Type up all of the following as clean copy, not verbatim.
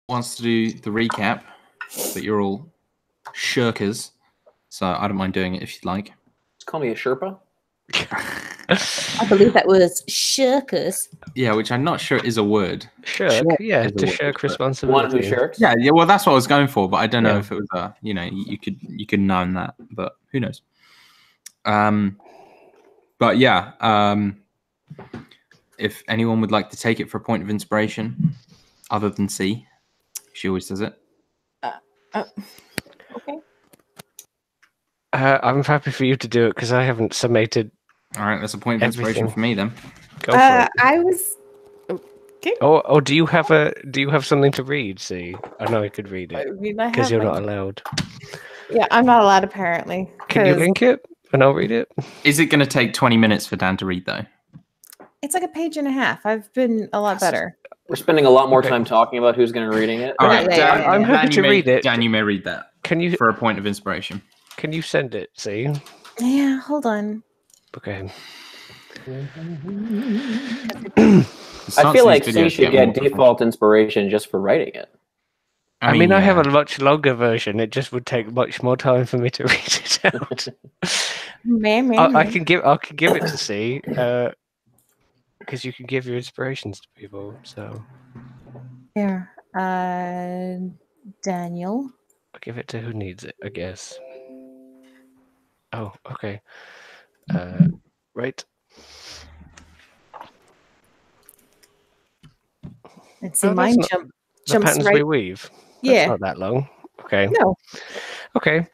wants to do the recap, but you're all shirkers, so I don't mind doing it if you'd like. Just call me a Sherpa. I believe that was shirkers. Yeah, which I'm not sure is a word. Shirk, yeah, to shirk responsibility. One who shirks. Yeah, well, that's what I was going for, but I don't know if it was you could know that, but who knows? But yeah, if anyone would like to take it for a point of inspiration, other than C, she always does it. Okay. I'm happy for you to do it because I haven't summated. All right, that's a point of inspiration for me then. Go for it. I was. Okay. Oh, do you have something to read? See, I know I could read it because you're not allowed. Yeah, I'm not allowed apparently. Can you link it and I'll read it? Is it going to take 20 minutes for Dan to read though? It's like a page and a half. I've been a lot better. We're spending a lot more time talking about who's going to be reading it. All right, Dan, I'm happy to read it. Dan, you may read that. Can you for a point of inspiration? Can you send it? See. Yeah, hold on. Okay. I feel like C should get default inspiration just for writing it. I mean, I have a much longer version. It just would take much more time for me to read it out. I can give it to C, because you can give your inspirations to people. So here, Daniel. I'll give it to who needs it, I guess. Oh, okay. Right. Let's see, mine jumps patterns right. we weave. Yeah. That's not that long. Okay. No. Okay.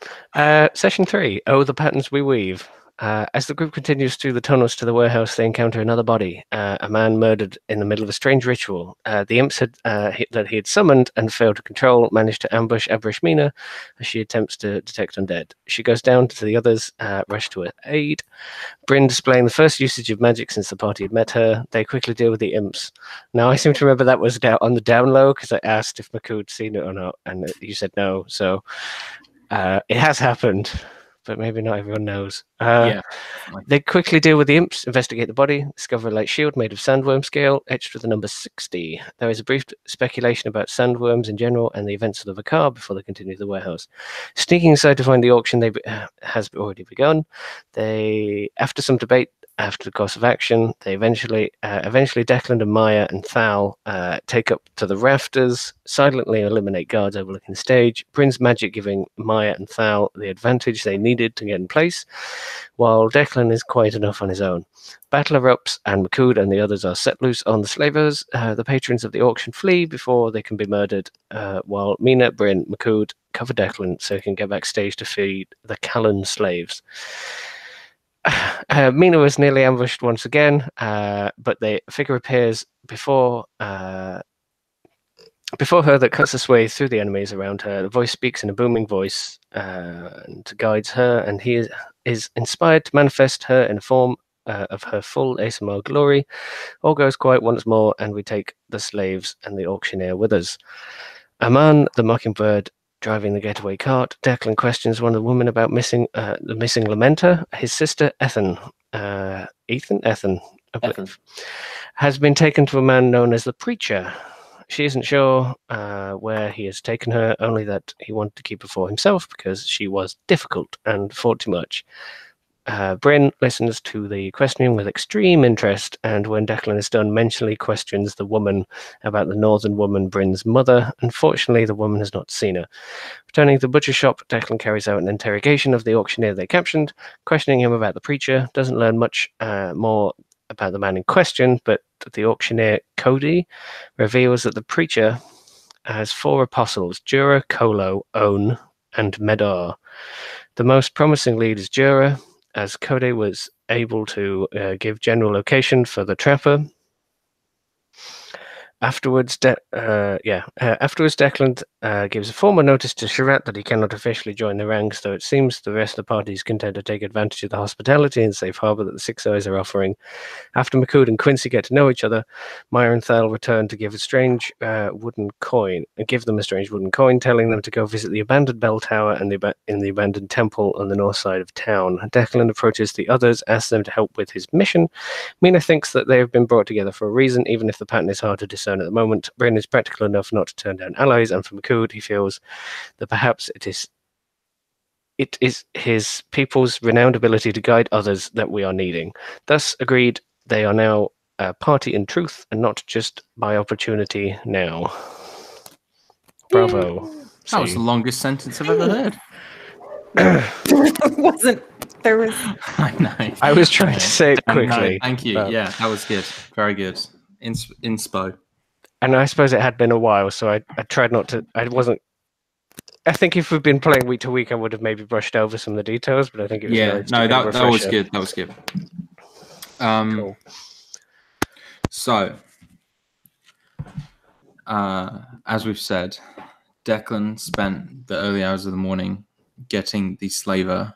Session 3. Oh, the patterns we weave. As the group continues through the tunnels to the warehouse, they encounter another body, a man murdered in the middle of a strange ritual. The imps that he had summoned and failed to control managed to ambush Mina as she attempts to detect undead. She goes down to the others, rush to her aid. Bryn displaying the first usage of magic since the party had met her. They quickly deal with the imps. Now, I seem to remember that was on the down low because I asked if Maku had seen it or not, and you said no. So it has happened. But maybe not everyone knows. They quickly deal with the imps, investigate the body, discover a light shield made of sandworm scale, etched with the number 60. There is a brief speculation about sandworms in general and the events of the Vicar before they continue to the warehouse. Sneaking inside to find the auction has already begun. After some debate, after the course of action, they eventually Declan and Maya and Thal take up to the rafters, silently eliminate guards overlooking the stage. Bryn's magic giving Maya and Thal the advantage they needed to get in place, while Declan is quiet enough on his own. Battle erupts, and Makud and the others are set loose on the slavers. The patrons of the auction flee before they can be murdered, while Mina, Bryn, Makud cover Declan so he can get backstage to feed the Callan slaves. Mina was nearly ambushed once again, but the figure appears before her that cuts its way through the enemies around her. The voice speaks in a booming voice and guides her, and he is inspired to manifest her in a form of her full ASMR glory. All goes quiet once more, and we take the slaves and the auctioneer with us. Aman, the mockingbird, driving the getaway cart. Declan questions one of the women about the missing lamenter. His sister Ethan, I believe, has been taken to a man known as the Preacher. She isn't sure where he has taken her, only that he wanted to keep her for himself because she was difficult and fought too much. Bryn listens to the questioning with extreme interest, and when Declan is done, mentally questions the woman about the northern woman, Bryn's mother. Unfortunately, the woman has not seen her. Returning to the butcher shop, Declan carries out an interrogation of the auctioneer they captured, questioning him about the Preacher. Doesn't learn much more about the man in question, but the auctioneer, Cody, reveals that the Preacher has 4 apostles: Jura, Kolo, On, and Medar. The most promising lead is Jura, as Cody was able to give general location for the trapper. Afterwards, Declan gives a formal notice to Sharat that he cannot officially join the ranks, though it seems the rest of the party is content to take advantage of the hospitality and safe harbor that the Six Eyes are offering. After Makud and Quincy get to know each other, Maya and Thal return to give them a strange wooden coin, telling them to go visit the abandoned bell tower and in the abandoned temple on the north side of town. Declan approaches the others, asks them to help with his mission. Mina thinks that they have been brought together for a reason, even if the pattern is hard to discern concern at the moment. Bryn is practical enough not to turn down allies, and for McCood, he feels that perhaps it is his people's renowned ability to guide others that we are needing. Thus, agreed, they are now a party in truth and not just by opportunity now. Bravo. That was the longest sentence I've ever heard. Wasn't there was I know. I was trying to say it quickly. No, thank you. Yeah, that was good. Very good. Inspo. And I suppose it had been a while, so I tried not to. I think if we'd been playing week to week, I would have maybe brushed over some of the details, but I think it was nice to get a that was refresher. good. That was good. Cool. So, as we've said, Declan spent the early hours of the morning getting the slaver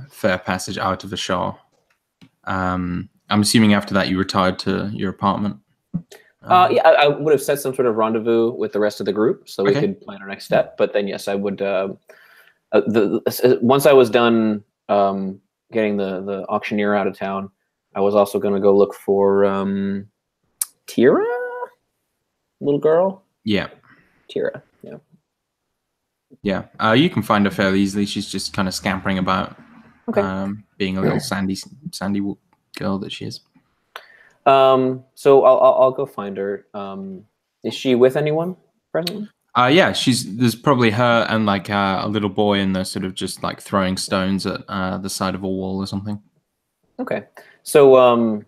fair passage out of the Shah. I'm assuming after that you retired to your apartment. Yeah, I would have set some sort of rendezvous with the rest of the group so we could plan our next step. But then, yes, I would. Once I was done getting the auctioneer out of town, I was also going to go look for Tira, little girl. Yeah, Tira. Yeah. Yeah, you can find her fairly easily. She's just kind of scampering about, being a little sandy girl that she is. So I'll go find her. Is she with anyone presently? Yeah, there's probably her and like a little boy, and they're sort of just like throwing stones at the side of a wall or something. Okay, so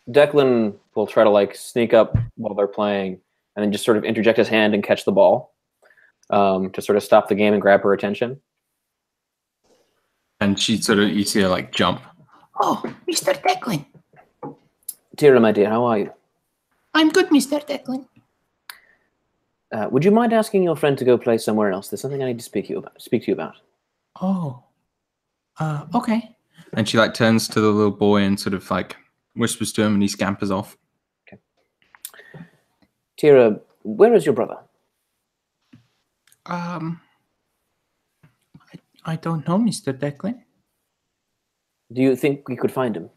Declan will try to like sneak up while they're playing, and then just sort of interject his hand and catch the ball. To sort of stop the game and grab her attention. And you see her like jump. Oh, Mr. Declan. Tira, my dear, how are you? I'm good, Mr. Declan. Would you mind asking your friend to go play somewhere else? There's something I need to speak to you about. Oh, okay. And she like turns to the little boy and sort of like whispers to him, and he scampers off. Okay. Tira, where is your brother? I don't know, Mr. Declan. Do you think we could find him?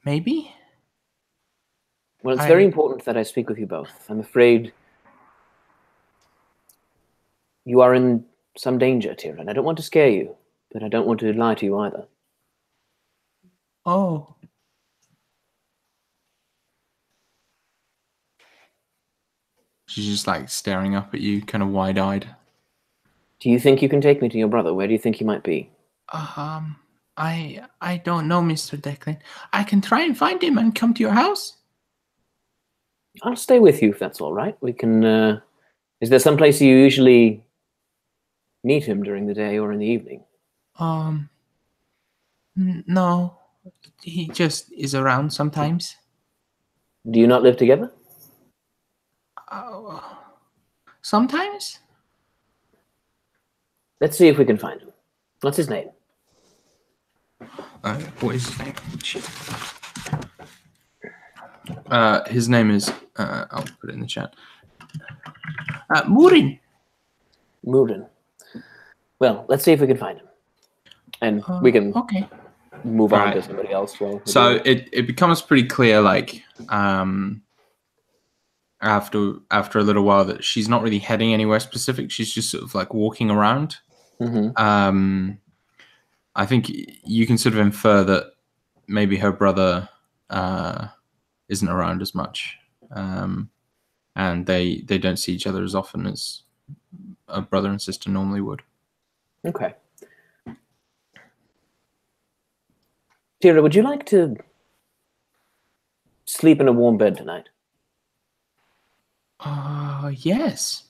Maybe. Well, it's very important that I speak with you both. I'm afraid you are in some danger, Tira, and I don't want to scare you, but I don't want to lie to you either. Oh. She's just like staring up at you, kind of wide-eyed. Do you think you can take me to your brother? Where do you think he might be? I don't know, Mr. Declan. I can try and find him and come to your house. I'll stay with you if that's all right. We can. Is there some place you usually meet him during the day or in the evening? No. He just is around sometimes. Do you not live together? Sometimes. Let's see if we can find him. What's his name? What is his name? Shit. His name is. I'll put it in the chat. Murin. Murin. Well, let's see if we can find him, and we can move on to somebody else. So it becomes pretty clear, like after a little while, that she's not really heading anywhere specific. She's just sort of like walking around. Mm-hmm. I think you can sort of infer that maybe her brother isn't around as much, and they don't see each other as often as a brother and sister normally would. Okay. Tira, would you like to sleep in a warm bed tonight? Yes.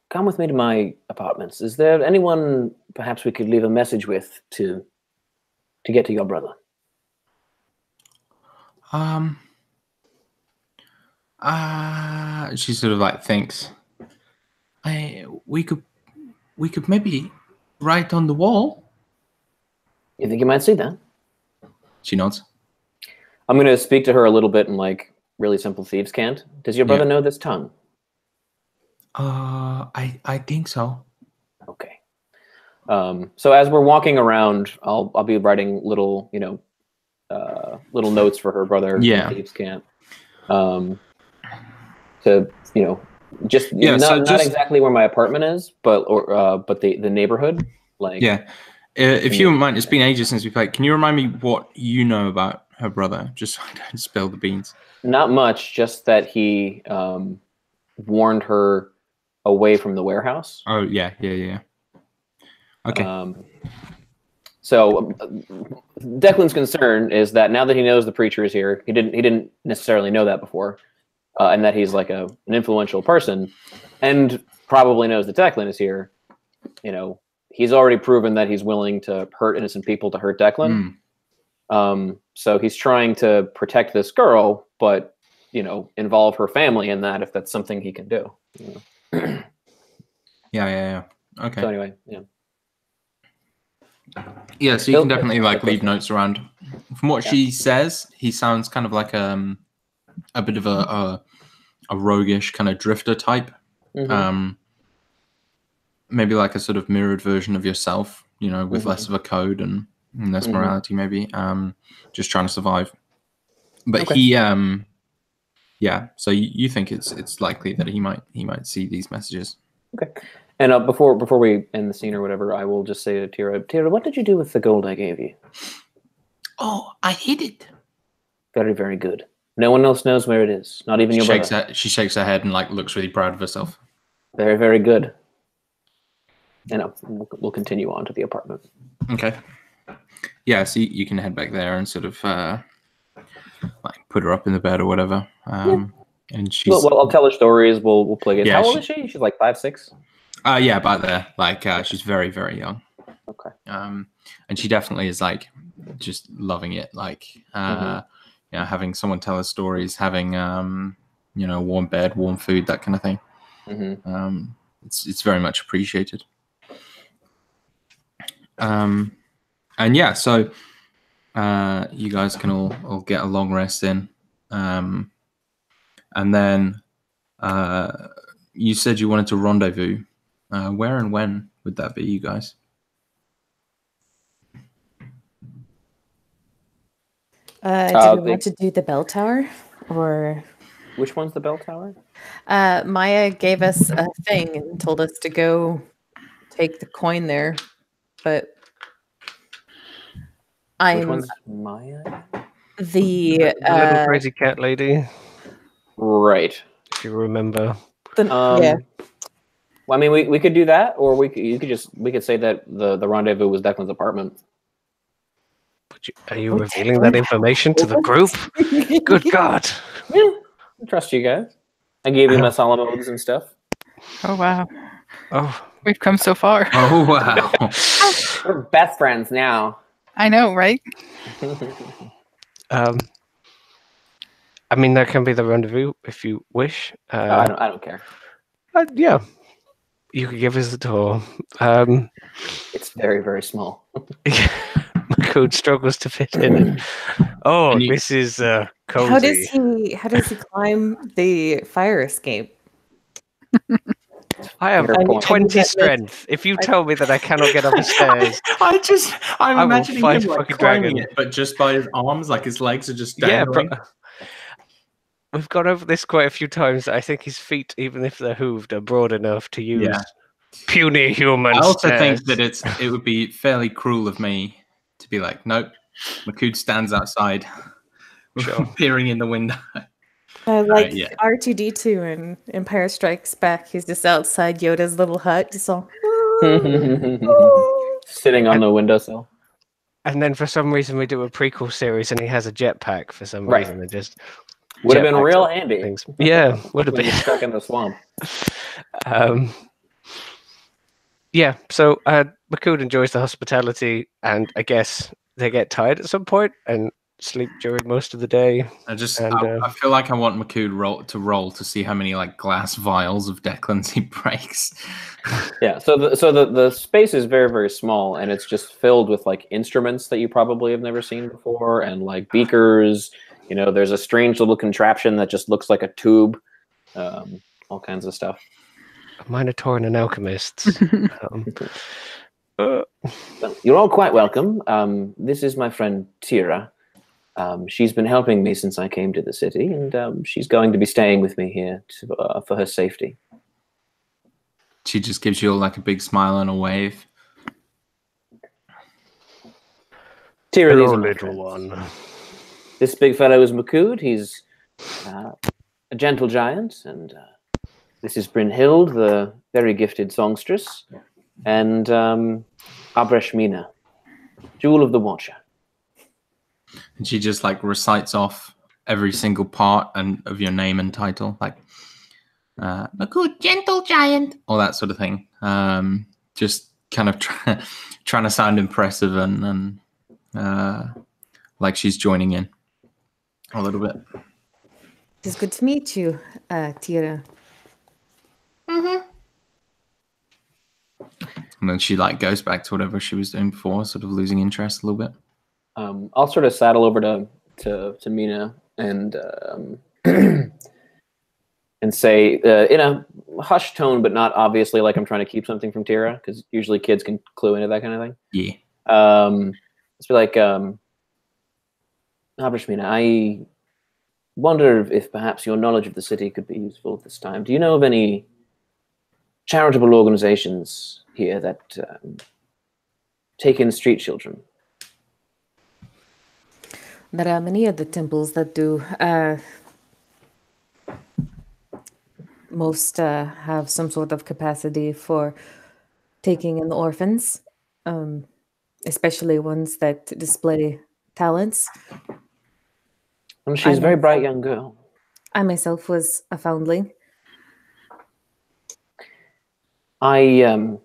Come with me to my apartments. Is there anyone perhaps we could leave a message with to get to your brother? She sort of like thinks. We could maybe write on the wall. You think you might see that? She nods. I'm going to speak to her a little bit in like really simple thieves' cant. Does your brother know this tongue? I think so. Okay. So as we're walking around, I'll be writing little, little notes for her brother in Thieves Camp. To just not exactly where my apartment is, but the neighborhood. Like if you wouldn't mind, it's been ages since we played. Can you remind me what you know about her brother, just so I don't spill the beans? Not much, just that he warned her away from the warehouse. Oh yeah. Okay. So Declan's concern is that now that he knows the preacher is here, he didn't necessarily know that before, and that he's like an influential person, and probably knows that Declan is here. He's already proven that he's willing to hurt innocent people to hurt Declan. So he's trying to protect this girl, but involve her family in that if that's something he can do. Yeah. Okay. So anyway, Yeah, so you can definitely leave notes around. From what she says, he sounds kind of like a bit of a roguish kind of drifter type. Maybe like a sort of mirrored version of yourself, with less of a code and less morality, maybe. Just trying to survive. But he, so you think it's likely that he might see these messages. Okay. And before we end the scene or whatever, I will just say to Tira, what did you do with the gold I gave you? Oh, I hid it. Very, very good. No one else knows where it is. Not even your brother. She shakes her head and looks really proud of herself. Very, very good. And we'll continue on to the apartment. Okay. Yeah, so you can head back there and sort of put her up in the bed or whatever. And she's I'll tell her stories. We'll play games. How old is she? She's like 5, 6. Yeah, about there. She's very, very young. Okay. And she definitely is just loving it. Having someone tell her stories, having warm bed, warm food, that kind of thing. It's very much appreciated. So you guys can all get a long rest in, and then you said you wanted to rendezvous. Where and when would that be, you guys? Did we want to do the bell tower, or which one's the bell tower? Maya gave us a thing and told us to go take the coin there, but which one's Maya? The little crazy cat lady, right? If you remember. Yeah. Well, I mean, we could do that, or we could say that the rendezvous was Declan's apartment. Are you revealing that information to the group? Good God! Yeah, I trust you guys. I gave you my solemn oaths and stuff. Oh wow! Oh, we've come so far. Oh wow! We're best friends now. I know, right? I mean, that can be the rendezvous if you wish. I don't care. Yeah. You could give us a tour. It's very, very small. My code struggles to fit in. This is cozy. How does he climb the fire escape? I have 20 strength. If you tell me that I cannot get up the stairs, I'm imagining him climbing it, but just by his arms, his legs are just dangling. Yeah, we've gone over this quite a few times. I think his feet, even if they're hooved, are broad enough to use puny humans. I also think that it would be fairly cruel of me to be like, nope, Makud stands outside, peering in the window. R2-D2 in Empire Strikes Back. He's just outside Yoda's little hut, just all sitting on the windowsill. And then for some reason we do a prequel series and he has a jetpack for some reason. It just would have been real handy. Things. Yeah, would have been stuck in the swamp. So Makud enjoys the hospitality, and I guess they get tired at some point and sleep during most of the day. I feel like I want Makud to roll to see how many glass vials of Declan's he breaks. Yeah, so the space is very, very small, and it's just filled with instruments that you probably have never seen before, and beakers. There's a strange little contraption that just looks like a tube. All kinds of stuff. A Minotaur and an alchemist. You're all quite welcome. This is my friend Tira. She's been helping me since I came to the city, and she's going to be staying with me here for her safety. She just gives you all like a big smile and a wave. Tira, these Hello, are my little friends. one. This big fellow is Makud. He's a gentle giant, and this is Brynhild, the very gifted songstress, and Abreshmina, Jewel of the Watcher. And she just like recites off every single part and of your name and title, like a good gentle giant, all that sort of thing. Just kind of trying to sound impressive and like she's joining in a little bit. It's good to meet you, Tira. And then she like goes back to whatever she was doing before, sort of losing interest a little bit. I'll sort of saddle over to Mina and and say in a hushed tone, but not obviously like I'm trying to keep something from Tira, because usually kids can clue into that kind of thing. Yeah. Let's be like, Abreshmina, I wonder if perhaps your knowledge of the city could be useful at this time. Do you know of any charitable organizations here that take in street children? There are many of the temples that do. Most have some sort of capacity for taking in the orphans, especially ones that display talents. Well, she's a very bright young girl. I myself was a foundling. The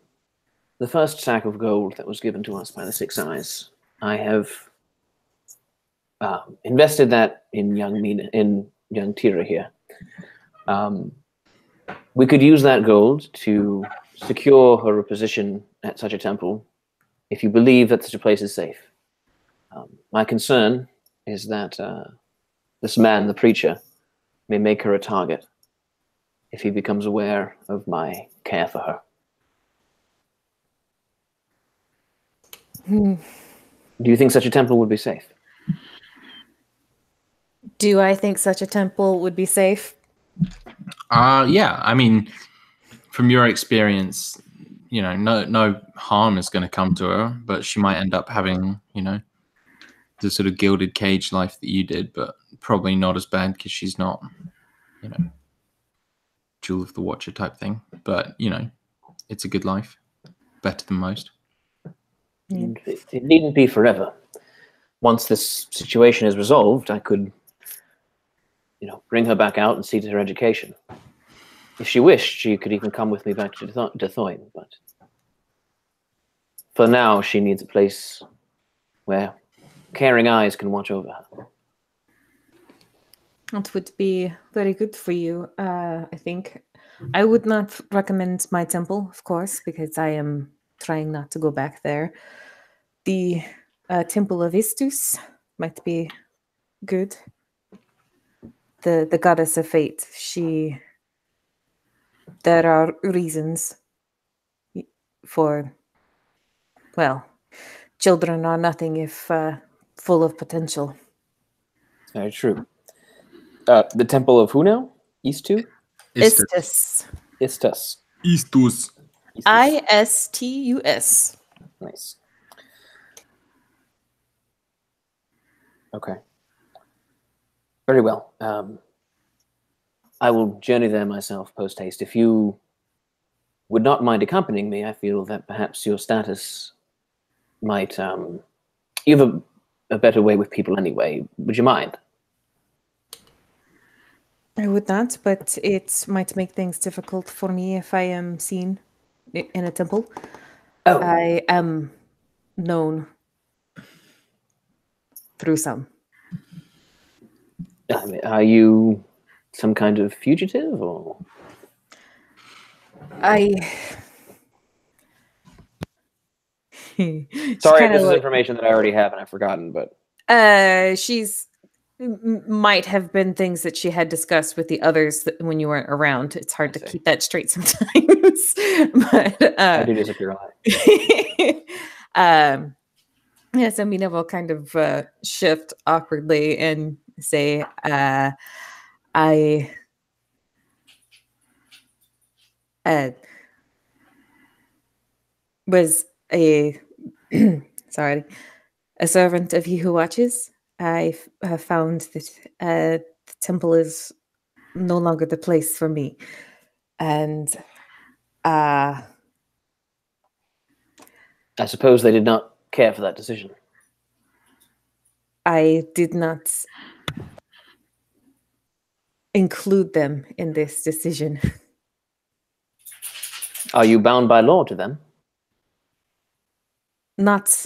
first sack of gold that was given to us by the Six Eyes, I have invested that in young Tira here. We could use that gold to secure her a position at such a temple, if you believe that such a place is safe. My concern is that this man, the preacher, may make her a target if he becomes aware of my care for her. Do you think such a temple would be safe? Do I think such a temple would be safe? Yeah. I mean, from your experience, you know, no harm is going to come to her, but she might end up having, you know, the sort of gilded cage life that you did, but probably not as bad because she's not, you know, Jewel of the Watcher type thing. But, you know, it's a good life. Better than most. It needn't be forever. Once this situation is resolved, I could, you know, bring her back out and see to her education. If she wished, she could even come with me back to Dathoin, but for now, she needs a place where caring eyes can watch over her. That would be very good for you, I think. I would not recommend my temple, of course, because I am trying not to go back there. The Temple of Istus might be good. The goddess of fate, there are reasons for, well, children are nothing if full of potential. Very true. The Temple of who now? Istu? Istus. Istus. Istus. Istus. Nice. Okay. Very well. I will journey there myself post-haste. If you would not mind accompanying me, I feel that perhaps your status might... you have a better way with people anyway. Would you mind? I would not, but it might make things difficult for me if I am seen in a temple. Oh. I am known through some. Are you some kind of fugitive, or? Sorry, Sorry if this is information that I already have and I've forgotten, but... she's might have been things that she had discussed with the others when you weren't around. It's hard to keep that straight sometimes. But I do disappear a lot. Yes, and Mina will kind of shift awkwardly and say, I was a sorry, a servant of He Who Watches. I have found that the temple is no longer the place for me, and I suppose they did not care for that decision. I did not include them in this decision. Are you bound by law to them? Not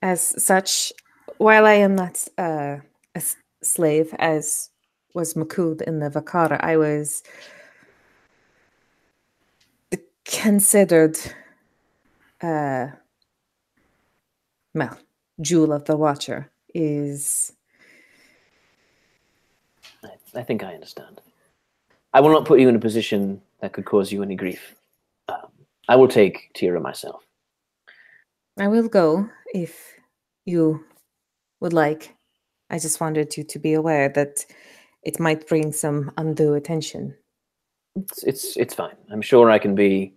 as such. While I am not slave, as was Makud in the Vakara, I was considered, well, Jewel of the Watcher is. I think I understand. I will not put you in a position that could cause you any grief. I will take Tira myself. I will go if you would like. I just wanted you to be aware that it might bring some undue attention. It's fine. I'm sure I can be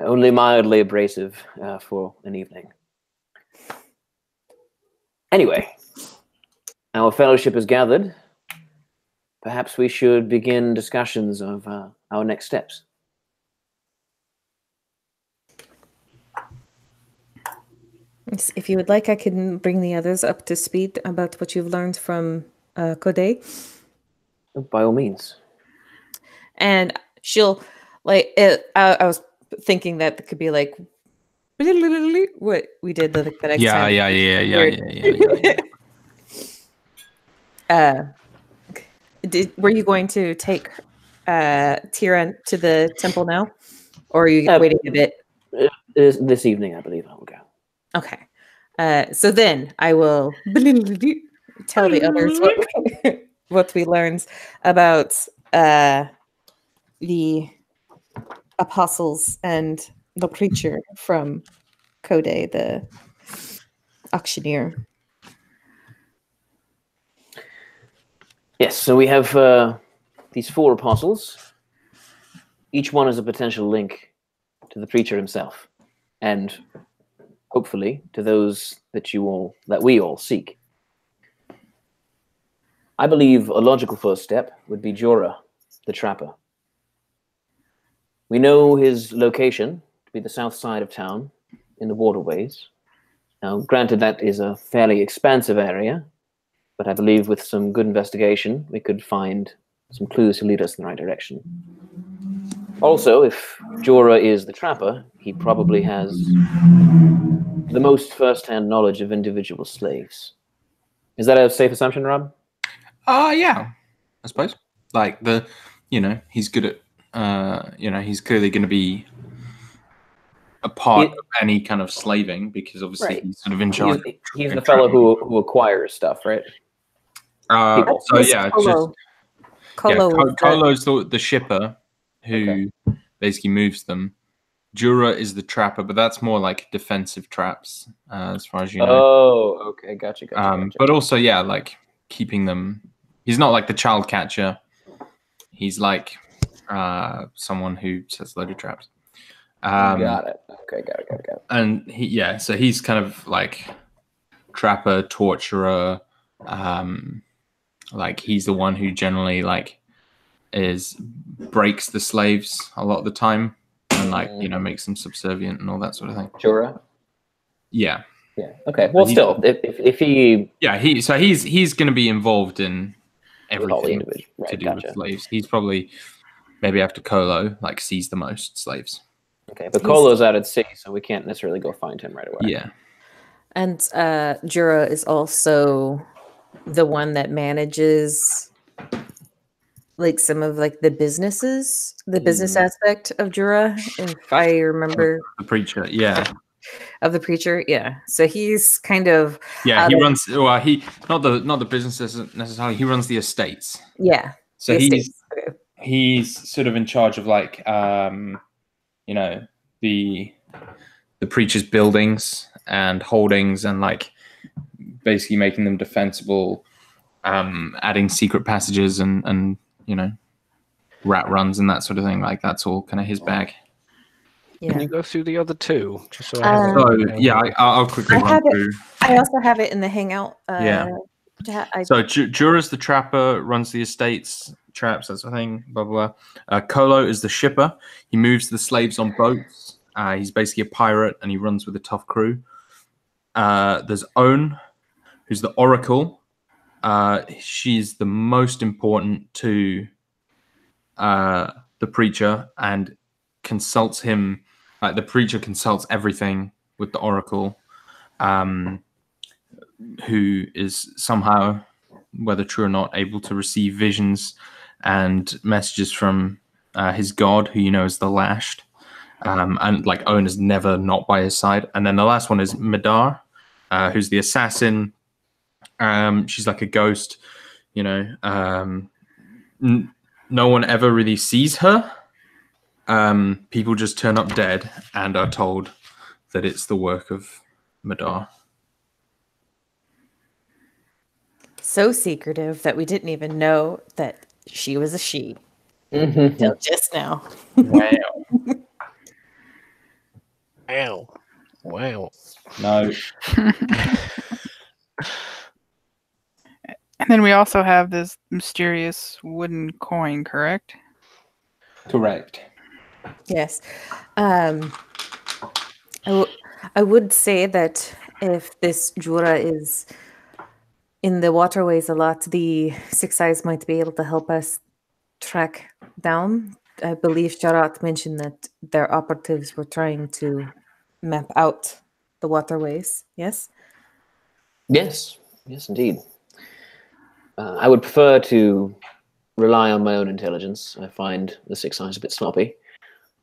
only mildly abrasive for an evening. Anyway, our fellowship is gathered. Perhaps we should begin discussions of our next steps. Yes, if you would like, I can bring the others up to speed about what you've learned from Kode. By all means. And she'll, like, I was thinking that it could be like, what we did the next time. Yeah. Were you going to take Tira to the temple now? Or are you waiting a bit? This evening, I believe I will go. Okay. So then I will tell the others what we learned about the apostles and the preacher from Kode, the auctioneer. Yes, so we have these 4 apostles. Each one is a potential link to the preacher himself, and hopefully to those that we all seek. I believe a logical first step would be Jorah, the trapper. We know his location to be the south side of town, in the waterways. Now, granted, that is a fairly expansive area, but I believe with some good investigation, we could find some clues to lead us in the right direction. Also, if Jorah is the trapper, he probably has the most first-hand knowledge of individual slaves. Is that a safe assumption, Rob? Yeah, I suppose. Like he's good at, he's clearly going to be a part of any kind of slaving because obviously Right. he's sort of in charge. He's the fellow who acquires stuff, right? So yeah, it's just Kolo's the shipper who basically moves them. Jorah is the trapper, but that's more like defensive traps, as far as you know. Oh, okay, gotcha. But also, yeah, like keeping them. He's not like the child catcher. He's like someone who sets loaded traps. Got it. Okay, got it. And so he's kind of like trapper, torturer. Like he's the one who generally like breaks the slaves a lot of the time. And like makes them subservient and all that sort of thing. Jorah? Yeah. Okay. Well, still, if he he's going to be involved in everything to do with slaves. He's probably maybe after Kolo like sees the most slaves. Okay, but Kolo's out at sea, so we can't necessarily go find him right away. Yeah. And Jorah is also the one that manages like some of like the business aspect of Jorah, if I remember. The preacher, yeah. Of the preacher, yeah. So he's kind of he runs. Well, he not the businesses necessarily. He runs the estates. Yeah. So he's sort of in charge of like the preacher's buildings and holdings and like basically making them defensible, adding secret passages and you know, rat runs and that sort of thing. Like that's all kind of his bag. Can Yeah. you go through the other two? Just so I have So it. yeah, I'll quickly I run have it. through. I also have it in the Hangout. Yeah. So Jura's the trapper, runs the estates, traps, that's the thing, blah, blah, blah. Kolo is the shipper. He moves the slaves on boats. He's basically a pirate, and he runs with a tough crew. There's Own, who's the oracle. She's the most important to the preacher and consults him. Like the preacher consults everything with the oracle. Who is somehow, whether true or not, able to receive visions and messages from his god, who you know is the Lashed. And like Owen is never not by his side. And then the last one is Madar, who's the assassin. She's like a ghost, you know. No one ever really sees her. People just turn up dead and are told that it's the work of Madar. So secretive that we didn't even know that she was a she Mhm. till just now. Wow. Wow. Wow. No. And then we also have this mysterious wooden coin, correct? Correct. Yes. I would say that if this Jura is in the waterways a lot, the Six Eyes might be able to help us track down. I believe Jarat mentioned that their operatives were trying to map out the waterways. Yes? Yes, yes, indeed. I would prefer to rely on my own intelligence. I find the Six Eyes a bit sloppy.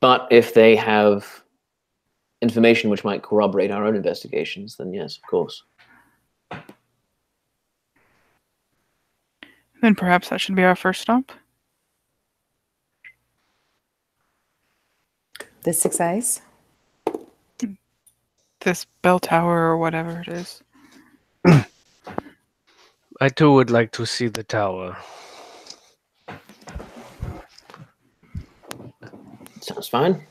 But if they have information which might corroborate our own investigations, then yes, of course. Then perhaps that should be our first stop. The Six Eyes? This bell tower or whatever it is. I too would like to see the tower. Sounds fine.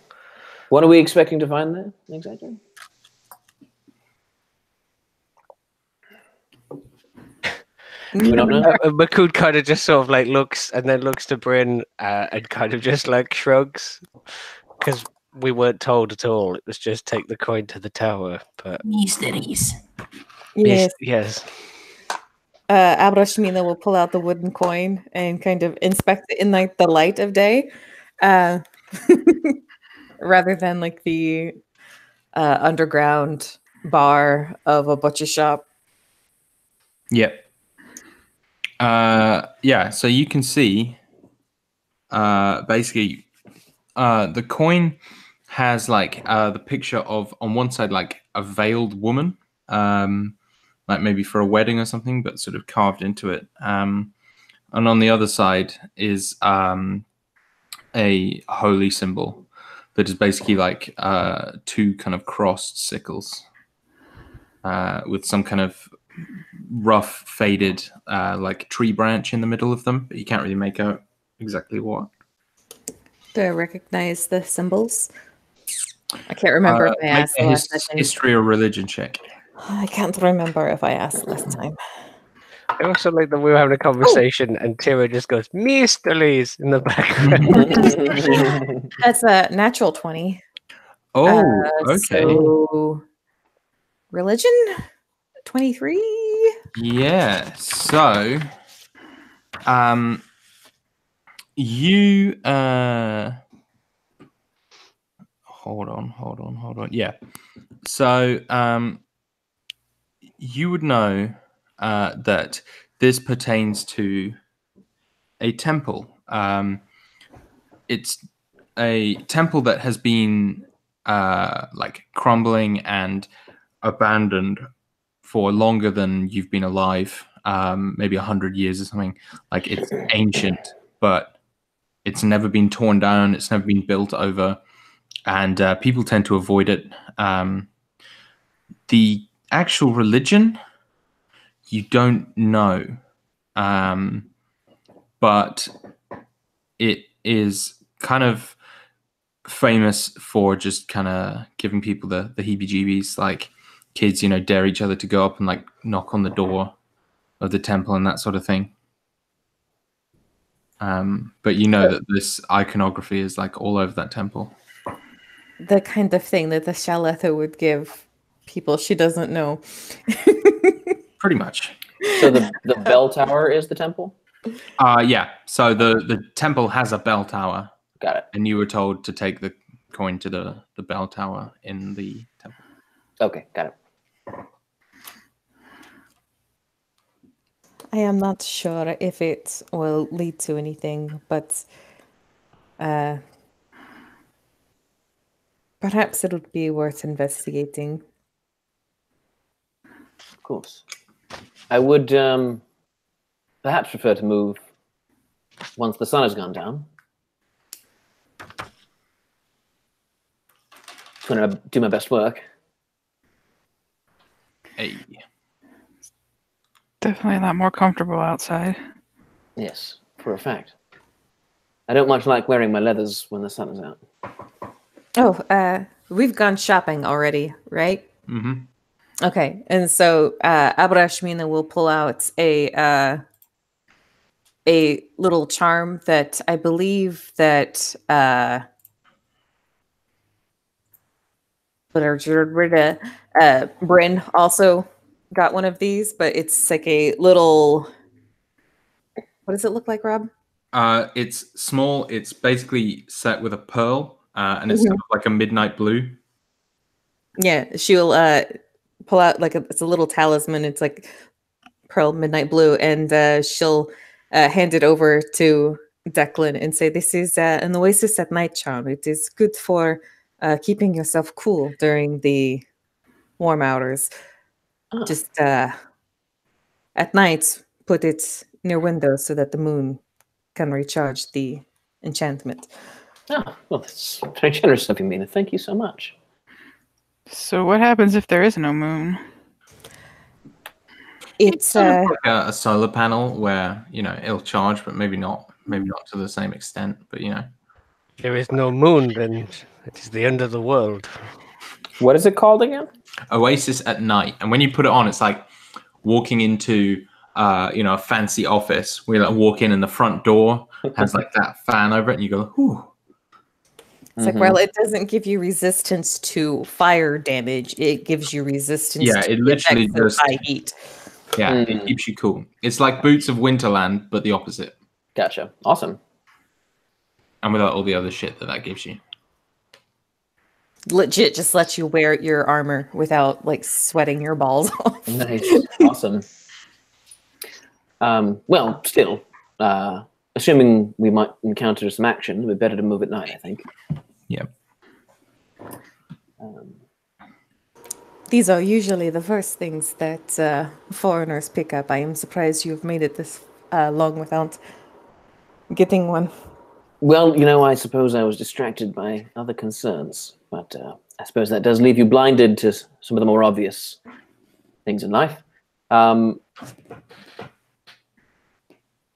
What are we expecting to find there exactly? Do we not know? Makud kind of just sort of like looks and then looks to Bryn and kind of just like shrugs because we weren't told at all. It was just take the coin to the tower. But Mysteries. Yes. yes. Abrashmina will pull out the wooden coin and kind of inspect it in like the light of day, rather than like the underground bar of a butcher shop. Yep. Yeah, so you can see basically the coin has like the picture of on one side like a veiled woman, like maybe for a wedding or something, but sort of carved into it. And on the other side is a holy symbol that is basically like two kind of crossed sickles with some kind of rough faded like tree branch in the middle of them, but you can't really make out exactly what. Do I recognize the symbols? I can't remember if I Make asked a last time. history or religion check. I can't remember if I asked last time. I also like that we were having a conversation and Tira just goes, Mysteries in the background. That's a natural 20. Oh, okay. So religion 23. Yeah. So you hold on. Yeah. So you would know that this pertains to a temple. It's a temple that has been like crumbling and abandoned for longer than you've been alive, maybe 100 years or something. Like it's ancient, but it's never been torn down. It's never been built over, and people tend to avoid it. The actual religion, you don't know, but it is kind of famous for just kind of giving people the heebie-jeebies. Like kids, dare each other to go up and like knock on the door of the temple and that sort of thing. But that this iconography is like all over that temple. The kind of thing that the Shaletha would give people she doesn't know. Pretty much. So the bell tower is the temple? Yeah. So the temple has a bell tower. Got it. And you were told to take the coin to the bell tower in the temple. Okay, got it. I am not sure if it will lead to anything, but perhaps it would be worth investigating. Of course. I would perhaps prefer to move once the sun has gone down. I'm going to do my best work. Hey. Definitely a lot more comfortable outside. Yes, for a fact. I don't much like wearing my leathers when the sun is out. Oh, we've gone shopping already, right? Mm-hmm. Okay, and so Abrashmina will pull out a little charm that I believe that Bryn also got one of these, but it's like a little. What does it look like, Rob? It's small. It's basically set with a pearl, and it's kind of like a midnight blue. Yeah, she'll pull out it's a little talisman. It's like pearl midnight blue, and she'll hand it over to Declan and say, "This is an Oasis at night charm. It is good for keeping yourself cool during the warm hours. Just at night, put it near windows so that the moon can recharge the enchantment." Oh, well, that's very generous of you, Mina. Thank you so much. So what happens if there is no moon? It's Sort of like a solar panel where it'll charge, but maybe not to the same extent. But There is no moon, then it is the end of the world. What is it called again? Oasis at night, and when you put it on, it's like walking into a fancy office. We like walk in, and the front door has like that fan over it, and you go, "Whew." It's like, well, it doesn't give you resistance to fire damage. It gives you resistance to it literally effects of just high heat. Yeah, it keeps you cool. It's like Boots of Winterland, but the opposite. Gotcha. Awesome. And without all the other shit that gives you. Legit just lets you wear your armor without sweating your balls off. Nice. Awesome. Well, still, assuming we might encounter some action, we're better to move at night, I think. Yeah. These are usually the first things that foreigners pick up. I am surprised you've made it this long without getting one. Well, I suppose I was distracted by other concerns, but I suppose that does leave you blinded to some of the more obvious things in life.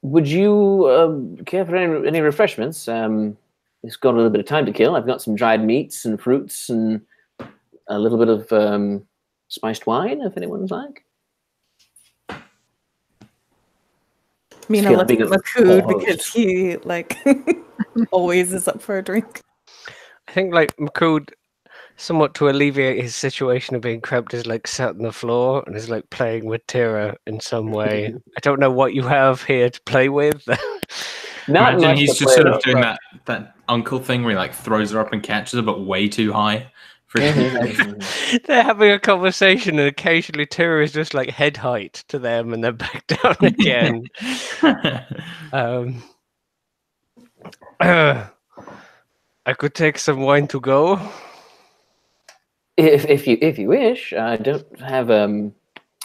Would you care for any refreshments? It's got a little bit of time to kill. I've got some dried meats and fruits and a little bit of spiced wine, if anyone's like. Mina looks at Makud because he always is up for a drink. I think Makud, somewhat to alleviate his situation of being cramped, is sat on the floor and is playing with Tira in some way. I don't know what you have here to play with. Imagine he's just sort of doing that uncle thing where he throws her up and catches her, but way too high. They're having a conversation, and occasionally Tira is just head height to them, and then back down again. I could take some wine to go. If you wish, I don't have a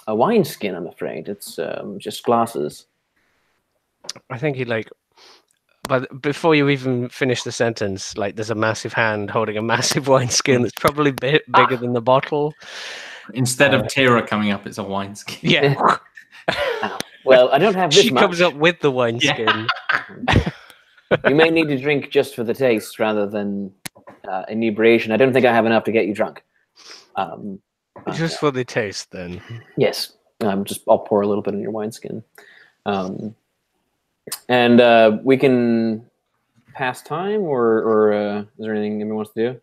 wine skin. I'm afraid it's just glasses. I think he but before you even finish the sentence, there's a massive hand holding a massive wineskin that's probably bigger than the bottle. Instead of Tira coming up, it's a wineskin. Yeah. Well, I don't have this She much. comes up with the wineskin. You may need to drink just for the taste rather than inebriation. I don't think I have enough to get you drunk. Just for the taste, then. Yes. I'll pour a little bit in your wineskin. And we can pass time, or is there anything anyone wants to do?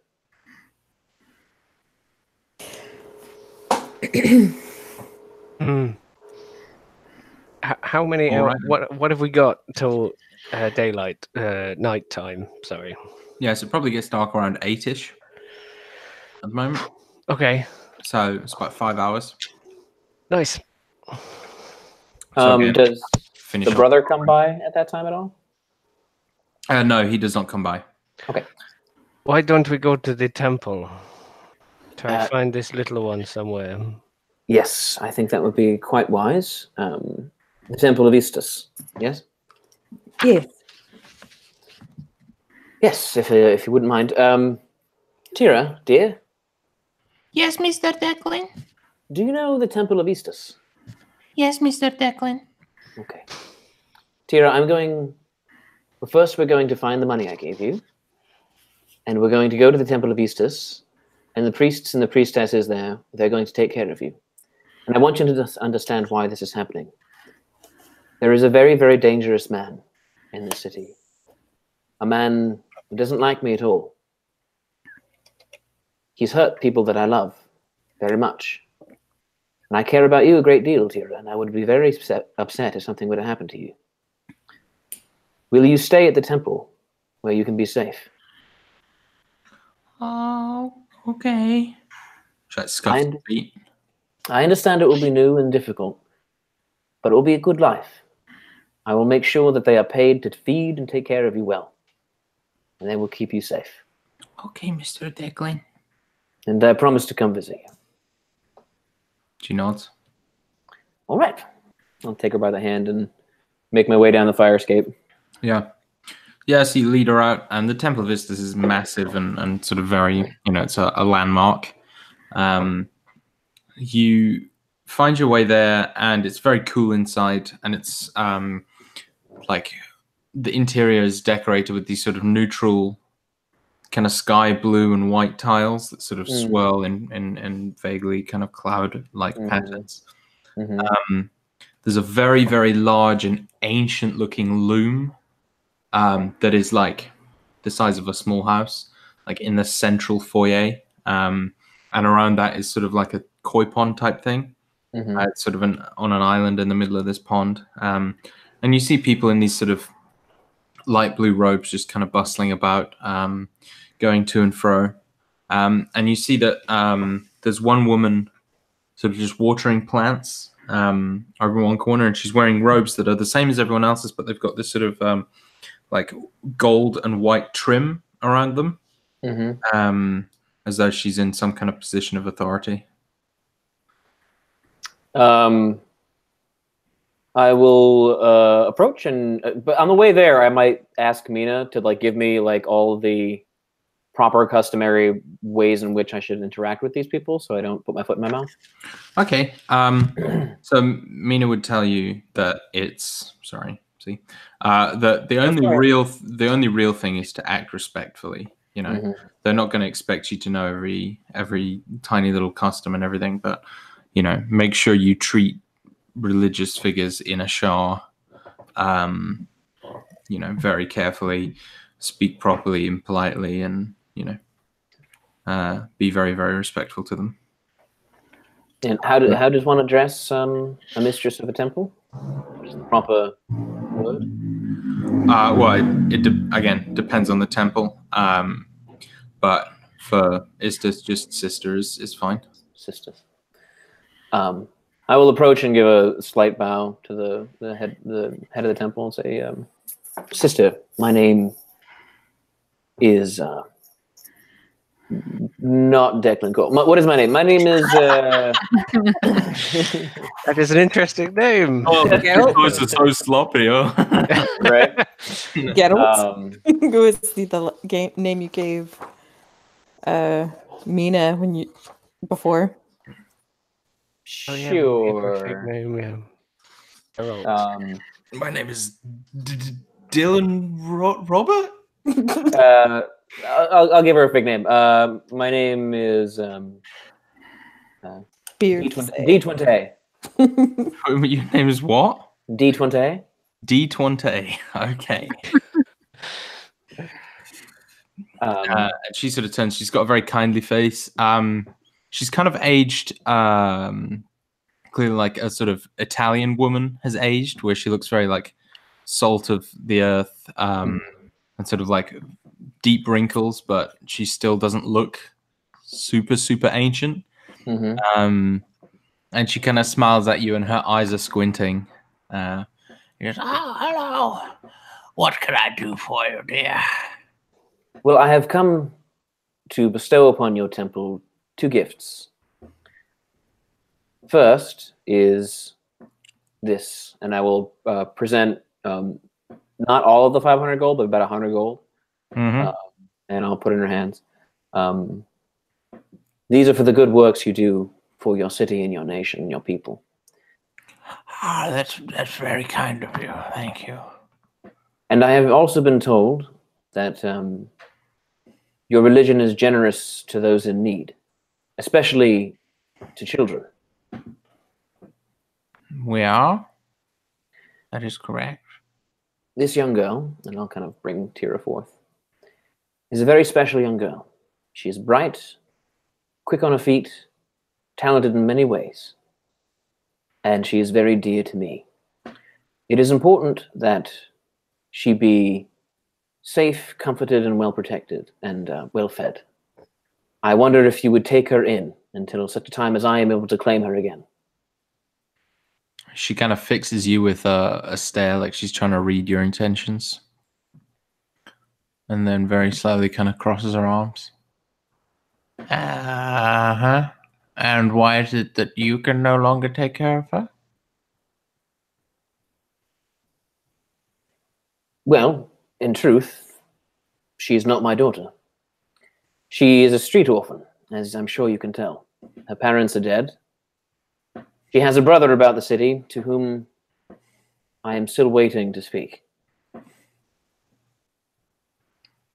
How many All hours? What have we got till daylight? Night time. Sorry. Yeah, so it probably gets dark around 8-ish at the moment. Okay. So it's about 5 hours. Nice. So yeah, Does finish the off. brother come by at that time at all? No, he does not come by. Okay. Why don't we go to the temple? Try Uh, to find this little one somewhere. Yes, I think that would be quite wise. The Temple of Istus. Yes? Yes. Yes, if you wouldn't mind. Tira, dear, Yes, Mr. Declan. do you know the Temple of Istus? Yes, Mr. Declan. Okay. Tira, first we're going to find the money I gave you, and we're going to go to the Temple of Istus, and the priests and the priestesses there, they're going to take care of you. And I want you to understand why this is happening. There is a very, very dangerous man in this city. A man who doesn't like me at all. He's hurt people that I love very much. And I care about you a great deal, Tira, and I would be very upset if something were to happen to you. Will you stay at the temple where you can be safe? Oh, okay. Should I scuff the feet? I understand it will be new and difficult, but it will be a good life. I will make sure that they are paid to feed and take care of you well, and they will keep you safe. Okay, Mr. Declan. And I promise to come visit you. She nods. All right. I'll take her by the hand and make my way down the fire escape. Yeah. Yeah, so you lead her out, and the Temple of Istus is massive and sort of very, it's a landmark. You find your way there, and it's very cool inside, and it's like the interior is decorated with these sort of neutral kind of sky blue and white tiles that sort of swirl in vaguely kind of cloud-like patterns. There's a very, very large and ancient-looking loom that is like the size of a small house, like in the central foyer. And around that is sort of like a koi pond type thing. It's sort of on an island in the middle of this pond. And you see people in these sort of light blue robes just kind of bustling about, going to and fro. And you see that there's one woman sort of just watering plants over one corner, and she's wearing robes that are the same as everyone else's, but they've got this sort of like gold and white trim around them, as though she's in some kind of position of authority. I will approach, but on the way there, I might ask Mina to give me all the proper customary ways in which I should interact with these people, so I don't put my foot in my mouth. Okay. So Mina would tell you that it's that the only real thing is to act respectfully. They're not going to expect you to know every tiny little custom and everything, but make sure you treat religious figures in a shah, very carefully, speak properly and politely, and be very, very respectful to them. And how does one address a mistress of a temple? What is the proper word? Well, it again depends on the temple, but for Istus, just sisters is fine. Sisters. I will approach and give a slight bow to the head of the temple and say, "Sister, my name is not Declan Cole. What is my name? My name is." That is an interesting name. Oh, it's so sloppy, oh. Right. Geralt. Who is the name you gave Mina before? Oh, yeah, we gave her a fake Sure. name, yeah. Harold. My name is Dylan Robert. I'll give her a fake name. My name is Beards. D20. Your name is what? D20. D20. Okay. Um, And she sort of turns. She's got a very kindly face. She's kind of aged. Clearly, like a sort of Italian woman has aged, where she looks very like salt of the earth, and sort of like deep wrinkles, but she still doesn't look super ancient. mhm. And she kind of smiles at you, and her eyes are squinting. He goes, oh, hello. What can I do for you, dear? Well, I have come to bestow upon your temple 2 gifts. First is this, and I will present not all of the 500 gold, but about 100 gold, Mhm. and I'll put it in her hands. These are for the good works you do for your city and your nation and your people. Ah, that's very kind of you. Thank you. And I have also been told that your religion is generous to those in need, especially to children. We are. That is correct. This young girl, and I'll kind of bring Tira forth, is a very special young girl. She is bright, quick on her feet, talented in many ways, and she is very dear to me. It is important that she be safe, comforted, and well protected, and well fed. I wonder if you would take her in until such a time as I am able to claim her again. She kind of fixes you with a stare, like she's trying to read your intentions, and then very slowly kind of crosses her arms. Uh-huh. And why is it that you can no longer take care of her? Well, in truth, she is not my daughter. She is a street orphan, as I'm sure you can tell. Her parents are dead. She has a brother about the city to whom I am still waiting to speak.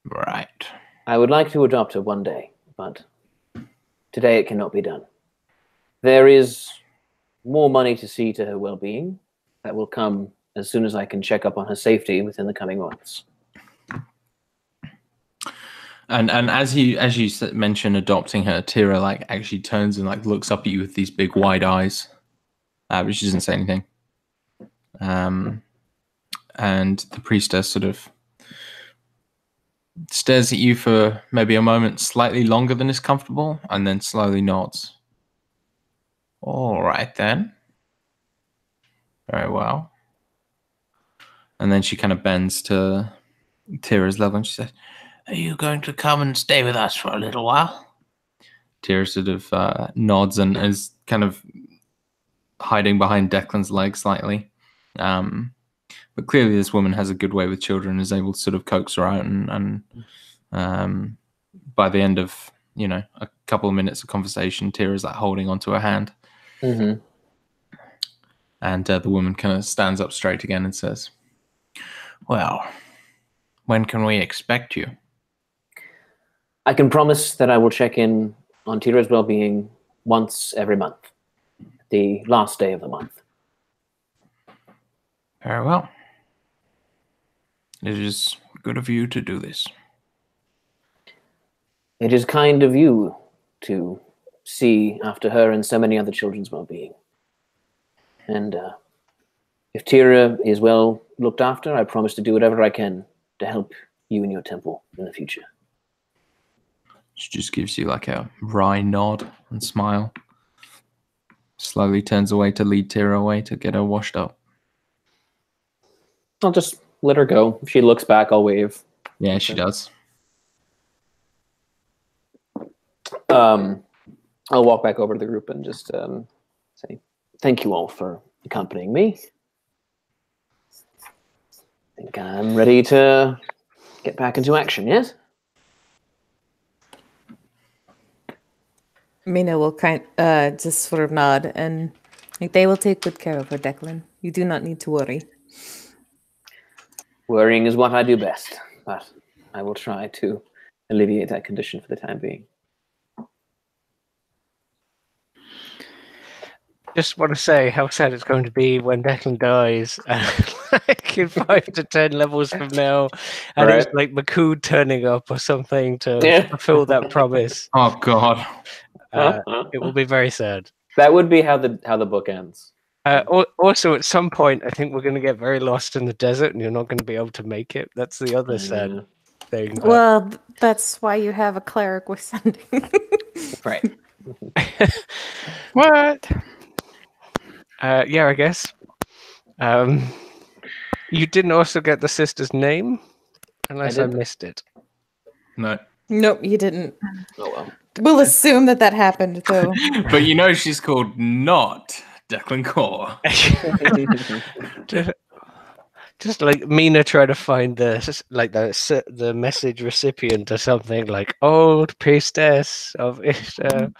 Right. I would like to adopt her one day, but today it cannot be done. There is more money to see to her well-being that will come as soon as I can check up on her safety within the coming months. And as you mention adopting her, Tira like actually turns and like looks up at you with these big wide eyes, but she doesn't say anything. And the priestess sort of stares at you for maybe a moment, slightly longer than is comfortable, and then slowly nods. All right then. Very well. And then she kind of bends to Tira's level and she says, Are you going to come and stay with us for a little while? Tira sort of nods and is kind of hiding behind Declan's leg slightly. But clearly this woman has a good way with children and is able to sort of coax her out. And by the end of, a couple of minutes of conversation, Tira's like holding onto her hand. Mm-hmm. And the woman kind of stands up straight again and says, Well, when can we expect you? I can promise that I will check in on Tira's well-being once every month, the last day of the month. Very well. It is good of you to do this. It is kind of you to see after her and so many other children's well-being. And if Tira is well looked after, I promise to do whatever I can to help you and your temple in the future. she just gives you like a wry nod and smile. Slowly turns away to lead Tira away to get her washed up. I'll just let her go. If she looks back, I'll wave. Yeah, she does. I'll walk back over to the group and just say, thank you all for accompanying me. I think I'm ready to get back into action, yes? Mina will just sort of nod, and like, they will take good care of her, Declan. You do not need to worry. Worrying is what I do best, but I will try to alleviate that condition for the time being. Just want to say how sad it's going to be when Declan dies, like in 5 to 10 levels from now, and it's like McCood turning up or something to fulfill that promise. Oh God. It will be very sad. That would be how the book ends. Also, at some point, I think we're going to get very lost in the desert, and you're not going to be able to make it. That's the other sad thing. But... Well, that's why you have a cleric with sending. Right. What? Yeah, I guess. You didn't also get the sister's name, unless I missed it. No. Nope, you didn't. Oh well. We'll assume that happened, though. But you know she's called not Declan Core. Just like Mina trying to find the message recipient or something, like old priestess of Ishtar.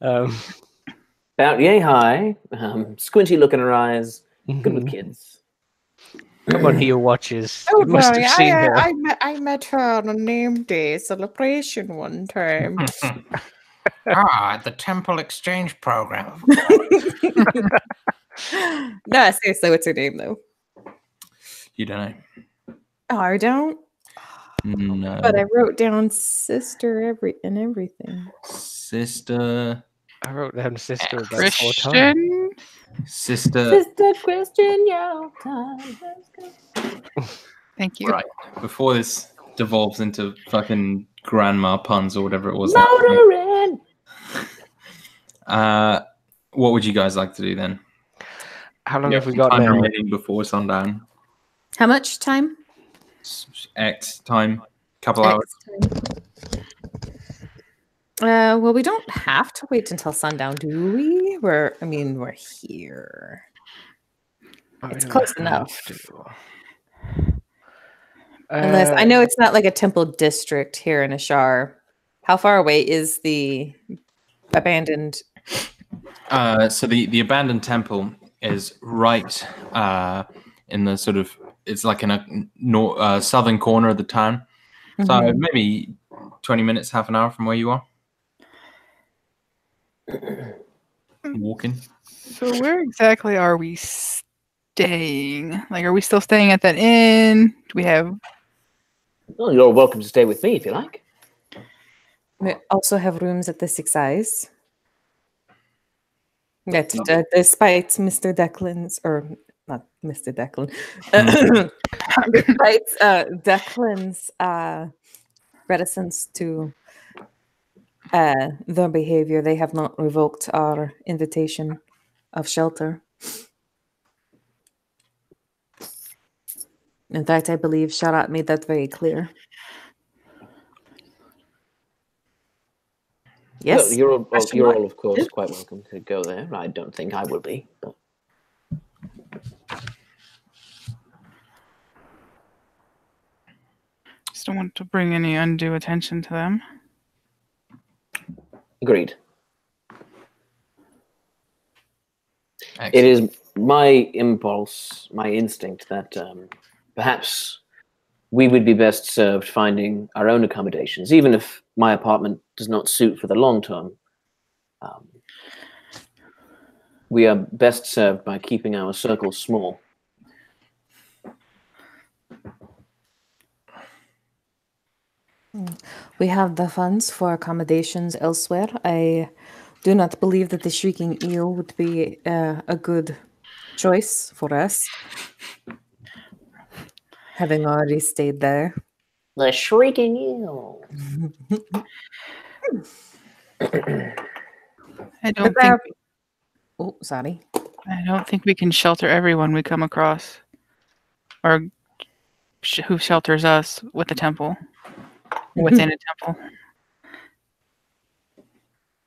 About yay high, squinty look in her eyes, good with kids. Come on, your watches. Don't You must worry, have seen her. I met her on a name day celebration one time. The Temple Exchange Program. No, seriously, what's her name though? You don't know. Oh, I don't. No. But I wrote down sister everything. Sister. I wrote down sister about 4 times. Christian? Sister Christian, your time. Thank you. Right. Before this devolves into fucking grandma puns or whatever it was. Motorin! What would you guys like to do then? How long have we got time now? remaining before sundown? How much time? X time. Couple hours. Well, we don't have to wait until sundown, do we? We're here. It's close enough. Unless I know it's not like a temple district here in Ashar. How far away is the abandoned? So the abandoned temple is right in the sort of, it's like in a southern corner of the town. So maybe 20 minutes, half an hour from where you are. Walking. So where exactly are we staying? Like, are we still staying at that inn? Do we have... Well, you're welcome to stay with me if you like. We also have rooms at the Six Eyes. That despite Mr. Declan's, or not Mr. Declan, despite Declan's reticence to their behavior, they have not revoked our invitation of shelter. In fact, I believe Sharat made that very clear. Yes. Well, you're all, of course, quite welcome to go there. I don't think I will be. But... Just don't want to bring any undue attention to them. Agreed. Excellent. It is my impulse, my instinct that perhaps we would be best served finding our own accommodations, even if my apartment does not suit for the long term. We are best served by keeping our circle small. We have the funds for accommodations elsewhere. I do not believe that the Shrieking Eel would be a good choice for us, having already stayed there. The Shrieking Eel. I don't think... Oh, sorry. I don't think we can shelter everyone we come across, or who shelters us with the temple, within a temple.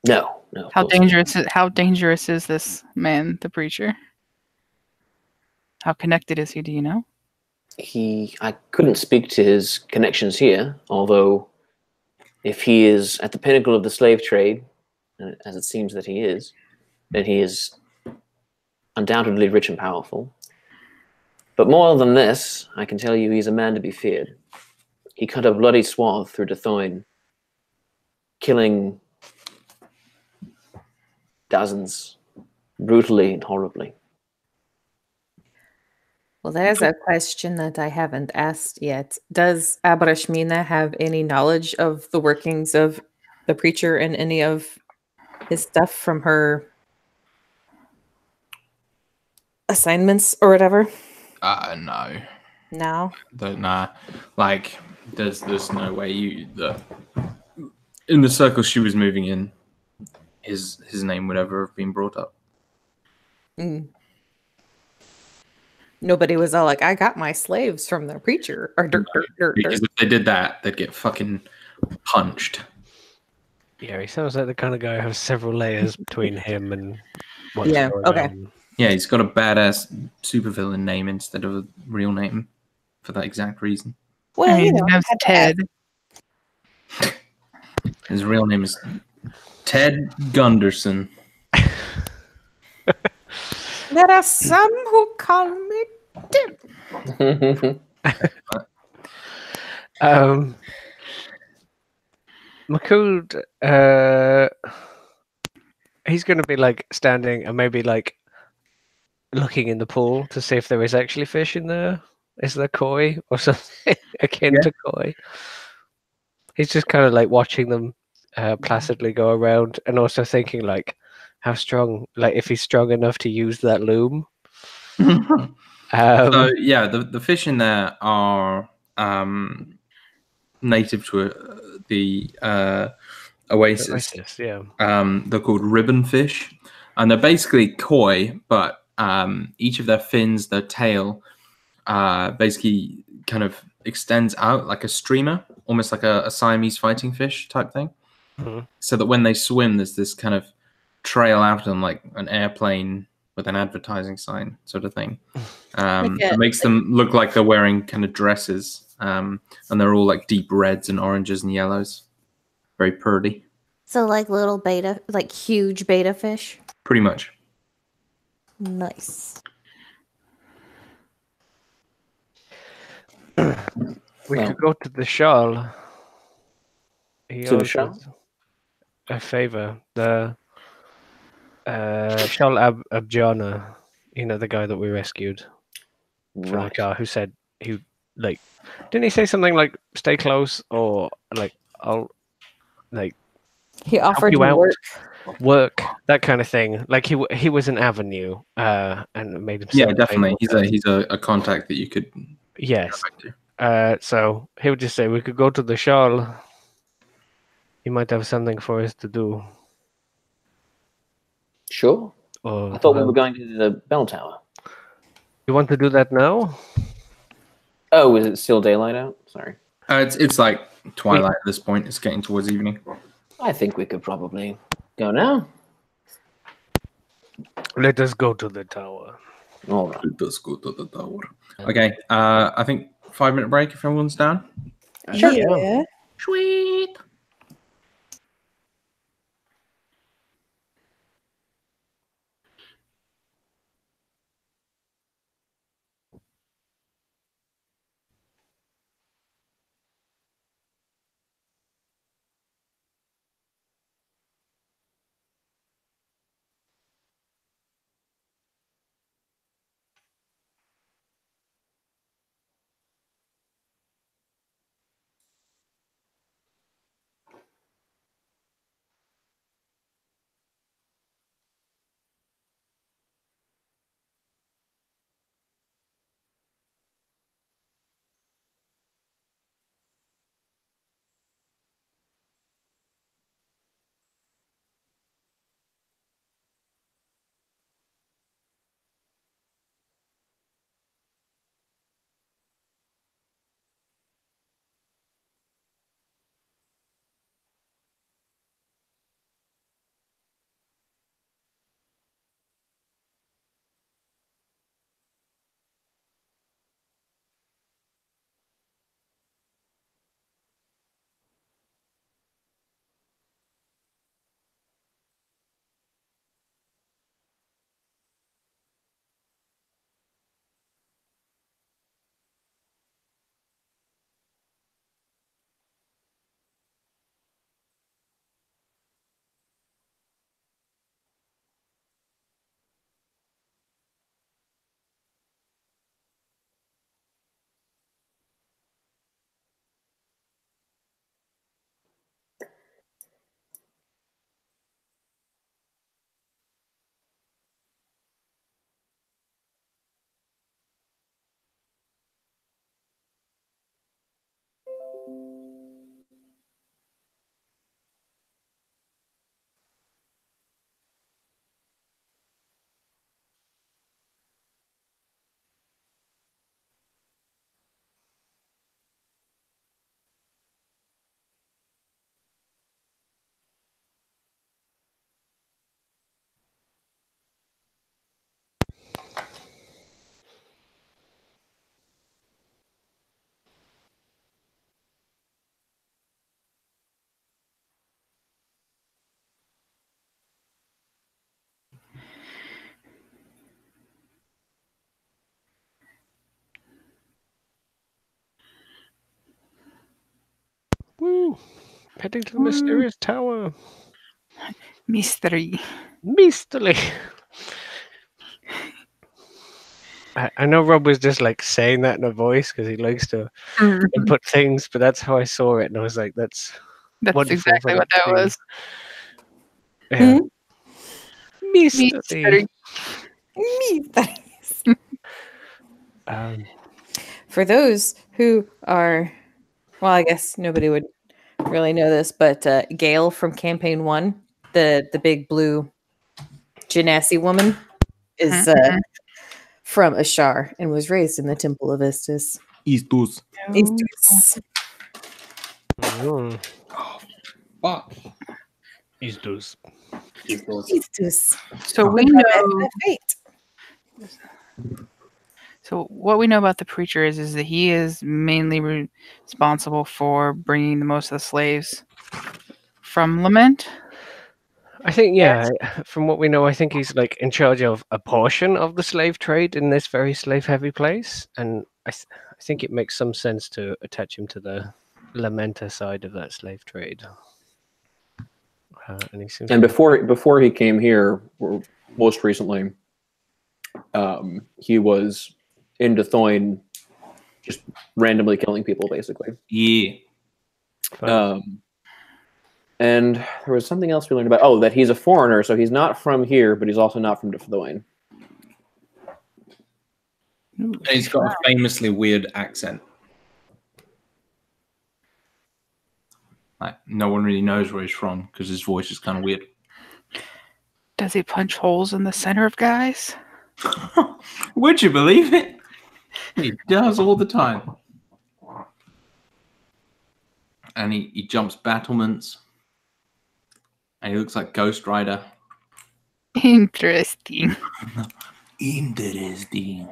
No. How dangerous is this man, the preacher? How connected is he? Do you know? I couldn't speak to his connections here, although if he is at the pinnacle of the slave trade, as it seems that he is, then he is undoubtedly rich and powerful. But more than this, I can tell you he's a man to be feared. He cut a bloody swath through Dathoin, killing dozens, brutally and horribly. Well, there's a question that I haven't asked yet. Does Abrashmina have any knowledge of the workings of the preacher and any of his stuff from her assignments or whatever? No. No. Nah. Like, there's no way in the circle she was moving in, his name would ever have been brought up. Mm. Nobody was all like, I got my slaves from the preacher. Or Because if they did that, they'd get fucking punched. Yeah, he sounds like the kind of guy who has several layers between him and what's Yeah, going okay. on. Yeah, he's got a badass supervillain name instead of a real name for that exact reason. Well, I mean, you know, his name's had to ask. Ted. His real name is Ted Gunderson. There are some who call me Tim. Makud, he's going to be like standing and maybe like looking in the pool to see if there is actually fish in there. Is there koi or something akin to koi? He's just kind of like watching them placidly go around and also thinking like how strong, like if he's strong enough to use that loom. So yeah, the fish in there are native to the oasis. Yeah. They're called ribbon fish, and they're basically koi, but each of their fins, their tail, basically kind of extends out like a streamer, almost like a Siamese fighting fish type thing. Mm-hmm. So that when they swim, there's this kind of trail out of them, like an airplane with an advertising sign sort of thing. It makes them look like they're wearing kind of dresses, and they're all like deep reds and oranges and yellows. Very purdy. So like little beta, like huge beta fish. Pretty much. Nice. We could go to the Shal. He To the owes Shal? us a favor. The Shal Abjana, you know, the guy that we rescued from the Right. car, who said he like, didn't he say something like "stay close" or like "I'll like He help offered you me out, work. that kind of thing"? Like he was an avenue, and made himself. Yeah, definitely. available He's a contact that you could. Yes. go back to. So he would just say we could go to the Shal. He might have something for us to do. Sure. Or I thought we were going to the bell tower. You want to do that now? Oh, is it still daylight out? Sorry. It's like twilight at this point. It's getting towards evening. I think we could probably go now. Let us go to the tower. All right. Let's go to the tower. Okay. I think 5-minute break if everyone's down. Sure. Yeah. Sweet. Woo! Heading to the mysterious tower. Mystery. Beastly. I know Rob was just like saying that in a voice because he likes to input things, but that's how I saw it, and I was like, "That's That's wonderful exactly for what that the was. yeah. Beastly. Mystery. For those who are, well, I guess nobody would really know this, but Gail from Campaign 1, the big blue genasi woman, is from Ashar and was raised in the Temple of Istus. Istus. Istus. Mm. Fuck. He's those. Istus. So we But know. that's fate. So what we know about the preacher is that he is mainly responsible for bringing the most of the slaves from Lament. I think, yeah, from what we know, I think he's like in charge of a portion of the slave trade in this very slave-heavy place, and I think it makes some sense to attach him to the Lamenta side of that slave trade. And he seems And before he came here, or most recently, he was in Dithoin, just randomly killing people, basically. Yeah. And there was something else we learned about. Oh, that he's a foreigner, so he's not from here, but he's also not from Dithoin. And he's got a famously weird accent. Like, no one really knows where he's from because his voice is kind of weird. Does he punch holes in the center of guys? Would you believe it? He does all the time. And he jumps battlements. And he looks like Ghost Rider. Interesting. Interesting.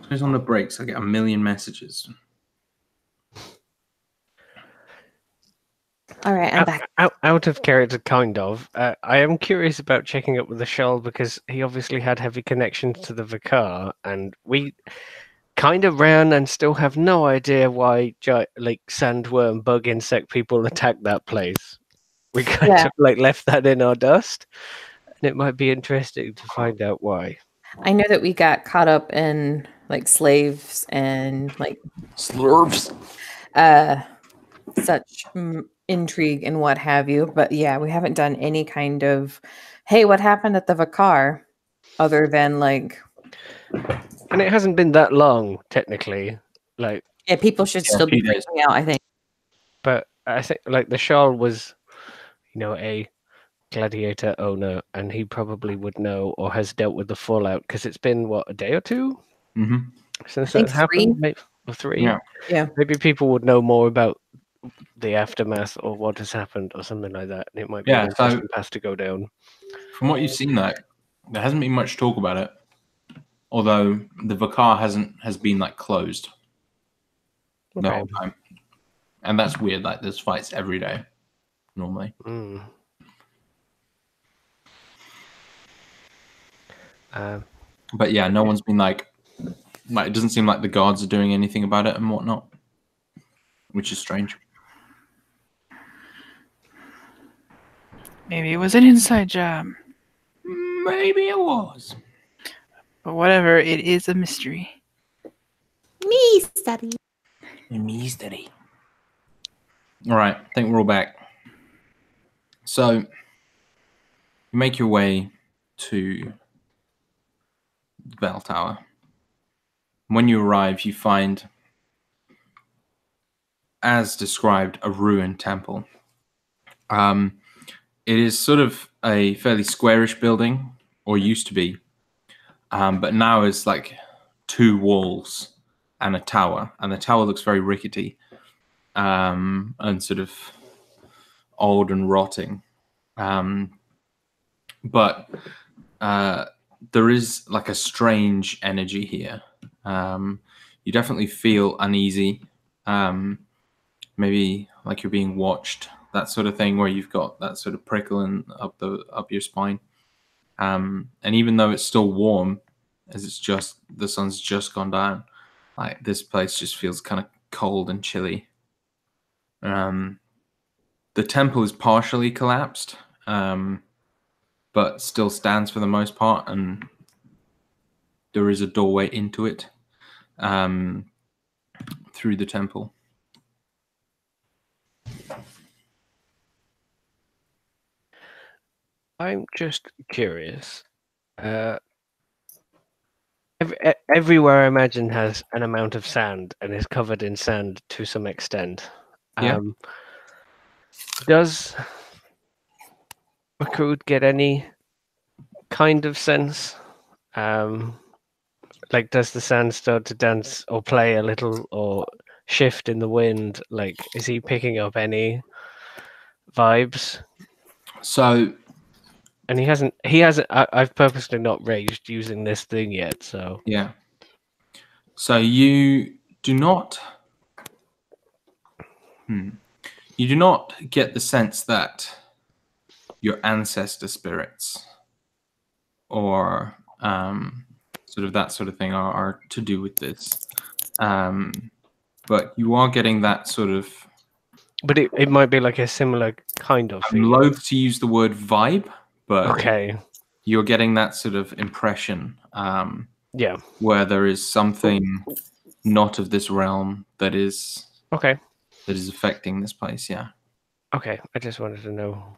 Goes on the breaks. I get a million messages. All right, I'm back. Out of character, kind of. I am curious about checking up with the Shell because he obviously had heavy connections to the Vicar, and we kind of ran and still have no idea why like sandworm, bug insect people attacked that place. We kind of like left that in our dust, and it might be interesting to find out why. I know that we got caught up in like slaves and like Slurves. such intrigue and what have you. But yeah, we haven't done any kind of, hey, what happened at the Vicar, other than like. And it hasn't been that long, technically. Like, yeah, people should still be freaking out, I think. But I think like the Shah was, a gladiator owner, and he probably would know or has dealt with the fallout because it's been what, a day or two since that happened. Maybe, or 3. Yeah. Maybe people would know more about the aftermath or what has happened or something like that. And it might be an interesting path to go down. From what you've seen, though, there hasn't been much talk about it. Although the Vicar has been like closed the whole time, and that's weird. Like there's fights every day normally. But yeah, no one's been like it doesn't seem like the guards are doing anything about it and whatnot, which is strange. Maybe it was an inside job. Maybe it was. But whatever, it is a mystery. Mystery. Mystery. All right, I think we're all back. So you make your way to the bell tower. When you arrive, you find, as described, a ruined temple. It is sort of a fairly squarish building, or used to be, but now it's like 2 walls and a tower, and the tower looks very rickety and sort of old and rotting. But there is like a strange energy here. You definitely feel uneasy maybe like you're being watched, that sort of thing, where you've got that sort of prickling up your spine. And even though it's still warm, as the sun's just gone down, like this place just feels kind of cold and chilly. The temple is partially collapsed, but still stands for the most part, and there is a doorway into it through the temple. I'm just curious. Everywhere I imagine has an amount of sand and is covered in sand to some extent. Yeah. Does Makud get any kind of sense? Like, does the sand start to dance or play a little or shift in the wind? Like, is he picking up any vibes? So, and he hasn't. I've purposely not raged using this thing yet. So yeah. So you do not. You do not get the sense that your ancestor spirits or sort of that sort of thing are to do with this. But you are getting that sort of. But it might be like a similar kind of I'm feeling. loath to use the word vibe, but Okay. You're getting that sort of impression. Yeah. Where there is something not of this realm that is Okay. that is affecting this place. Yeah. Okay. I just wanted to know.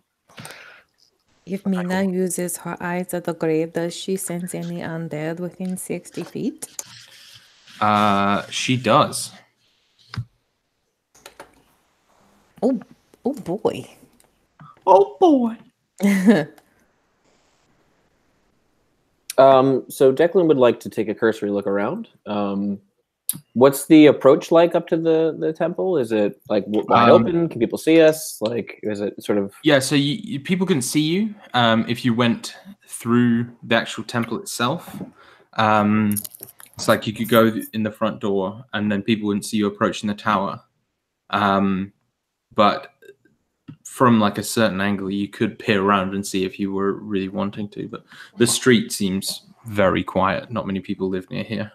If Mina uses her eyes at the grave, does she sense any undead within 60 feet? She does. Oh boy. Oh boy. So Declan would like to take a cursory look around. What's the approach like up to the temple? Is it like wide open? Can people see us? Like, is it sort of? Yeah, so people can see you if you went through the actual temple itself. It's like you could go in the front door, and then people wouldn't see you approaching the tower. But from like a certain angle, you could peer around and see if you were really wanting to. But the street seems very quiet. Not many people live near here.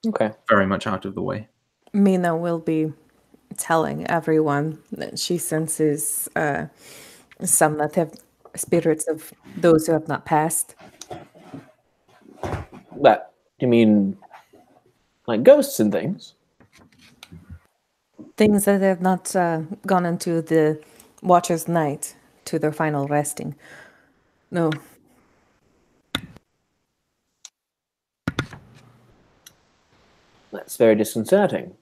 Okay. Very much out of the way. Mina will be telling everyone that she senses some that have spirits of those who have not passed. But you mean like ghosts and things? Things that have not gone into the Watcher's Night to their final resting. No. That's very disconcerting.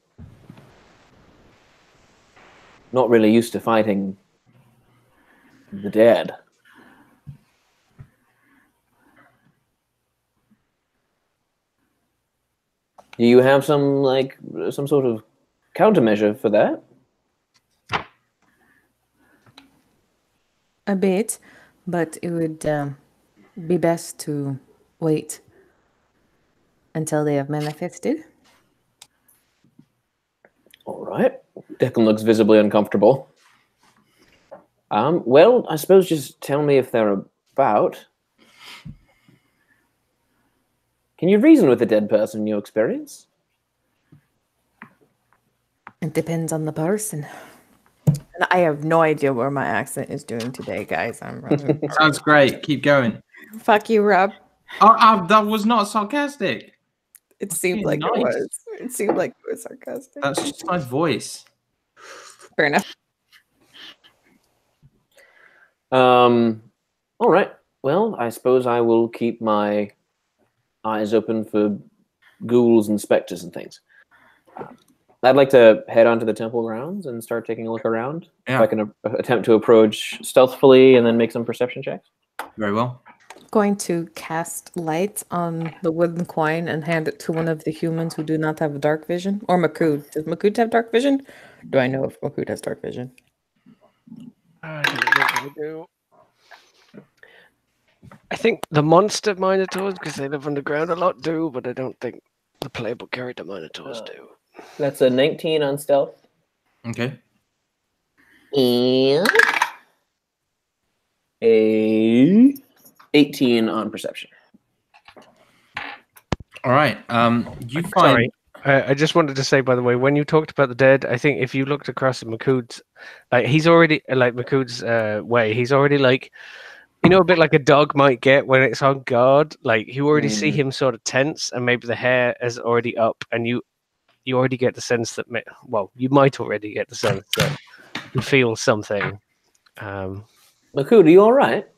Not really used to fighting the dead. Do you have some sort of countermeasure for that? A bit, but it would be best to wait until they have manifested. All right. Declan looks visibly uncomfortable. Well, I suppose just tell me if they're about. Can you reason with a dead person in your experience? It depends on the person. And I have no idea where my accent is doing today, guys. I'm running. Sounds great. Keep going. Fuck you, Rob. That was not sarcastic. It seemed like nice. it was. It seemed like it was sarcastic. That's just my voice. Fair enough. All right. Well, I suppose I will keep my eyes open for ghouls and specters and things. I'd like to head onto the temple grounds and start taking a look around. Yeah. If I can attempt to approach stealthily and then make some perception checks. Very well. Going to cast light on the wooden coin and hand it to one of the humans who do not have dark vision. Or Makud. Does Makud have dark vision? Do I know if Makud has dark vision? I don't think I do. I think the monster minotaurs, because they live underground a lot, do, but I don't think the playable character minotaurs do. That's a 19 on stealth. Okay. And a 18 on perception. All right. You find. Sorry. I just wanted to say, by the way, when you talked about the dead, I think if you looked across at Makood's, like he's already like Makood's way, he's already like, you know, a bit like a dog might get when it's on guard. Like you already see him sort of tense, and maybe the hair is already up, and you already get the sense that, well, you might already get the sense that you feel something. Makood, are you all right?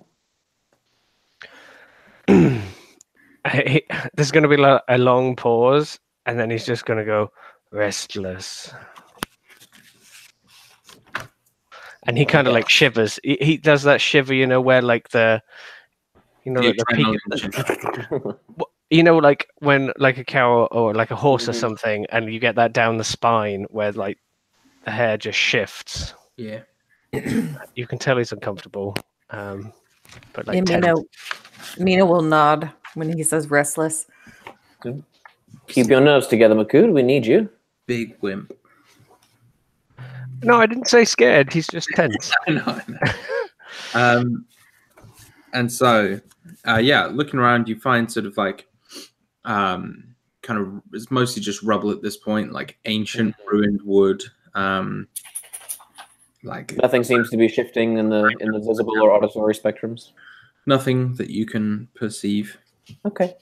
There's going to be a long pause, and then he's just going to go restless, and he kind of like shivers. He does that shiver, you know, where like the like the peak, you know, like when like a cow or like a horse or something, and you get that down the spine where like the hair just shifts. Yeah. You can tell he's uncomfortable. But like Mina will nod when he says restless. Keep your nerves together, Makood. We need you. Big wimp. No, I didn't say scared. He's just tense. I know. And so, looking around, you find sort of like, kind of, it's mostly just rubble at this point, like ancient ruined wood. Like Nothing seems to be shifting in the visible or auditory spectrums. nothing that you can perceive. Okay.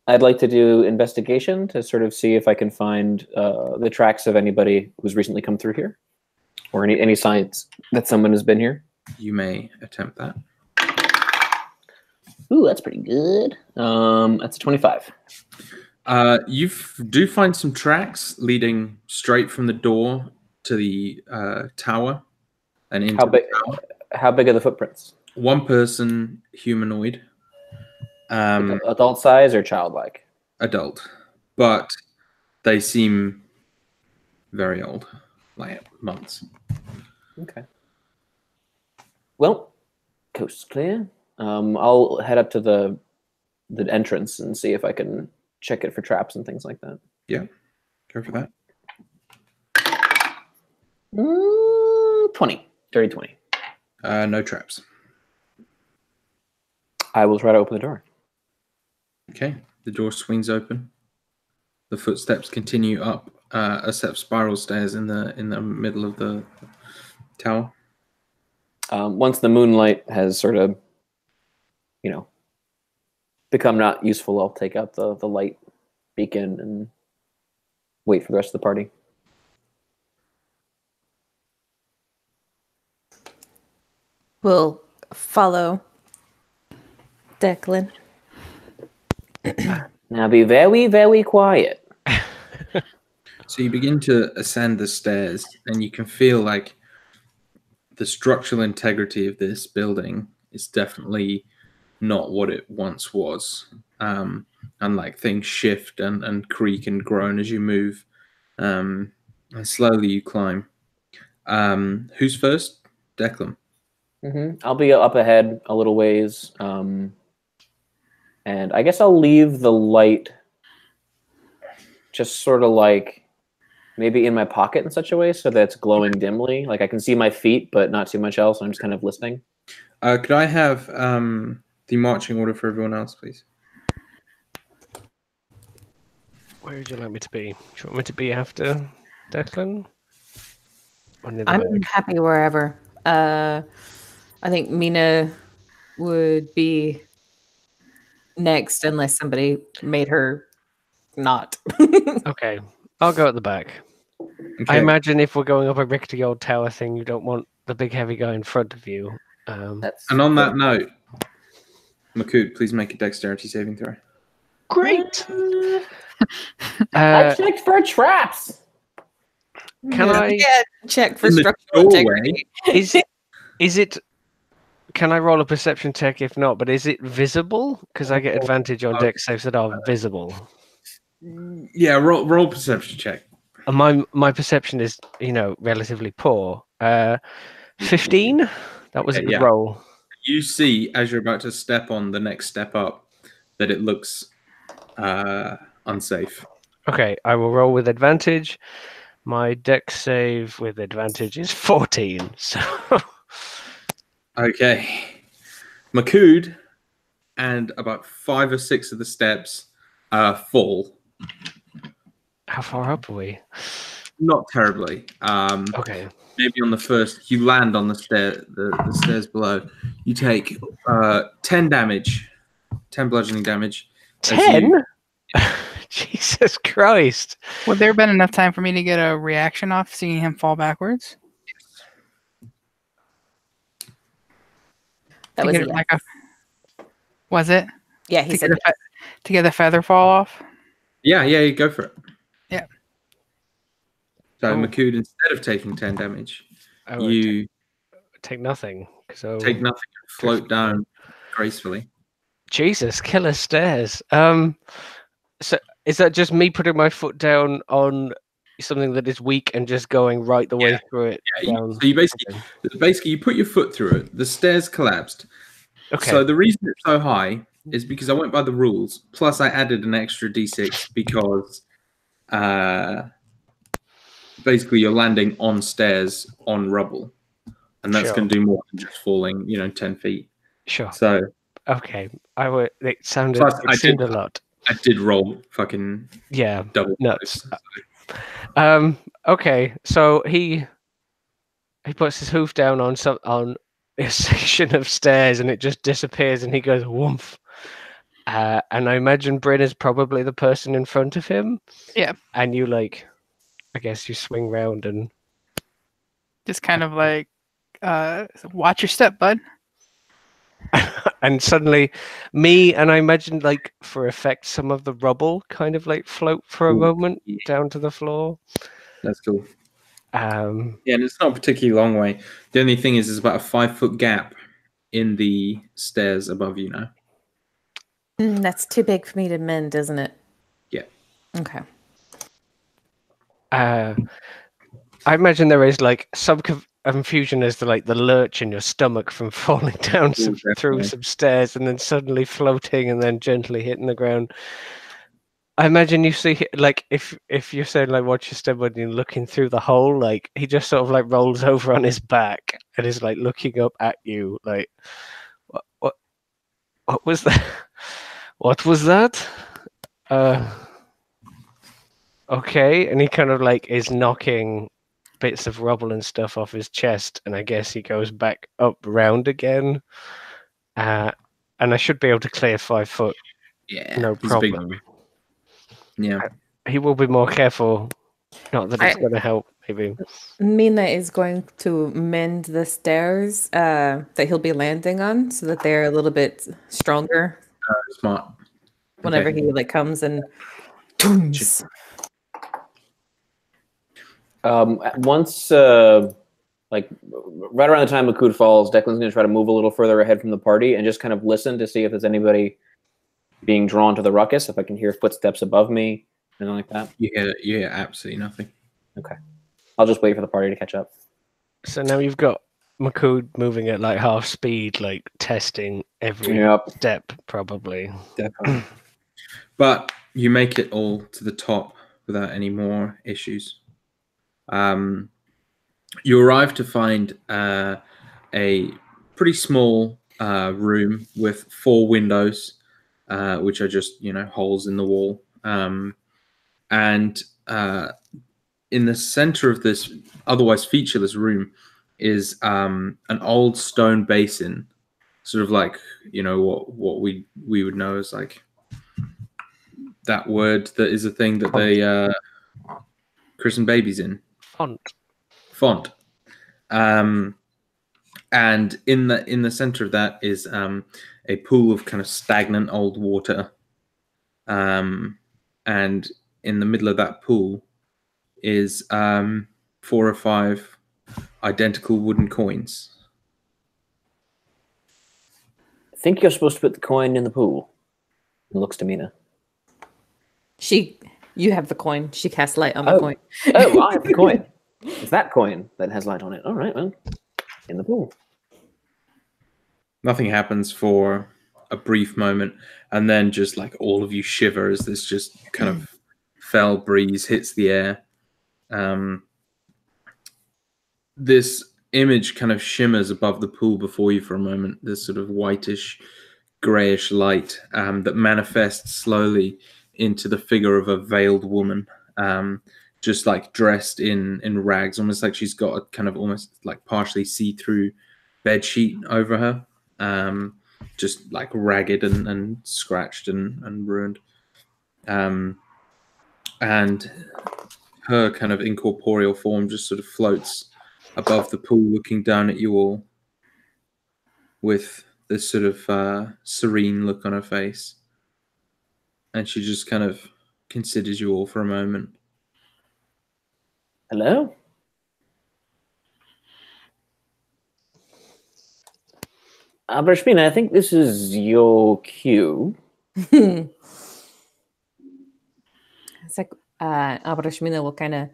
I'd like to do investigation to sort of see if I can find the tracks of anybody who's recently come through here, or any signs that someone has been here. You may attempt that. Ooh, that's pretty good. That's a 25. You do find some tracks leading straight from the door to the tower and into the tower. How big are the footprints? One person, humanoid. Adult size or childlike? Adult, but they seem very old, like months. Okay. Well, coast's clear. I'll head up to the entrance and see if I can check it for traps and things like that. Yeah, go for that. 20. Dirty 20. No traps. I will try to open the door. Okay, the door swings open. The footsteps continue up a set of spiral stairs in the middle of the tower. Once the moonlight has sort of, become not useful, I'll take out the light beacon and wait for the rest of the party. We'll follow Declan. Now be very, very quiet. So you begin to ascend the stairs, and you can feel like the structural integrity of this building is definitely not what it once was. And like things shift and creak and groan as you move. And slowly you climb. Who's first? Declan. I'll be up ahead a little ways. And I guess I'll leave the light just sort of like maybe in my pocket in such a way so that it's glowing dimly. Like I can see my feet, but not too much else. I'm just kind of listening. Could I have the marching order for everyone else, please? Where would you like me to be? Do you want me to be after Declan? I'm happy wherever. I think Mina would be next unless somebody made her not. Okay, I'll go at the back. Okay. I imagine if we're going up a rickety old tower thing, you don't want the big heavy guy in front of you. And on that note, Makood, please make a dexterity saving throw. Great! I checked for traps. Can I check for In the structural doorway? integrity? Is it? Can I roll a perception check? If not, but is it visible? Because I get advantage on dex saves that are visible. Yeah, roll perception check. And my perception is, relatively poor. 15. That was a good roll. You see, as you're about to step on the next step up, that it looks unsafe. Okay, I will roll with advantage. My dex save with advantage is 14. So Okay. Makud and about 5 or 6 of the steps fall. how far up are we? Not terribly. Okay. Maybe on the first, you land on the stairs below. You take 10 damage, 10 bludgeoning damage. as 10? you- Jesus Christ. Would there have been enough time for me to get a reaction off seeing him fall backwards? That To was get a yes. like a. Was it Yeah, he to said get, a to get the feather fall off? Yeah, you go for it. Yeah. So Oh. Makud, instead of taking 10 damage, I would you take nothing. So take nothing and float down gracefully. Jesus, killer stairs. So is that just me putting my foot down on something that is weak and just going right the way through it down? So you basically you put your foot through it. The stairs collapsed. Okay. So the reason it's so high is because I went by the rules. Plus, I added an extra d6 because basically you're landing on stairs on rubble, and that's Sure. going to do more than just falling, 10 feet. Sure. So Okay. It sounded. Plus, It seemed a lot. I did roll fucking Yeah. double Nuts. dice. Okay. So he puts his hoof down on a section of stairs, and it just disappears, and he goes woomph. And I imagine Bryn is probably the person in front of him. Yeah. And you I guess you swing round and Just kind of like, watch your step, bud. and suddenly I imagine for effect some of the rubble kind of float for a moment down to the floor. That's cool. Yeah, and it's not a particularly long way. The only thing is, there's about a 5-foot gap in the stairs above you now. That's too big for me to mend, isn't it? Yeah. Okay. I imagine there is some confusion as to the lurch in your stomach from falling down through definitely. some stairs and then suddenly floating and then gently hitting the ground. I imagine you see if you're saying watch your step when you're looking through the hole, he just sort of rolls over on his back and is looking up at you what was that? What was that? Okay, and he kind of is knocking bits of rubble and stuff off his chest, and I guess he goes back up round again. And I should be able to clear 5 foot. Yeah, No he's a big problem. boy. Yeah. He will be more careful. Not that it's going to help, maybe. Mina is going to mend the stairs that he'll be landing on so that they're a little bit stronger Smart. whenever Okay. he comes and tooms. Once, right around the time Makud falls, Declan's going to try to move a little further ahead from the party and just kind of listen to see if there's anybody being drawn to the ruckus, if I can hear footsteps above me, anything like that. You hear absolutely nothing. Okay. I'll just wait for the party to catch up. So now you've got Makud moving at half speed, testing every step, probably. Definitely. But you make it all to the top without any more issues. You arrive to find a pretty small room with 4 windows, which are just holes in the wall. And in the center of this otherwise featureless room is an old stone basin, sort of what we would know as that word that is a thing that they christen babies in. Font. And in the center of that is a pool of kind of stagnant old water. And in the middle of that pool is 4 or 5 identical wooden coins. I think you're supposed to put the coin in the pool. It looks to Mina. You have the coin. She casts light on the coin. Oh, I have the coin. It's that coin that has light on it. All right, well, in the pool. Nothing happens for a brief moment, and then just all of you shiver as this just kind of fell breeze hits the air, This image kind of shimmers above the pool before you for a moment. This sort of whitish, grayish light that manifests slowly into the figure of a veiled woman, just like dressed in rags, almost like she's got a kind of almost like partially see-through bed sheet over her, just like ragged and scratched and ruined. And her kind of incorporeal form just sort of floats above the pool, looking down at you all with this sort of serene look on her face. And she just kind of considers you all for a moment. Hello? Abrashmina, I think this is your cue. It's like Abrashmina will kind of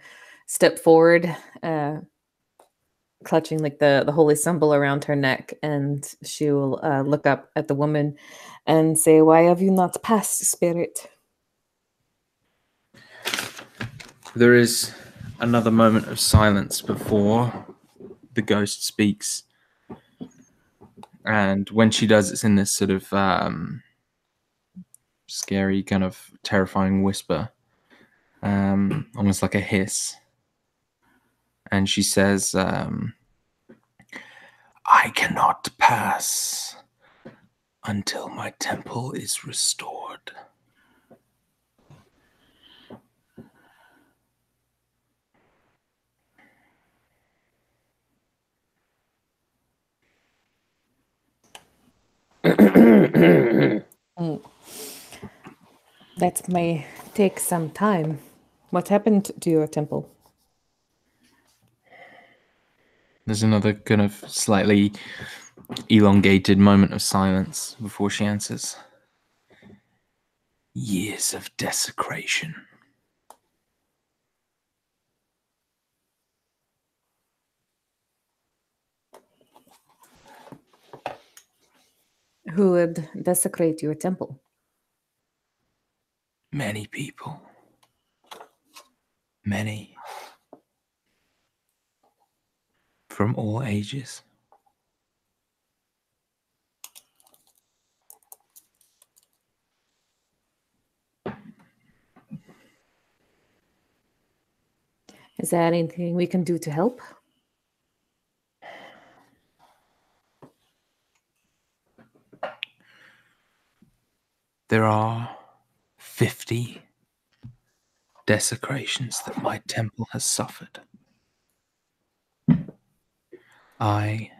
step forward, clutching like the holy symbol around her neck, and she will look up at the woman and say, "Why have you not passed, spirit?" There is another moment of silence before the ghost speaks. And when she does, it's in this sort of scary, kind of terrifying whisper, almost like a hiss. And she says, I cannot pass until my temple is restored. That may take some time. What happened to your temple? there's another kind of slightly elongated moment of silence before she answers. Years of desecration. Who would desecrate your temple? Many people. Many. From all ages. Is there anything we can do to help? There are 50 desecrations that my temple has suffered. I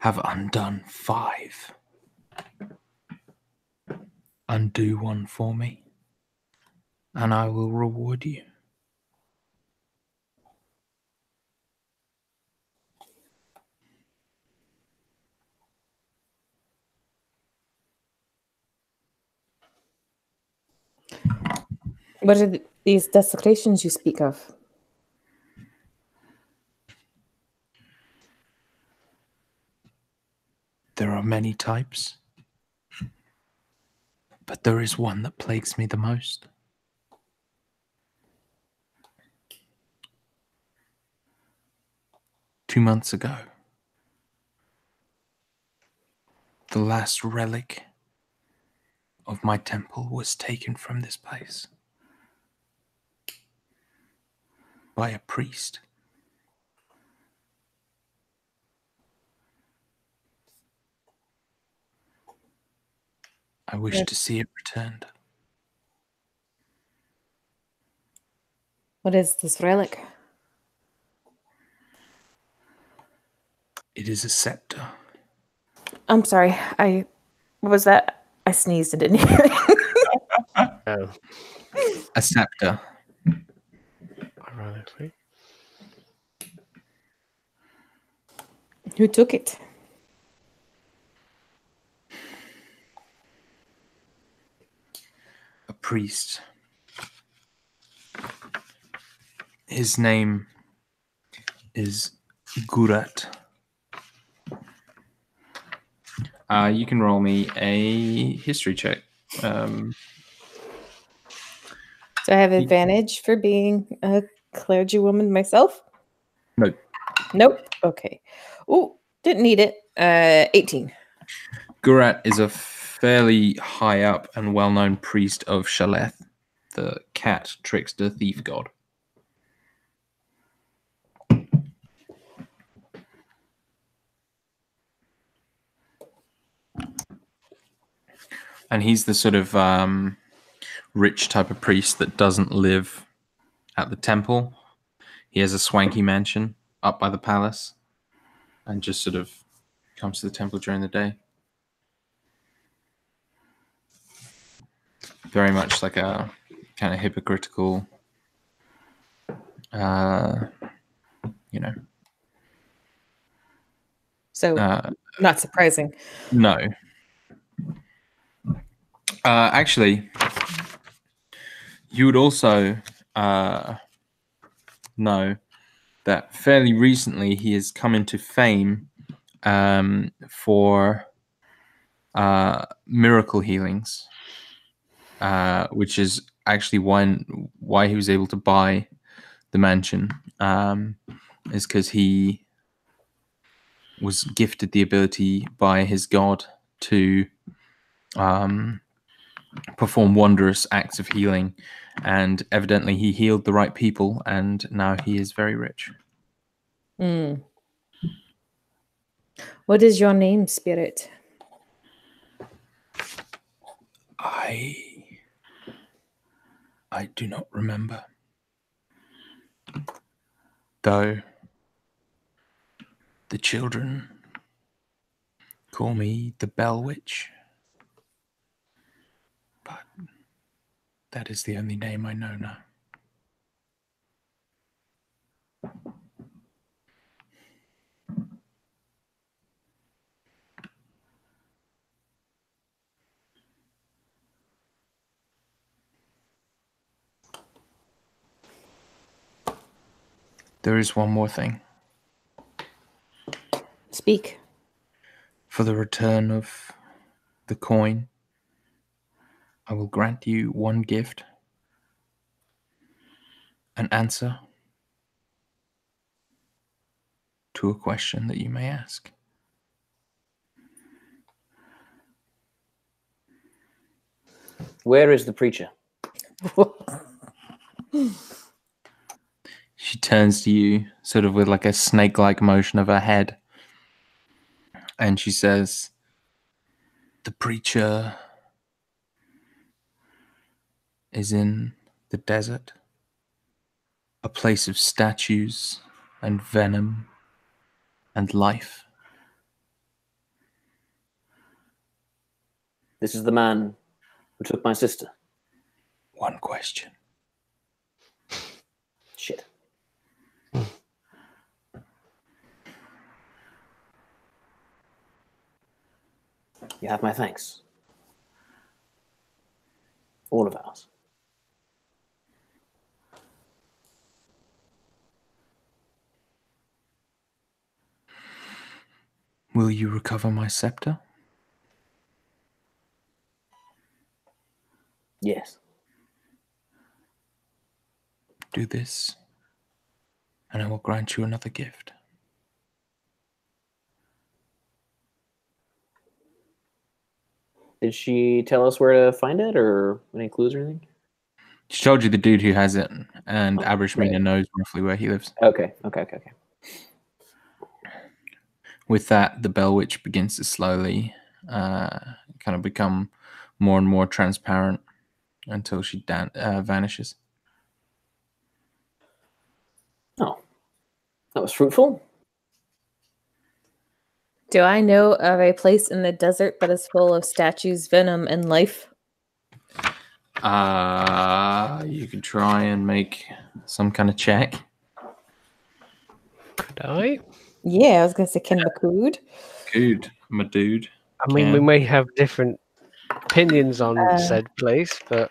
have undone 5. Undo one for me, and I will reward you. What are these desecrations you speak of? There are many types, but there is one that plagues me the most. Two months ago, the last relic of my temple was taken from this place by a priest. I wish to see it returned. What is this relic? It is a scepter. I'm sorry. What was that? I sneezed and didn't hear it. Oh, A scepter. ironically. Who took it? A priest. His name is Gurat. You can roll me a history check. So I have advantage for being a clergywoman myself? Nope. Nope. Okay. Oh, didn't need it. 18. Gurat is a fairly high up and well-known priest of Shaleth, the cat trickster thief god. And he's the sort of rich type of priest that doesn't live at the temple. He has a swanky mansion up by the palace and just sort of comes to the temple during the day. Very much like a kind of hypocritical, So, not surprising. No. Actually, you would also know that fairly recently he has come into fame for miracle healings, which is actually why he was able to buy the mansion, is because he was gifted the ability by his god to perform wondrous acts of healing, and evidently he healed the right people, and now he is very rich. What is your name, spirit? I do not remember. Though the children call me the Bell Witch. But that is the only name I know now. There is one more thing. Speak. For the return of the coin, I will grant you one gift, an answer to a question that you may ask. Where is the preacher? She turns to you sort of with like a snake-like motion of her head, and she says, The preacher is in the desert, a place of statues and venom and life. This is the man who took my sister. One question. Shit. You have my thanks. All of ours. Will you recover my scepter? Yes. Do this, and I will grant you another gift. Did she tell us where to find it, or any clues or anything? she told you the dude who has it, and Abrishmina right. knows roughly where he lives. Okay. With that, the Bell Witch begins to slowly kind of become more and more transparent until she vanishes. Oh, that was fruitful. Do I know of a place in the desert that is full of statues, venom, and life? You can try and make some kind of check. Could I? Yeah, I was going to say Ken McCood. Good, my dude. I mean, we Can. may have different opinions on said place, but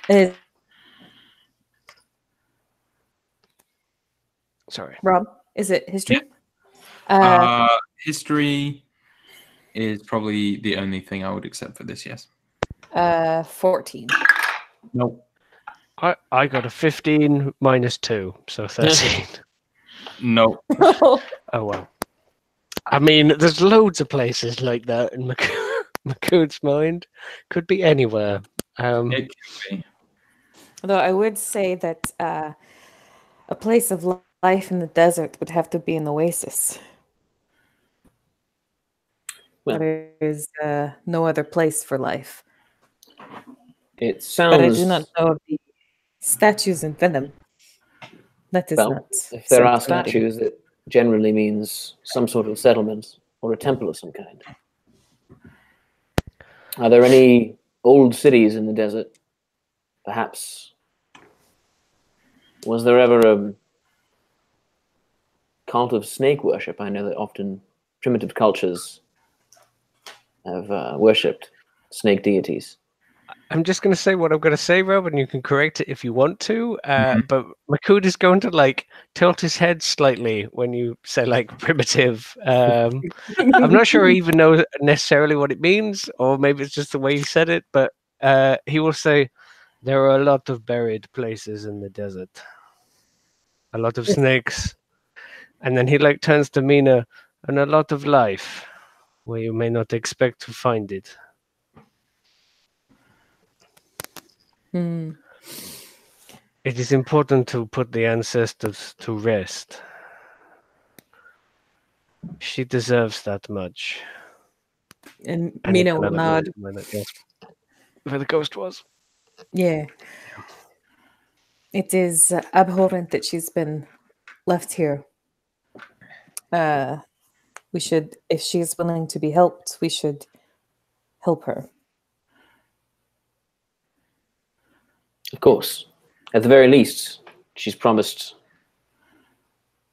Is sorry. Rob, is it history? History is probably the only thing I would accept for this, yes. 14. Nope. I got a 15 minus 2, so 13. No. Oh, well. I mean, there's loads of places like that in Macoon's mind. Could be anywhere. It can be. Although I would say that a place of life in the desert would have to be an oasis. Well, There is no other place for life. it But I sounds. do not know of the statues in Venom. That is Well, not. if there are circulating. statues, it generally means some sort of settlement or a temple of some kind. Are there any old cities in the desert? Perhaps. Was there ever a cult of snake worship? I know that often primitive cultures have worshipped snake deities. I'm just going to say what I'm going to say, Rob, and you can correct it if you want to. But Macoon is going to like tilt his head slightly when you say like primitive. I'm not sure he even knows necessarily what it means, or maybe it's just the way he said it. But he will say there are a lot of buried places in the desert, a lot of snakes, and then he like turns to Mina, and a lot of life where you may not expect to find it. Hmm. It is important to put the ancestors to rest. She deserves that much. And And he Mina kind will of, like, nod. where the ghost was. Yeah. It is abhorrent that she's been left here. We should, if she is willing to be helped, we should help her. Of course. At the very least, she's promised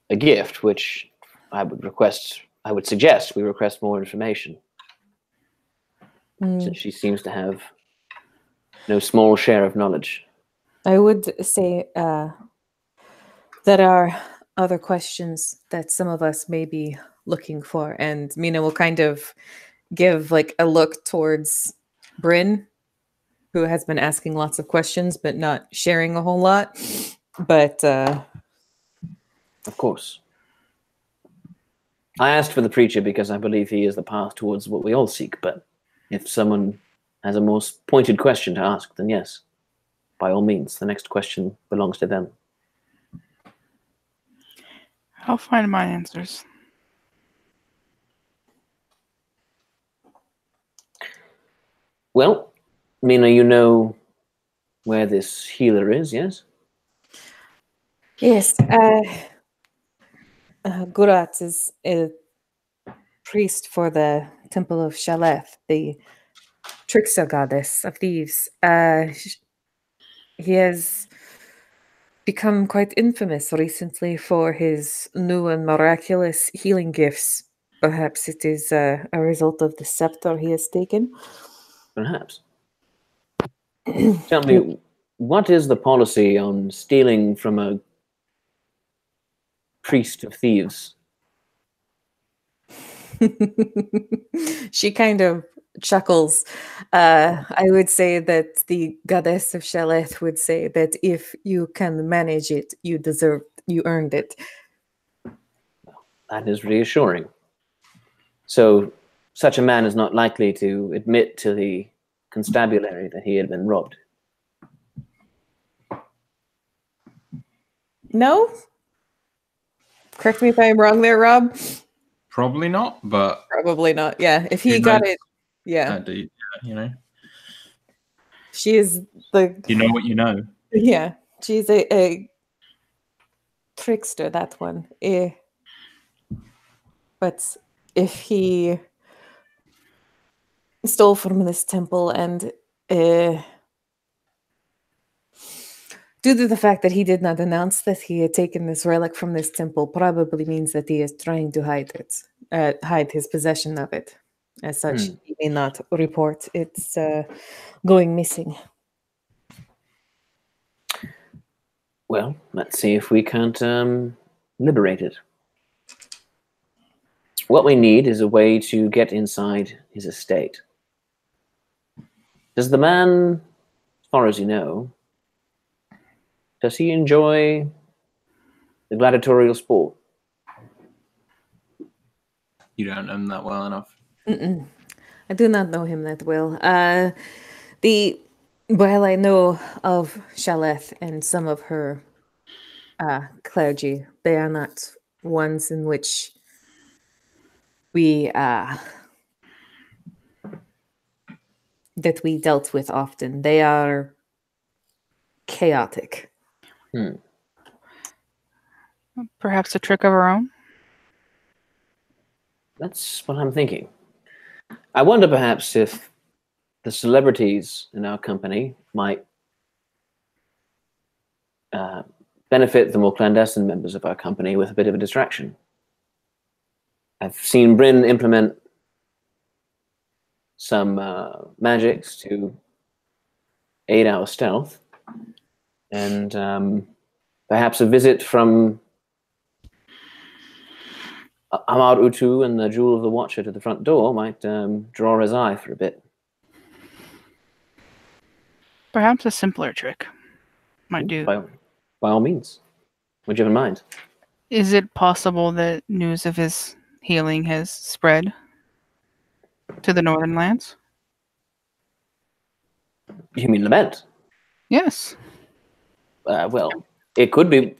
a gift, which I would suggest we request more information. Mm. Since she seems to have no small share of knowledge. I would say there are other questions that some of us may be looking for, and Mina will kind of give like a look towards Bryn, who has been asking lots of questions but not sharing a whole lot. But Of course. I asked for the preacher because I believe he is the path towards what we all seek, but if someone has a more pointed question to ask, then yes, by all means, the next question belongs to them. I'll find my answers. Well, Mina, you know where this healer is, yes? yes, Gurat is a priest for the Temple of Shaleth, the trickster goddess of thieves. He has become quite infamous recently for his new and miraculous healing gifts. Perhaps it is a result of the scepter he has taken. Perhaps. Tell me, what is the policy on stealing from a priest of thieves? She kind of chuckles. I would say that the goddess of Shaleth would say that if you can manage it, you earned it. That is reassuring. So, such a man is not likely to admit to the constabulary that he had been robbed. No? Correct me if I'm wrong there, Rob. Probably not, but Probably not. Yeah, if he Who got knows? it, yeah. that deep, you know, She is the you know what you know. yeah. She's a trickster. That one. But if he stole from this temple and due to the fact that he did not announce that he had taken this relic from this temple, probably means that he is trying to hide it, hide his possession of it. As such, he may not report it's going missing. Well, let's see if we can't liberate it. What we need is a way to get inside his estate. Does the man, as far as you know, Does he enjoy the gladiatorial sport? You don't know him that well enough. I do not know him that well. While I know of Shaleth and some of her clergy, they are not ones in which we that we dealt with often. They are chaotic. Perhaps a trick of our own? That's what I'm thinking. I wonder perhaps if the celebrities in our company might benefit the more clandestine members of our company with a bit of a distraction. I've seen Bryn implement some magics to aid our stealth, and perhaps a visit from Ahmad Utu and the Jewel of the Watcher to the front door might draw his eye for a bit. Perhaps a simpler trick might do. By all means. What do you have in mind? Is it possible that news of his healing has spread to the northern lands? You mean Lament? Yes. Well, it could be.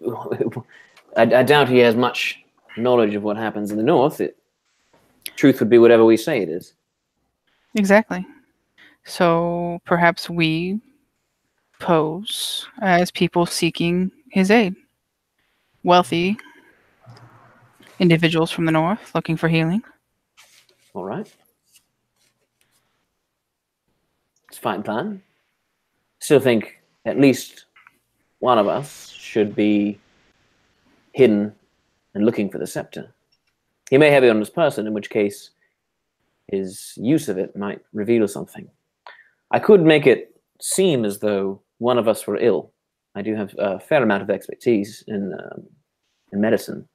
I doubt he has much knowledge of what happens in the north. Truth would be whatever we say it is. Exactly. So perhaps we pose as people seeking his aid. Wealthy individuals from the north looking for healing. All right. It's a fine plan. Still think at least one of us should be hidden and looking for the scepter. He may have it on his person, in which case his use of it might reveal something. I could make it seem as though one of us were ill. I do have a fair amount of expertise in medicine.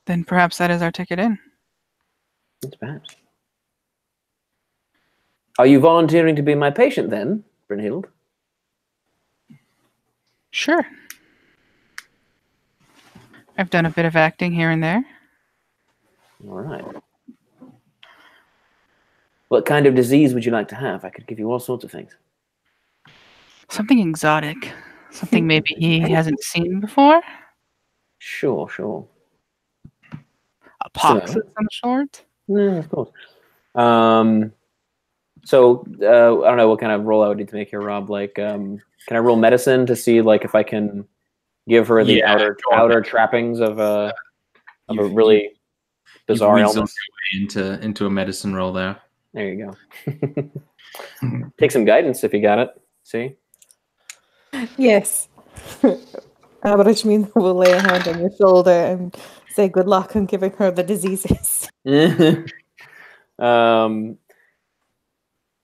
Then perhaps that is our ticket in. It's perhaps. Are you volunteering to be my patient then, Brynhild? Sure. I've done a bit of acting here and there. All right. What kind of disease would you like to have? I could give you all sorts of things. Something exotic. Something maybe he hasn't seen before. Sure. A pox of some sort. No, of course. So I don't know what kind of roll I would need to make here, Rob. Like, can I roll medicine to see like if I can give her the outer trappings of a really bizarre illness? Into a medicine roll there. There you go. Take some guidance if you got it. See? Yes. Abrishmin will lay a hand on your shoulder and say good luck on giving her the diseases.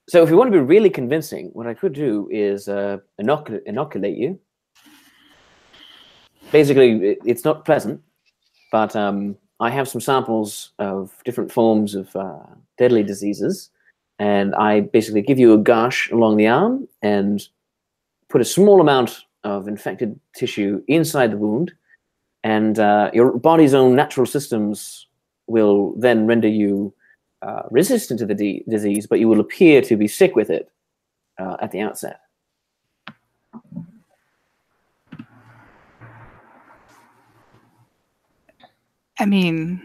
So if you want to be really convincing, what I could do is inoculate you. Basically, it's not pleasant, but I have some samples of different forms of deadly diseases, and I basically give you a gash along the arm and put a small amount of infected tissue inside the wound, and your body's own natural systems will then render you resistant to the disease, but you will appear to be sick with it at the outset. I mean,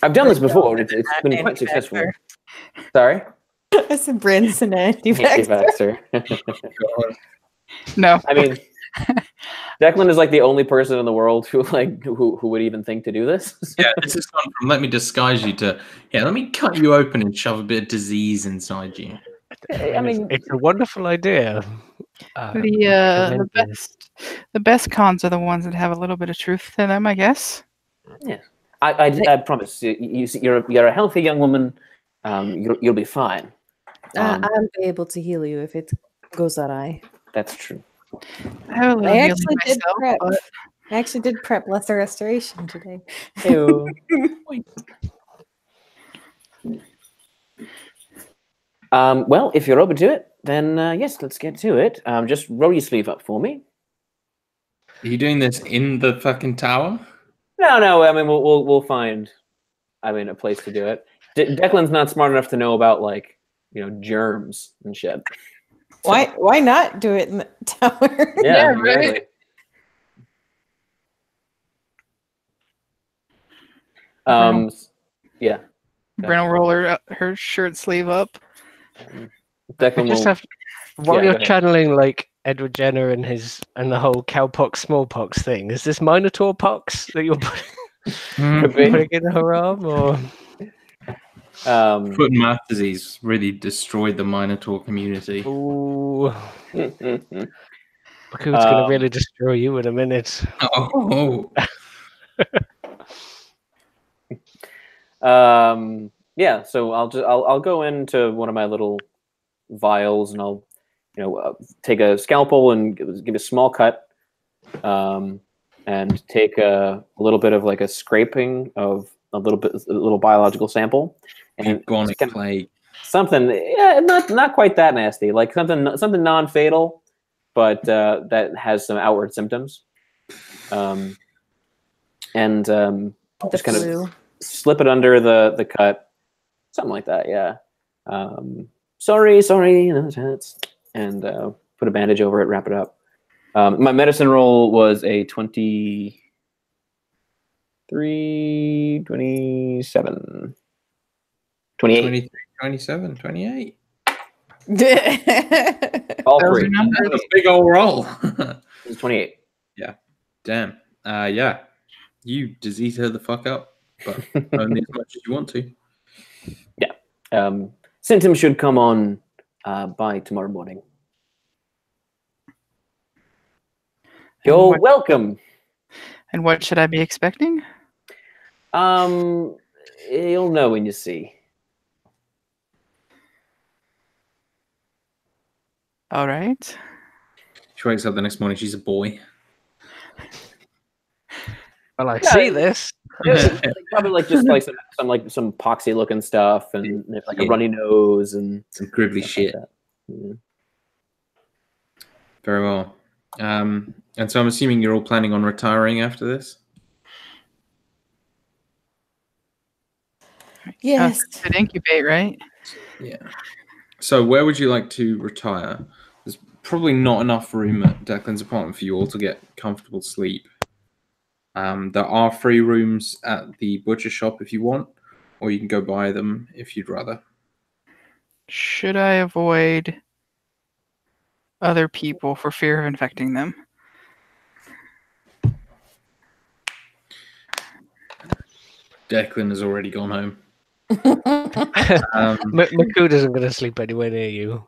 I've done this before. It's been quite successful. Sorry? I said Bryn's an anti-vaxxer. no. I mean, Declan is like the only person in the world who would even think to do this. Yeah, this has gone from let me disguise you to let me cut you open and shove a bit of disease inside you. I mean, it's a wonderful idea. The best cons are the ones that have a little bit of truth to them, I guess. Yeah, I promise. You're a healthy young woman. You'll be fine. I'll be able to heal you if it goes awry. That's true. I actually did prep lesser restoration today. Ew. Well, if you're open to it, then yes, let's get to it. Just roll your sleeve up for me. Are you doing this in the fucking tower? No. I mean, we'll find. I mean, a place to do it. Declan's not smart enough to know about like germs and shit. Why not do it in the tower? Yeah, Yeah, right. exactly. Yeah. Brenna roll her shirt sleeve up. Declan just will. have while Yeah, you're go ahead. channeling like Edward Jenner and the whole cowpox smallpox thing. Is this Minotaur pox that you're Could be. putting in her arm, or Foot and mouth disease really destroyed the Minotaur community. ooh, Bakut's gonna really destroy you in a minute. Oh, Yeah. So I'll go into one of my little vials and I'll take a scalpel and give a small cut, and take a little bit of like a scraping of a little biological sample, and bubonic just plague. something, yeah, not quite that nasty, like something non-fatal, but that has some outward symptoms, and The just kind flu. of slip it under the cut, something like that. Yeah. Sorry, and put a bandage over it, wrap it up. My medicine roll was a 23, 27, 28. 23, 27, 28. All Those three. are numbers. That's a big old roll. It's 28. Damn. Yeah. You disease her the fuck up, but only as much as you want to. Symptoms should come on by tomorrow morning. You're welcome. And what should I be expecting? You'll know when you see. All right. She wakes up the next morning, she's a boy. Well, I Yeah, see this. Probably like just like some poxy looking stuff and like a Yeah. runny nose and Some gribbly stuff shit. like that. Yeah. Very well. And so I'm assuming you're all planning on retiring after this? Yes. Could incubate, right? Yeah. So where would you like to retire? There's probably not enough room at Declan's apartment for you all to get comfortable sleep. There are free rooms at the butcher shop if you want, or you can go buy them if you'd rather. Should I avoid other people for fear of infecting them? Declan has already gone home. Makut isn't going to sleep anywhere near you.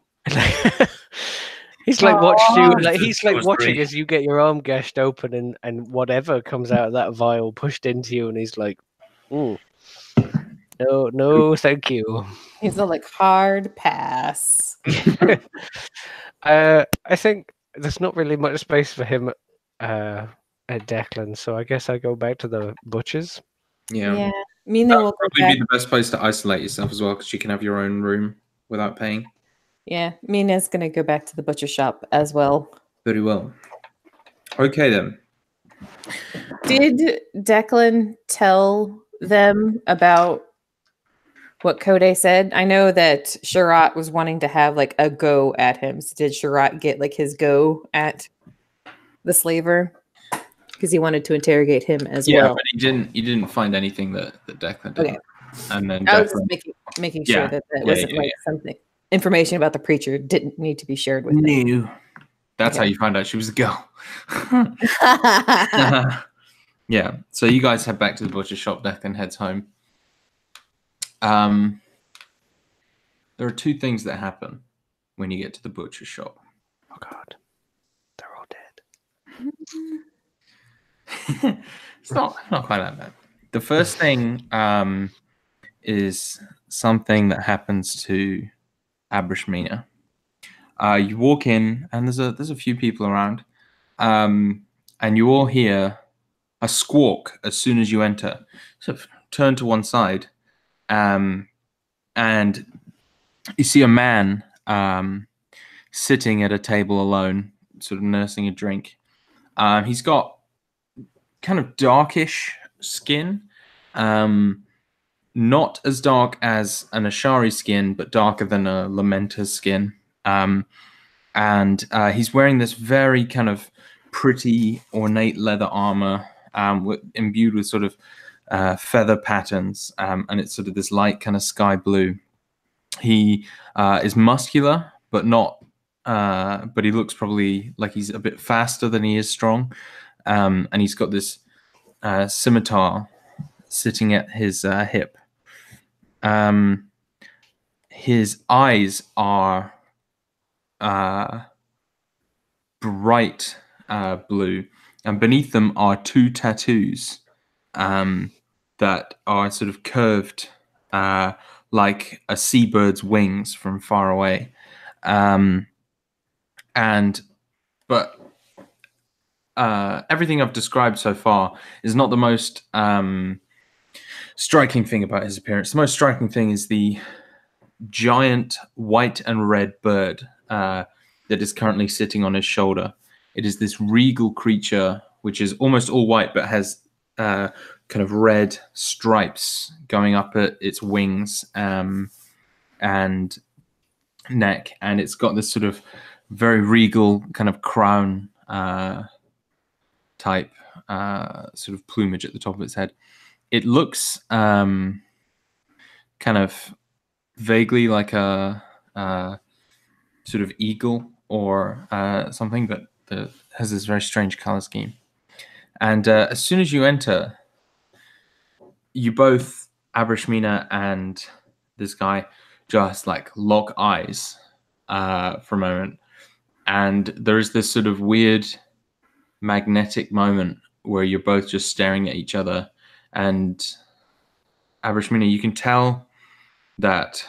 He's like watching you. Like he's like watching as you get your arm gashed open and whatever comes out of that vial pushed into you, and he's like, "No, thank you." He's a like hard pass. I think there's not really much space for him at Declan, so I guess I go back to the butchers. Yeah. Mina That will would go probably back. be the best place to isolate yourself as well, because you can have your own room without paying. Yeah, Mina's gonna go back to the butcher shop as well. Very well. Okay then. Did Declan tell them about what Kode said? I know that Sherratt was wanting to have like a go at him. So did Sherratt get like his go at the slaver? Because he wanted to interrogate him as Yeah, well. but you didn't find anything that Declan did. Okay. And then I was Declan, just making sure Yeah. that Yeah, wasn't yeah, like something information about the preacher didn't need to be shared with him. no. That's how Okay. you found out she was a girl. Yeah. So you guys head back to the butcher shop. Declan heads home. There are two things that happen when you get to the butcher shop. Oh God, they're all dead. It's not quite that bad. The first thing is something that happens to Abrishmina. You walk in, and there's a few people around, and you all hear a squawk as soon as you enter. So turn to one side, and you see a man sitting at a table alone, sort of nursing a drink. He's got kind of darkish skin, not as dark as an Ashari skin, but darker than a Lamenter's skin. And he's wearing this very kind of pretty, ornate leather armor, imbued with sort of feather patterns, and it's sort of this light kind of sky blue. He is muscular, but not. But he looks probably like he's a bit faster than he is strong, and he's got this scimitar sitting at his hip. His eyes are bright blue, and beneath them are two tattoos that are sort of curved like a seabird's wings from far away. But everything I've described so far is not the most striking thing about his appearance. The most striking thing is the giant white and red bird that is currently sitting on his shoulder. It is this regal creature, which is almost all white, but has kind of red stripes going up at its wings and neck, and it's got this sort of very regal kind of crown type sort of plumage at the top of its head. It looks kind of vaguely like a sort of eagle or something, but has this very strange color scheme. And as soon as you enter, you both, Abrishmina and this guy, just like lock eyes for a moment. And there is this sort of weird magnetic moment where you're both just staring at each other. And Abrishmina, you can tell that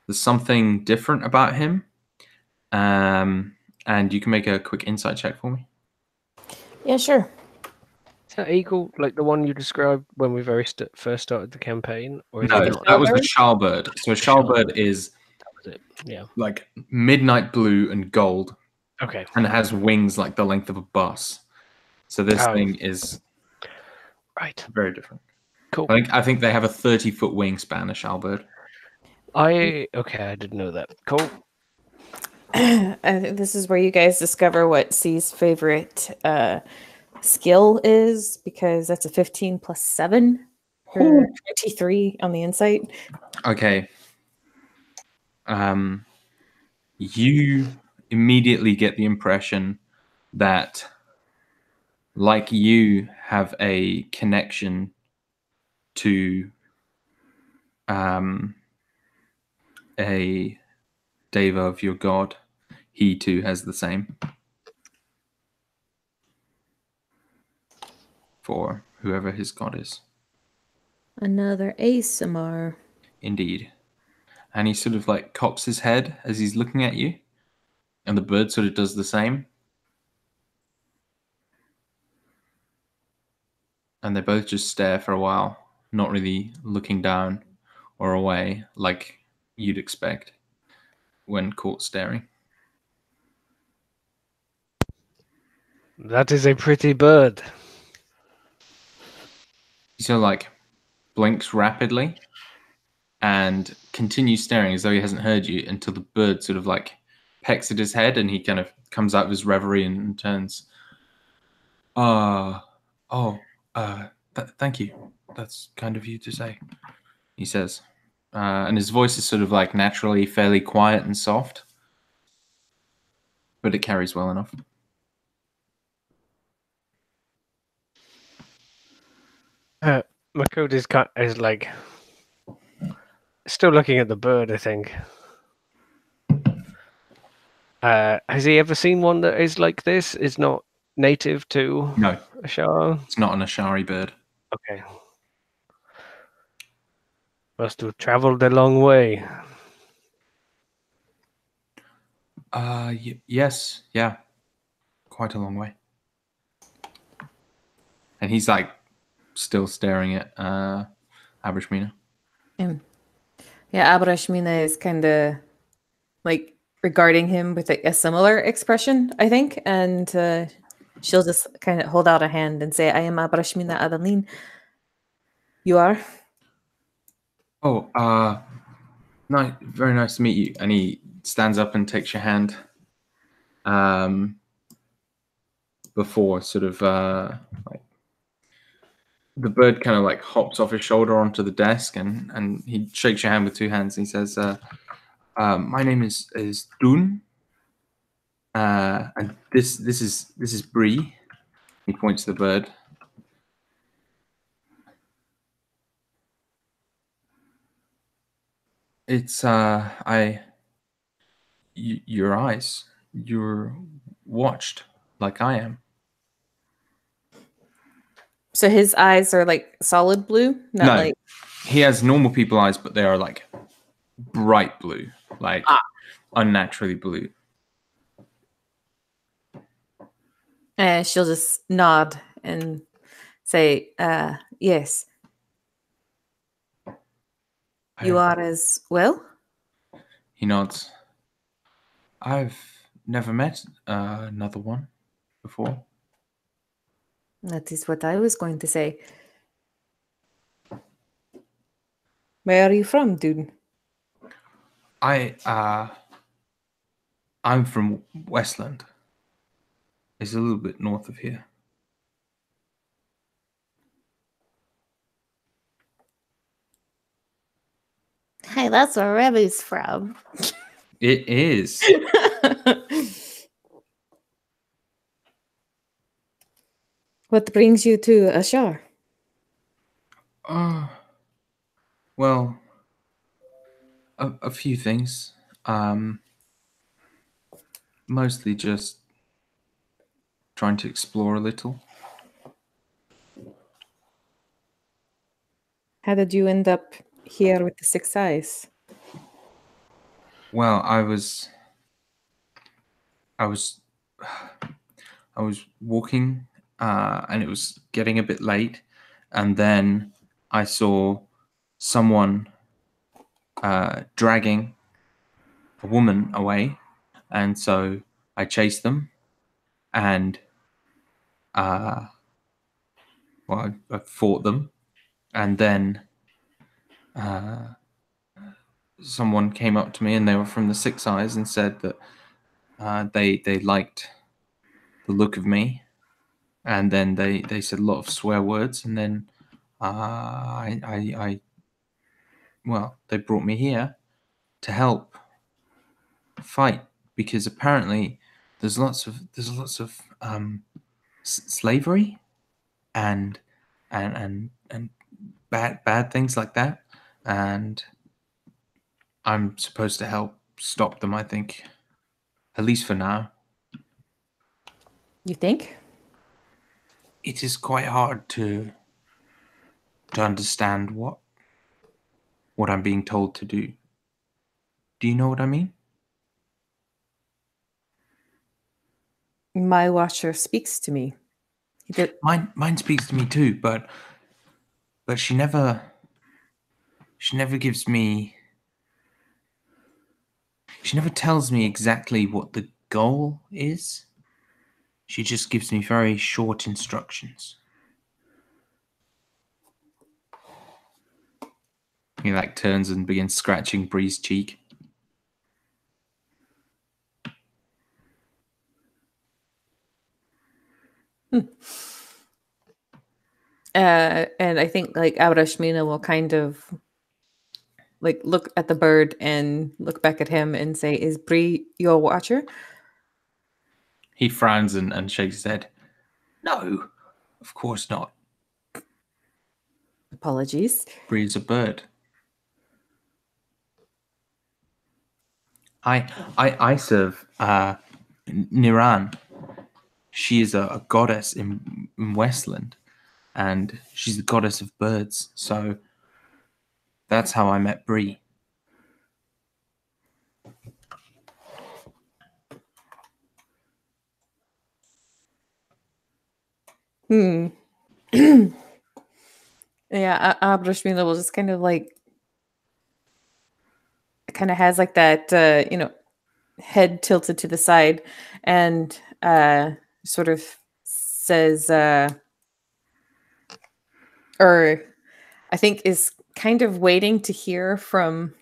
there's something different about him. And you can make a quick insight check for me. Yeah, sure. Is that eagle like the one you described when we first started the campaign? Or is No, it not? that was the Shalbird. So a Shalbird is it? Yeah. like midnight blue and gold, Okay. and it has wings like the length of a bus. So this thing is right, very different. Cool. I think they have a 30-foot wingspan, a Shalbird. I didn't know that. Cool. I think this is where you guys discover what C's favorite skill is, because that's a 15 plus 7 for 23 on the insight. Okay. You immediately get the impression that, like you have a connection to a deva of your god, he too has the same. For whoever his god is. Another ASMR. Indeed. And he sort of like cocks his head as he's looking at you. And the bird sort of does the same. And they both just stare for a while, not really looking down or away like you'd expect when caught staring. That is a pretty bird. He sort of like blinks rapidly and continues staring as though he hasn't heard you until the bird sort of like pecks at his head and he kind of comes out of his reverie and turns. Thank you. That's kind of you to say, he says. And his voice is sort of like naturally fairly quiet and soft, but it carries well enough. Makode is like still looking at the bird, I think. Has he ever seen one that is like this? Is not native to No, Ashar? it's not an Ashari bird. Okay. Must have traveled a long way. Yes, yeah, quite a long way. And he's like still staring at Abrishmina. Yeah, Abrashmina is kind of like regarding him with a similar expression, I think, and she'll just kind of hold out a hand and say, "I am Abrashmina Adalin. You are." Oh, nice, very nice to meet you. And he stands up and takes your hand. Before sort of like the bird kind of like hops off his shoulder onto the desk, and he shakes your hand with two hands. And he says, "My name is Dun, and this is Bree." He points to the bird. It's your eyes. You're watched like I am. So his eyes are like solid blue, not No, like he has normal people eyes, but they are like bright blue, like unnaturally blue. she'll just nod and say, yes, you are as well. He nods. I've never met another one before. That is what I was going to say. Where are you from, dude? I'm from Westland. It's a little bit north of here. Hey, that's where Revy's from. It is. What brings you to Ashar? Well, a few things. Mostly just trying to explore a little. How did you end up here with the six eyes? Well, I was walking, and it was getting a bit late, and then I saw someone dragging a woman away, and so I chased them, and I fought them, and then someone came up to me, and they were from the Six Eyes, and said that they liked the look of me, and then they said a lot of swear words, and then I well, they brought me here to help fight, because apparently there's lots of slavery and and bad things like that, and I'm supposed to help stop them, I think, at least for now. You think? It is quite hard to understand what I'm being told to do. Do you know what I mean? My watcher speaks to me. Mine speaks to me too, but she never gives me, she never tells me exactly what the goal is. She just gives me very short instructions. He like turns and begins scratching Bree's cheek. And I think like Abrashmina will kind of like look at the bird and look back at him and say, "Is Bree your watcher?" He frowns and shakes his head. No, of course not. Apologies. Bree's a bird. I serve Niran. She is a goddess in Westland, and she's the goddess of birds. So that's how I met Bree. Yeah, Abrashmina will just kind of like kind of has like that, head tilted to the side, and sort of says, or I think is kind of waiting to hear from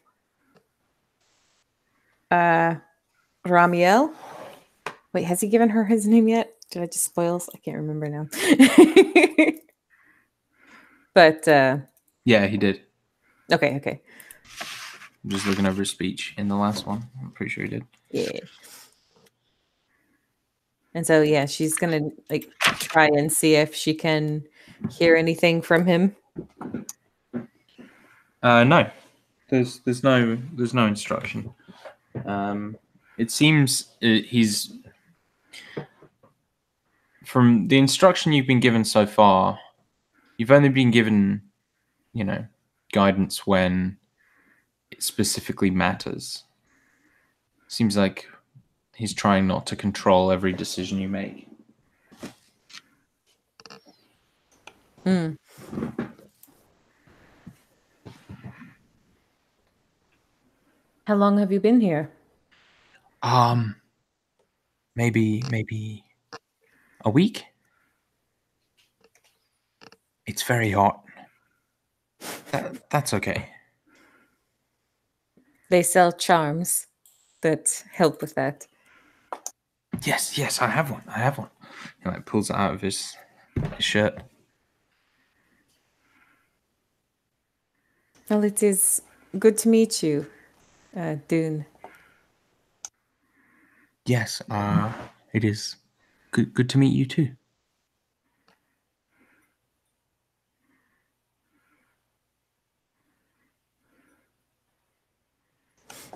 Ramiel. Wait, has he given her his name yet? Did I just spoil? I can't remember now. But Yeah, he did. okay. I'm just looking over his speech in the last one. I'm pretty sure he did. Yeah. And so yeah, she's gonna like try and see if she can hear anything from him. No, there's no instruction. It seems he's from the instruction you've been given so far. You've only been given, guidance when it specifically matters. Seems like he's trying not to control every decision you make. Mm. How long have you been here? Maybe a week. It's very hot. That's okay. They sell charms that help with that. Yes, I have one. He pulls it out of his shirt. Well, it is good to meet you, Dune. Yes, it is good to meet you too.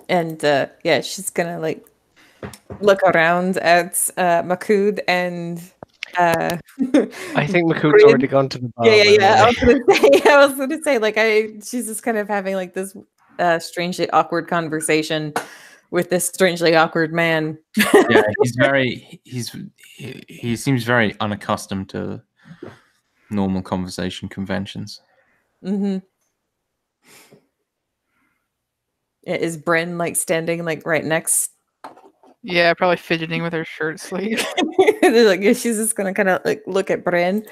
And yeah, she's gonna like look around at Makud and I think Makood's already gone to the bar. yeah. I was gonna say like she's just kind of having like this strangely awkward conversation with this strangely awkward man. Yeah, he seems very unaccustomed to normal conversation conventions. Mm-hmm. Is Bryn like standing like right next? Yeah, probably fidgeting with her shirt sleeve. Like she's just gonna kind of like look at Bryn.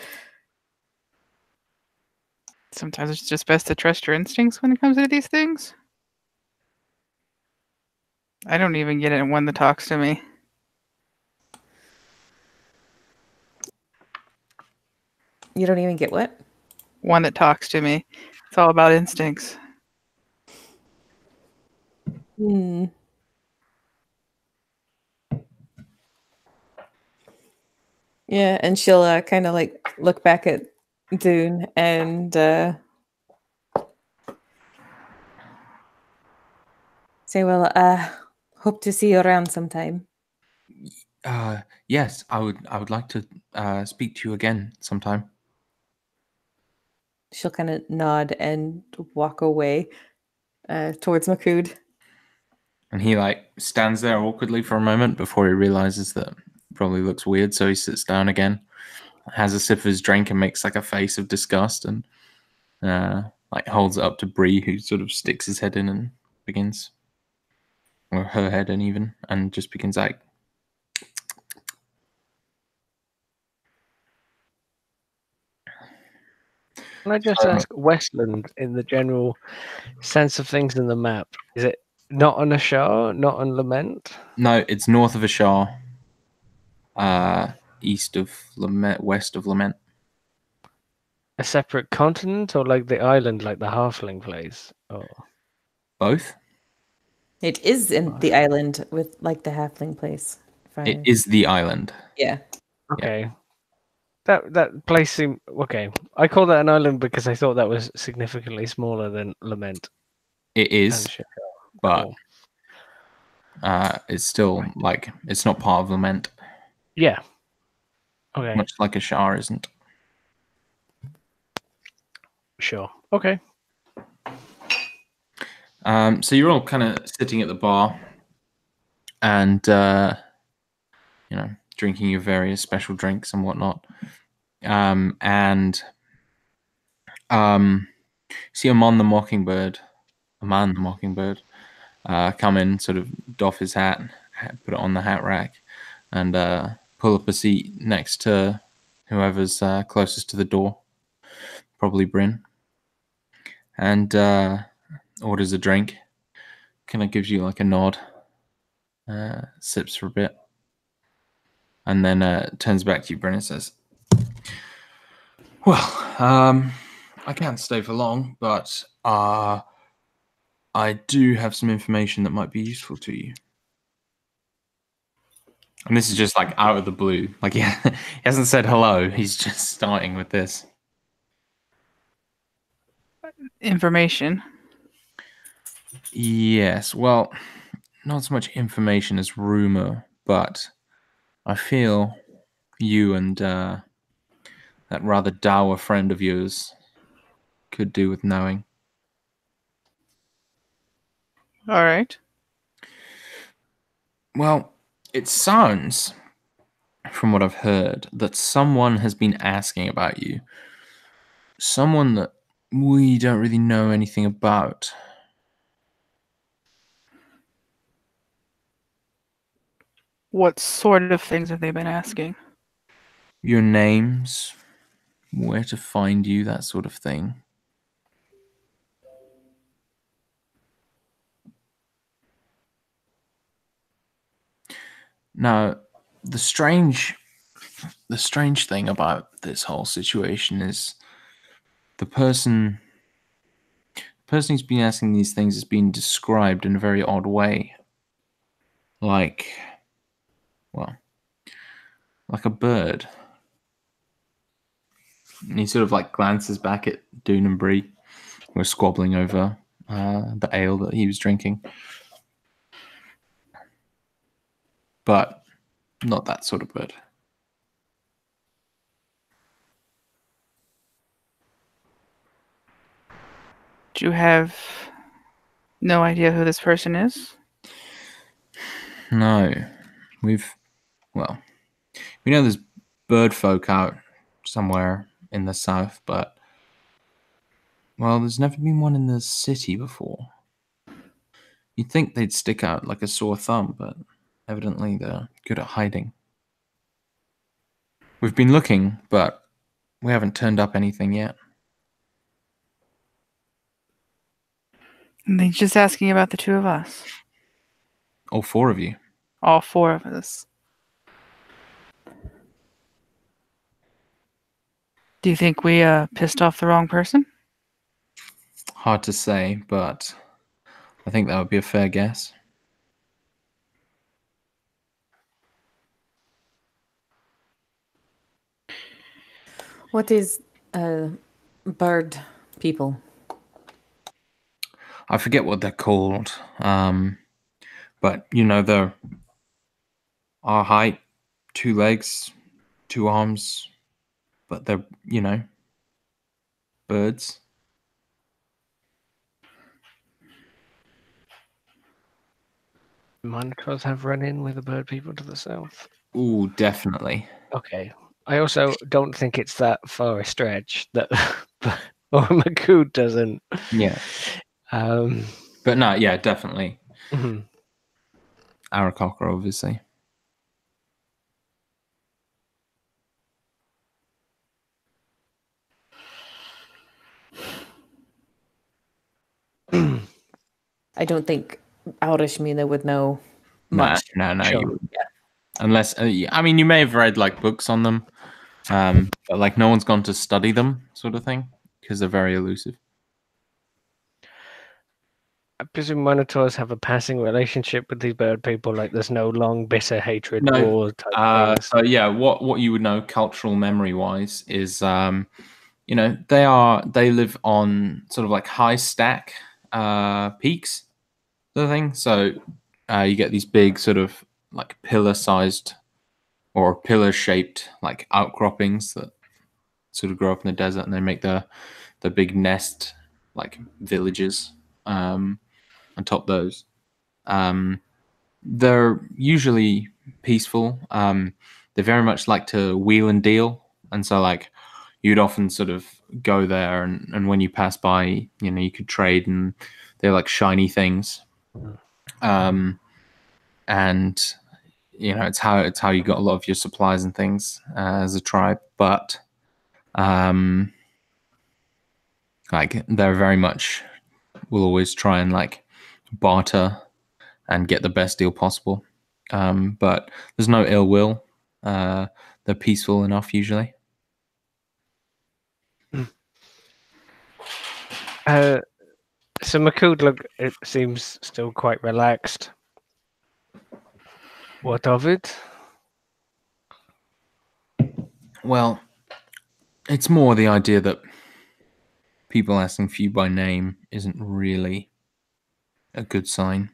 Sometimes it's just best to trust your instincts when it comes to these things. I don't even get it one that talks to me. You don't even get what? One that talks to me. It's all about instincts. Hmm. Yeah, and she'll kind of like look back at Dune and say, "Well, hope to see you around sometime." Yes, I would like to speak to you again sometime. She'll kind of nod and walk away towards Makud. And he stands there awkwardly for a moment before he realizes that it probably looks weird. So he sits down again, has a sip of his drink, and makes like a face of disgust, and holds it up to Bree, who sort of sticks his head in and begins, or her head in even, and just begins like. Can I just ask, Westland, in the general sense of things in the map, is it not on Ashar, not on Lament? No, it's north of Ashar, east of Lament, west of Lament. A separate continent, or like the island, like the halfling place? Or Both. It is in the island with like the halfling place. It is the island. Yeah. okay, that place seemed okay. I call that an island because I thought that was significantly smaller than Lament. It is, and Sheffield. but Cool. it's still it's not part of Lament. Yeah. Okay. Much like Ashar isn't. Sure. Okay. So you're all kind of sitting at the bar and, drinking your various special drinks and whatnot. See Amon the Mockingbird, come in, sort of doff his hat, put it on the hat rack, and pull up a seat next to whoever's closest to the door, probably Bryn, and orders a drink. Kind of gives you like a nod, sips for a bit, and then turns back to you, Bryn, and says, "Well, I can't stay for long, but I do have some information that might be useful to you." And this is just like out of the blue. Like he hasn't said hello. He's just starting with this. Information. Yes, well, not so much information as rumor, but I feel you and that rather dour friend of yours could do with knowing. All right. Well, it sounds, from what I've heard, that someone has been asking about you. Someone that we don't really know anything about. What sort of things have they been asking? Your names, where to find you, that sort of thing. Now, the strange thing about this whole situation is the person who's been asking these things has been described in a very odd way. Like a bird. And he sort of like glances back at Dune and Bree, who are squabbling over the ale that he was drinking. But not that sort of bird. Do you have no idea who this person is? No. We know there's bird folk out somewhere in the south, but well, there's never been one in the city before. You'd think they'd stick out like a sore thumb, but evidently they're good at hiding. We've been looking, but we haven't turned up anything yet. And they're just asking about the two of us. All four of you. All four of us. Do you think we pissed off the wrong person? Hard to say, but I think that would be a fair guess. What is bird people? I forget what they're called, but you know, they're our height, 2 legs, 2 arms, but they're, you know, birds. Monitors have run in with the bird people to the south. Ooh, definitely. Okay. I also don't think it's that far a stretch that Makud doesn't. Yeah. But no, yeah, definitely. Mhm. Aarakocra, obviously. I don't think Aurishmina would know No, much. no. Sure. You wouldn't. Unless, I mean, you may have read like books on them, but like no one's gone to study them, sort of thing, because they're very elusive. I presume Monitors have a passing relationship with these bird people, like there's no long, bitter hatred No, war type things. So yeah, what you would know cultural memory wise is, you know, they live on sort of like high stack peaks, sort of thing. So you get these big sort of like pillar sized or pillar shaped like outcroppings that sort of grow up in the desert, and they make the big nest like villages on top of those. They're usually peaceful. They very much like to wheel and deal, and so like you'd often sort of go there, and when you pass by, you know, you could trade, and they're like shiny things. and it's how you got a lot of your supplies and things as a tribe. But like they're very much will always try and like barter and get the best deal possible. But there's no ill will. They're peaceful enough usually. So Makud, look, it seems still quite relaxed. What of it? Well, it's more the idea that people asking for you by name isn't really a good sign.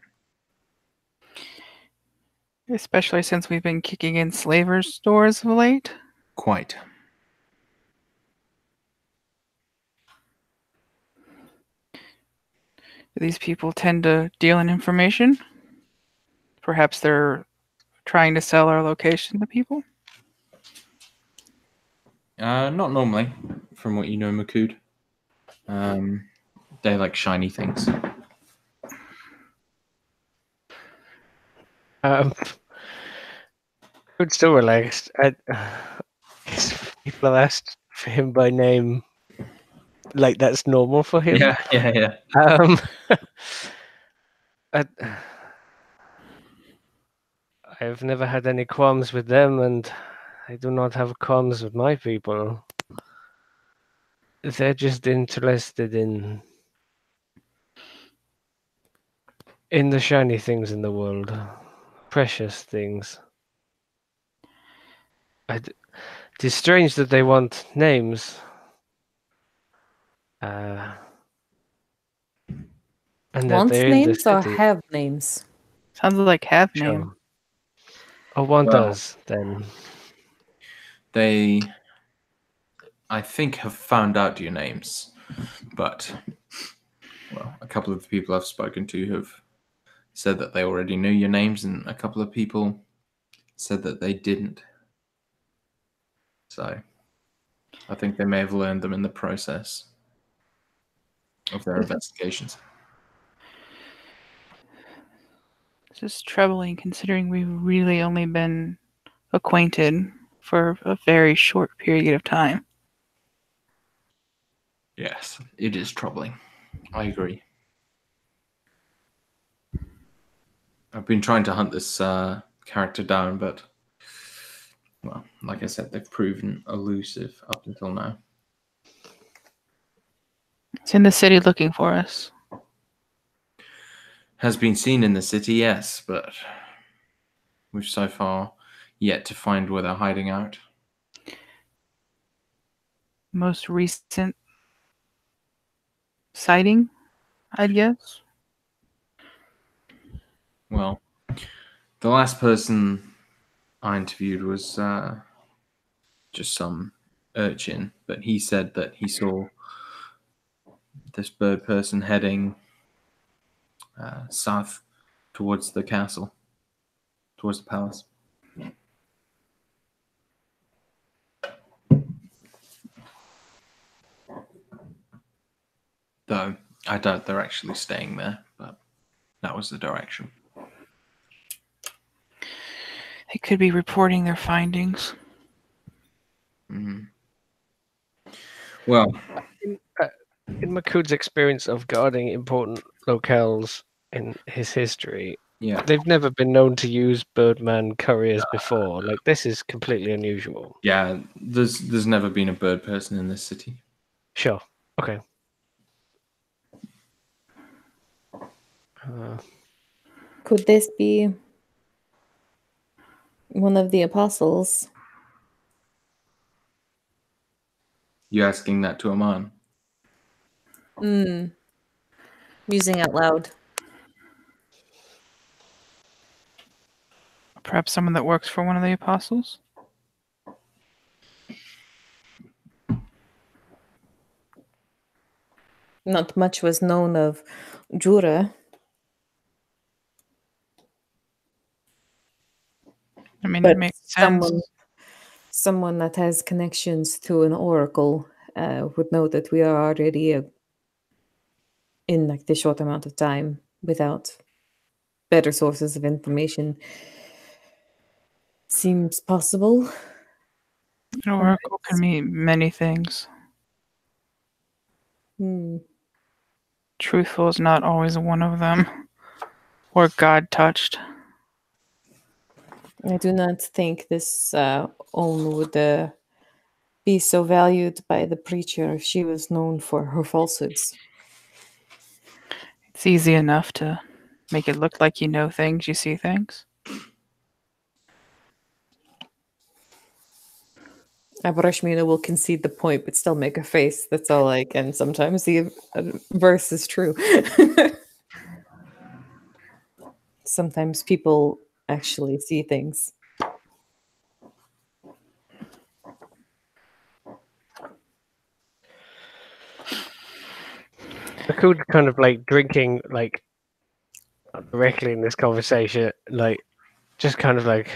Especially since we've been kicking in slavers' doors of late. Quite. Do these people tend to deal in information? Perhaps they're trying to sell our location to people? Not normally, from what you know, Makud. They like shiny things. Good, still relaxed. People asked for him by name, like that's normal for him. Yeah. I've never had any qualms with them, and I do not have qualms with my people. They're just interested in the shiny things in the world, precious things. It is strange that they want names. And that Want they're in the names or city. have names? Sounds like have Sure. name. Or one Well, does, then. They, I think, have found out your names, but a couple of the people I've spoken to have said that they already knew your names, and a couple of people said that they didn't. So I think they may have learned them in the process of their investigations. This is troubling considering we've really only been acquainted for a very short period of time. Yes, it is troubling. I agree. I've been trying to hunt this character down, but, well, like I said, they've proven elusive up until now. It's in the city looking for us. Has been seen in the city, yes, but we've so far yet to find where they're hiding out. Most recent sighting, I'd guess. Well, the last person I interviewed was just some urchin, but he said that he saw this bird person heading south towards the castle, towards the palace. Though I doubt they're actually staying there, but that was the direction. They could be reporting their findings. Mm-hmm. Well, In Makud's experience of guarding important locales in his history, yeah, they've never been known to use Birdman couriers before. Like, this is completely unusual. yeah. There's never been a bird person in this city. Sure. Okay. Could this be one of the apostles? You asking that to a man? Musing out loud. Perhaps someone that works for one of the apostles? Not much was known of Jura. I mean, But that makes sense. someone that has connections to an oracle would know that we are already in like the short amount of time without better sources of information seems possible. An oracle can mean many things. Truthful is not always one of them. Or God touched. I do not think this Own would be so valued by the preacher if she was known for her falsehoods. It's easy enough to make it look like you know things, you see things. Abrashmina will concede the point, but still make a face. That's all I can. Sometimes the verse is true. Sometimes people actually see things. Cool, kind of like drinking, like directly in this conversation, like just kind of like,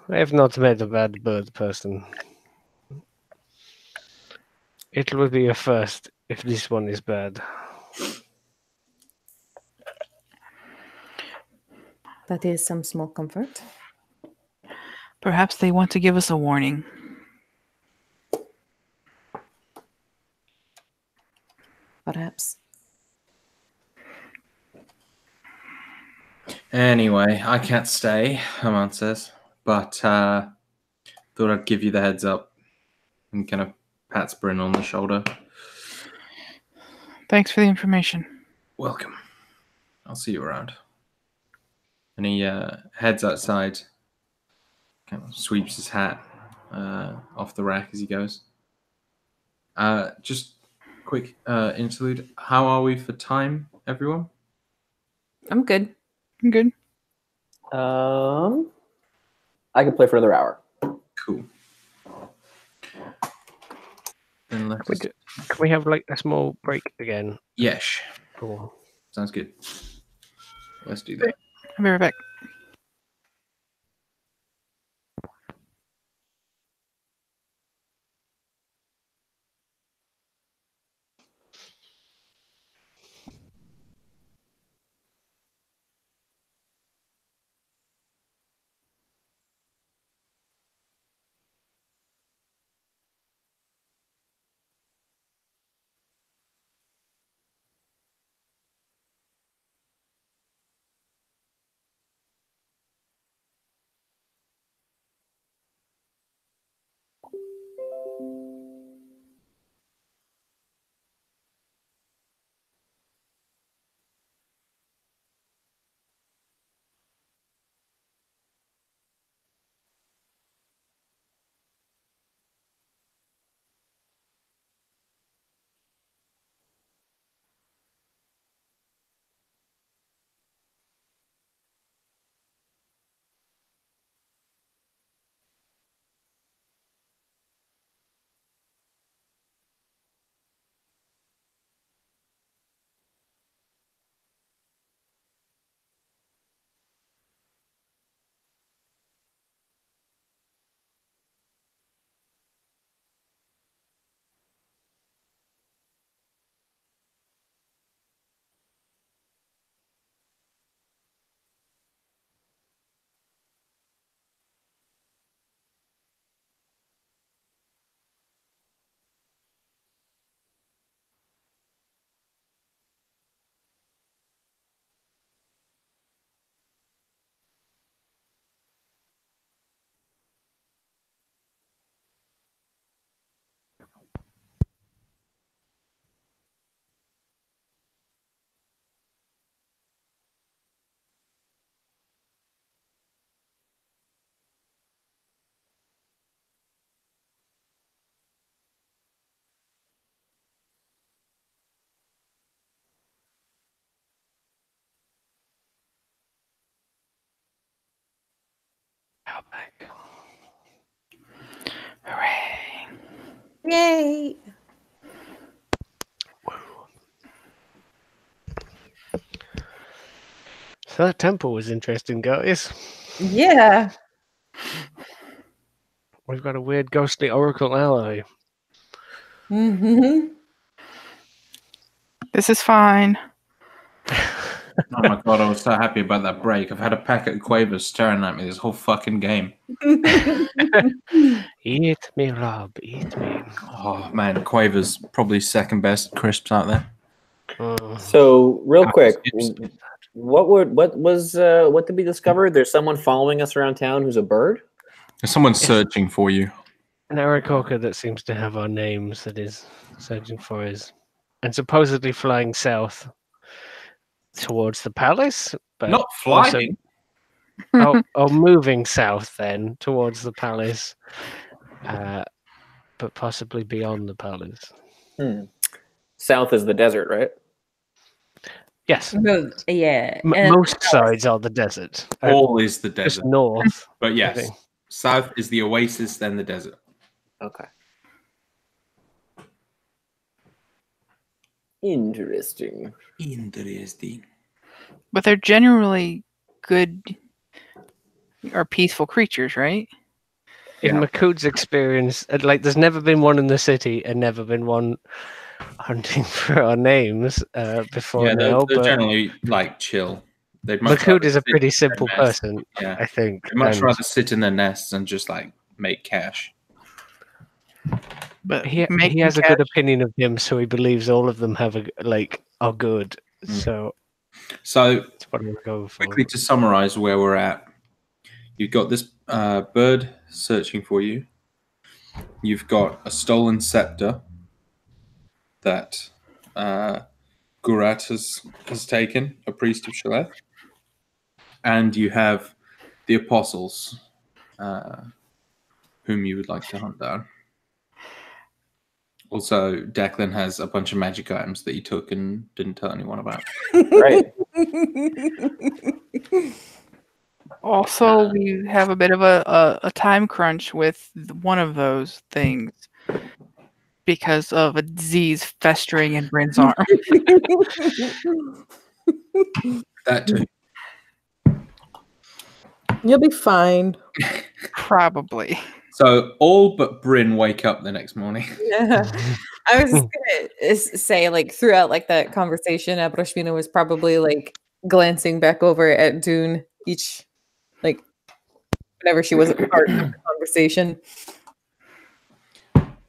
I have not met a bad bird person. It will be a first if this one is bad. That is some small comfort. Perhaps they want to give us a warning. Perhaps. Anyway, I can't stay, Haman says, but thought I'd give you the heads up, and kind of pats Bryn on the shoulder. Thanks for the information. Welcome. I'll see you around. And he heads outside, kind of sweeps his hat off the rack as he goes. Just quick interlude. How are we for time, everyone? I'm good. I'm good. I can play for another hour. Cool. Then let's... Can we have like a small break again? Yes. Cool. Sounds good. Let's do that. I'll be right back. Outback. Hooray. Yay! So that temple was interesting, guys. Yeah. We've got a weird ghostly oracle ally. Mm-hmm. This is fine. Oh my god, I was so happy about that break. I've had a packet of quavers staring at me this whole fucking game. Eat me, Rob. Eat me. Oh man, quavers probably second best crisps out there. Mm. So, real quick, Chips. what did we discover? There's someone following us around town who's a bird. There's someone searching for you. An Aarakocra that seems to have our names that is searching for us. And supposedly flying south towards the palace. But Not flying. moving south then towards the palace. But possibly beyond the palace. South is the desert, right? Yes. Well, yeah. Most sides are the desert. All is the Just desert. north. But yes, think. south is the oasis, then the desert. Okay. Interesting. Interesting. But they're generally good or peaceful creatures, right? In Yeah. Makood's experience, there's never been one in the city and never been one hunting for our names before Yeah, now. they're But generally like chill. They'd much Makood rather is a sit pretty in their simple nest. person, Yeah, I think. they'd much and rather sit in their nests and just like make cash. But he making has a cash- good opinion of him, so he believes all of them are good. So So that's what I'm going for. quickly to summarize where we're at, you've got this bird searching for you. You've got a stolen scepter that Gurat has taken, a priest of Shaleth. And you have the apostles, whom you would like to hunt down. Also, Declan has a bunch of magic items that he took and didn't tell anyone about. Right. Also, we have a bit of a time crunch with one of those things because of a disease festering in Bryn's arm. That too. You'll be fine. Probably. So all but Bryn wake up the next morning. Yeah. I was just gonna say, like, throughout like that conversation, Abroshmina was probably like glancing back over at Dune each, like, whenever she wasn't part of the conversation.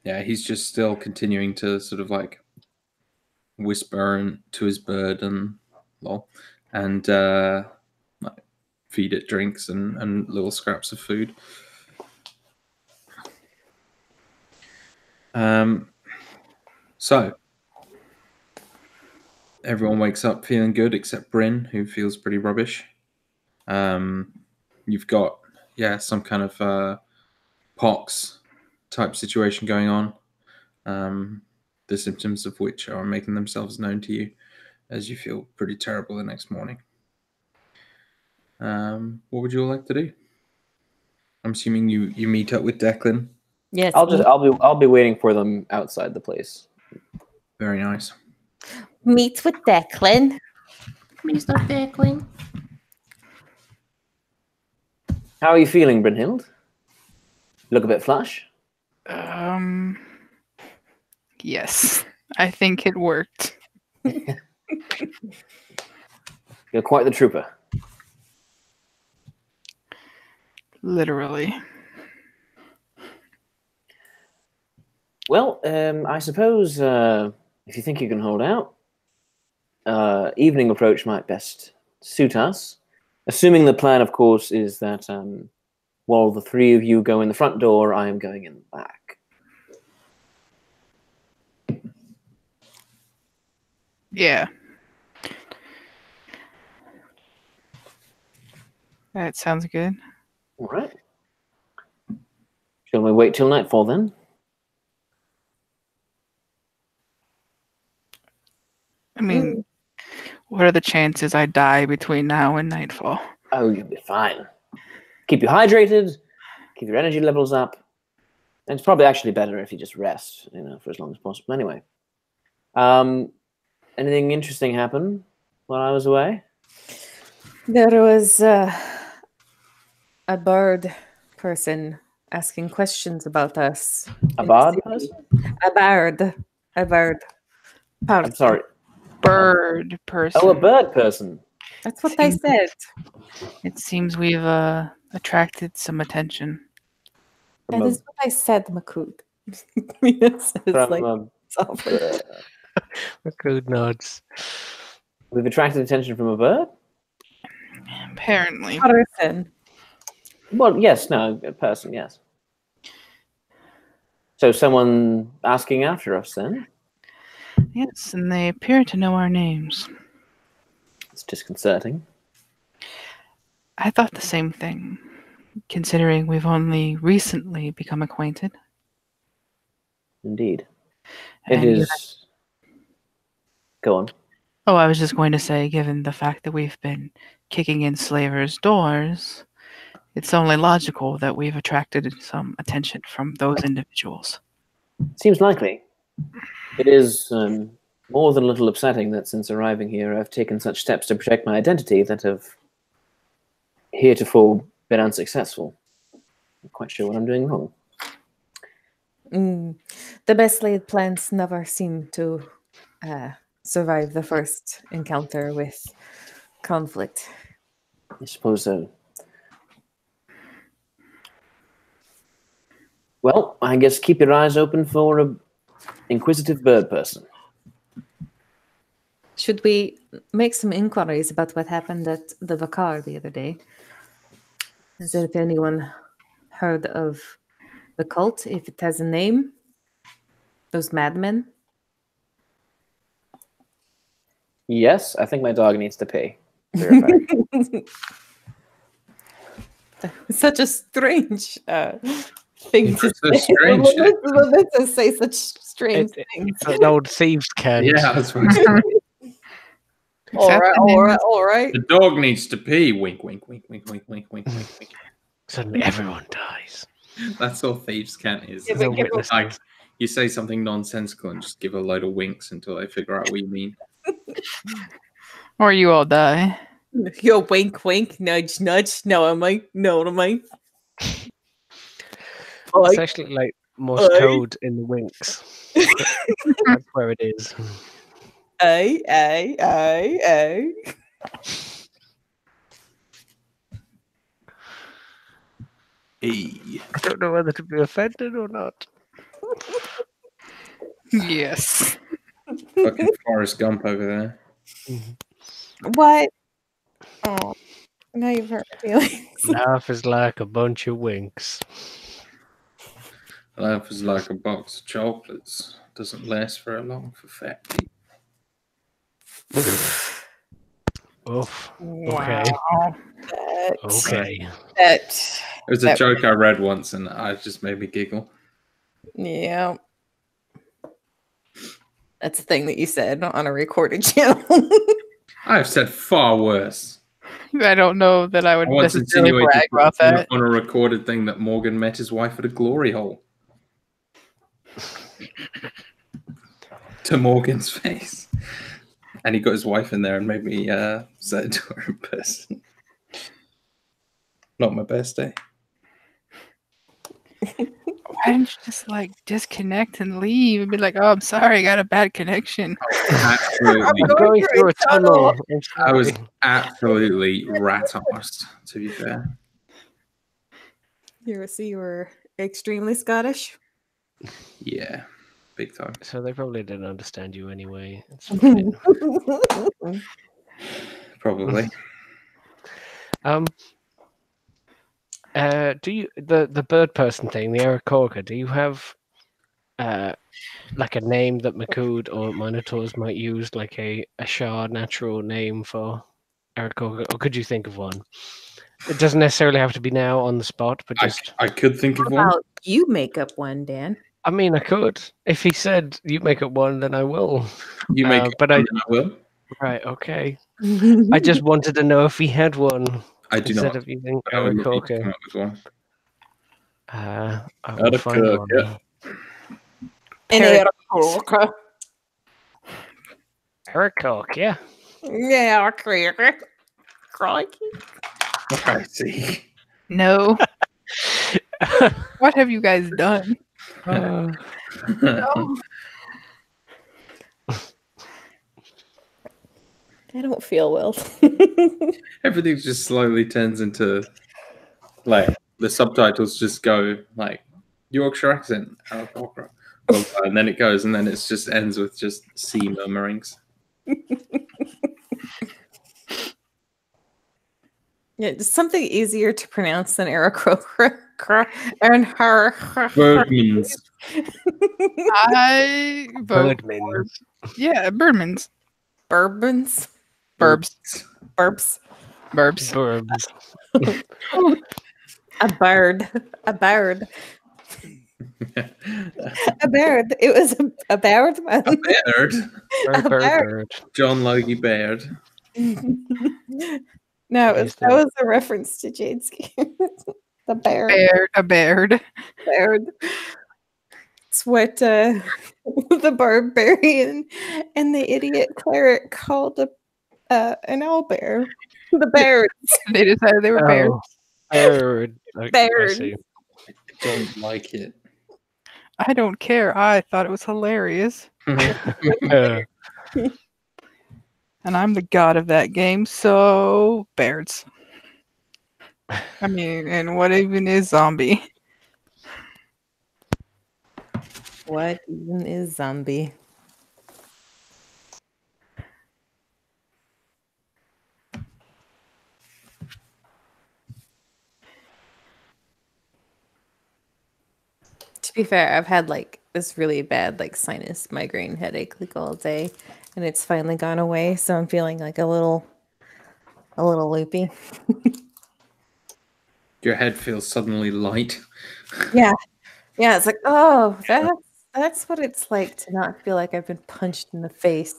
Yeah, he's just still continuing to sort of like whisper to his bird and like feed it drinks and little scraps of food. So everyone wakes up feeling good except Bryn, who feels pretty rubbish. You've got some kind of pox type situation going on. The symptoms of which are making themselves known to you as you feel pretty terrible the next morning. What would you all like to do? I'm assuming you meet up with Declan. Yes. I'll be waiting for them outside the place. Very nice. Meet with Declan. Mr. Declan. How are you feeling, Brynhild? Look a bit flush. Yes, I think it worked. You're quite the trooper. Literally. Well, I suppose if you think you can hold out, evening approach might best suit us. Assuming the plan, of course, is that while the three of you go in the front door, I am going in the back. Yeah. That sounds good. All right. Shall we wait till nightfall then? I mean, what are the chances I die between now and nightfall? Oh, you'll be fine. Keep you hydrated, keep your energy levels up. And it's probably actually better if you just rest, for as long as possible. Anyway. Anything interesting happen while I was away? There was a bird person asking questions about us. A bard person? A bird. A bird. I'm sorry. Bird person. Oh, a bird person. That's what I said. It seems we've attracted some attention. That is what I said, Makut. Mina says, like, softly. Good nods. We've attracted attention from a bird? Apparently. Person. Well, yes, no, a person, yes. So someone asking after us then? Yes, and they appear to know our names. It's disconcerting. I thought the same thing, considering we've only recently become acquainted. Indeed. It And is... Go on. Oh, I was just going to say, given the fact that we've been kicking in slavers' doors, it's only logical that we've attracted some attention from those individuals. Seems likely. It is more than a little upsetting that since arriving here, I've taken such steps to protect my identity that have heretofore been unsuccessful. I'm not quite sure what I'm doing wrong. The best laid plans never seem to survive the first encounter with conflict. I suppose so. Well, I guess keep your eyes open for a inquisitive bird person. Should we make some inquiries about what happened at the Vakar the other day? Has if anyone heard of the cult, if it has a name? Those madmen? Yes, I think my dog needs to pee. Such a strange thing to So say. strange. To say such strange things. It's an old thieves' can. Yeah, that's what I'm All right. The dog needs to pee. Wink, wink, wink, wink, wink, wink, wink, wink, wink. Suddenly everyone dies. That's all thieves' cant is. Yeah, but give witness. Like, you say something nonsensical and just give a load of winks until they figure out what you mean. Or you all die. Yo, wink, wink, nudge, nudge. No, am I? No, am I? It's actually like Morse code in the winks. That's where it is. Ay. Hey. I don't know whether to be offended or not. Yes. Fucking Forrest Gump over there. What? Oh, now you've hurt my feelings. Laugh is like a bunch of winks. Life is like a box of chocolates. Doesn't last very long for fat people. Oof. Wow. Okay. That. It was a joke I read once and it just made me giggle. Yeah. That's the thing that you said on a recorded channel. I've said far worse. I don't know that I would I once necessarily insinuated brag about that. on a recorded thing that Morgan met his wife at a glory hole. To Morgan's face. And he got his wife in there and made me say it to her in person. Not my best day. Why didn't you just like disconnect and leave and be like, "Oh, I'm sorry, I got a bad connection." Absolutely. Going through a tunnel. I was absolutely rat-arsed, to be fair. You were extremely Scottish. Yeah, big time. So they probably didn't understand you anyway. It's fine. Probably. Do you the bird person thing, the Aarakocra, do you have like a name that Makud or Minotaurs might use, like a Shah natural name for Aarakocra, or could you think of one? It doesn't necessarily have to be now on the spot, but just I could think of How one. about you make up one, Dan? I mean, I could. If he said you make up one, then I will. You make but one, I will. Right, okay. I just wanted to know if he had one. I do instead not. of using But I would love you to Aarakocra. come up with one. I will find Aarakocra, one. yeah. Aarakocra. Aarakocra, yeah. Yeah, crikey. I see. No. What have you guys done? I don't feel well. Everything just slowly turns into like the subtitles just go like Yorkshire accent, and then it goes, and then it just ends with just sea murmurings. Yeah, just something easier to pronounce than Aerocro and her. Birdmans. I vote. Birdman. Yeah, Birdmans. Bourbons. Burbs. Burps. Burbs. Burbs. A bird. A bird. A bird. It was a bird. A Baird. Bird. John Logie Baird. No, He's that the- was a reference to Jade's game. The bear. A baird. Bird. It's what the barbarian and the idiot cleric called an owlbear. The bears. They decided they were bears. Oh, bird. Okay, I Bird. see. Don't like it. I don't care. I thought it was hilarious. Uh, And I'm the god of that game, so bears. I mean, and what even is zombie? What even is zombie? To be fair, I've had like this really bad like sinus migraine headache like all day, and it's finally gone away. So I'm feeling like a little loopy. Your head feels suddenly light. Yeah, yeah. It's like, oh, that's what it's like to not feel like I've been punched in the face.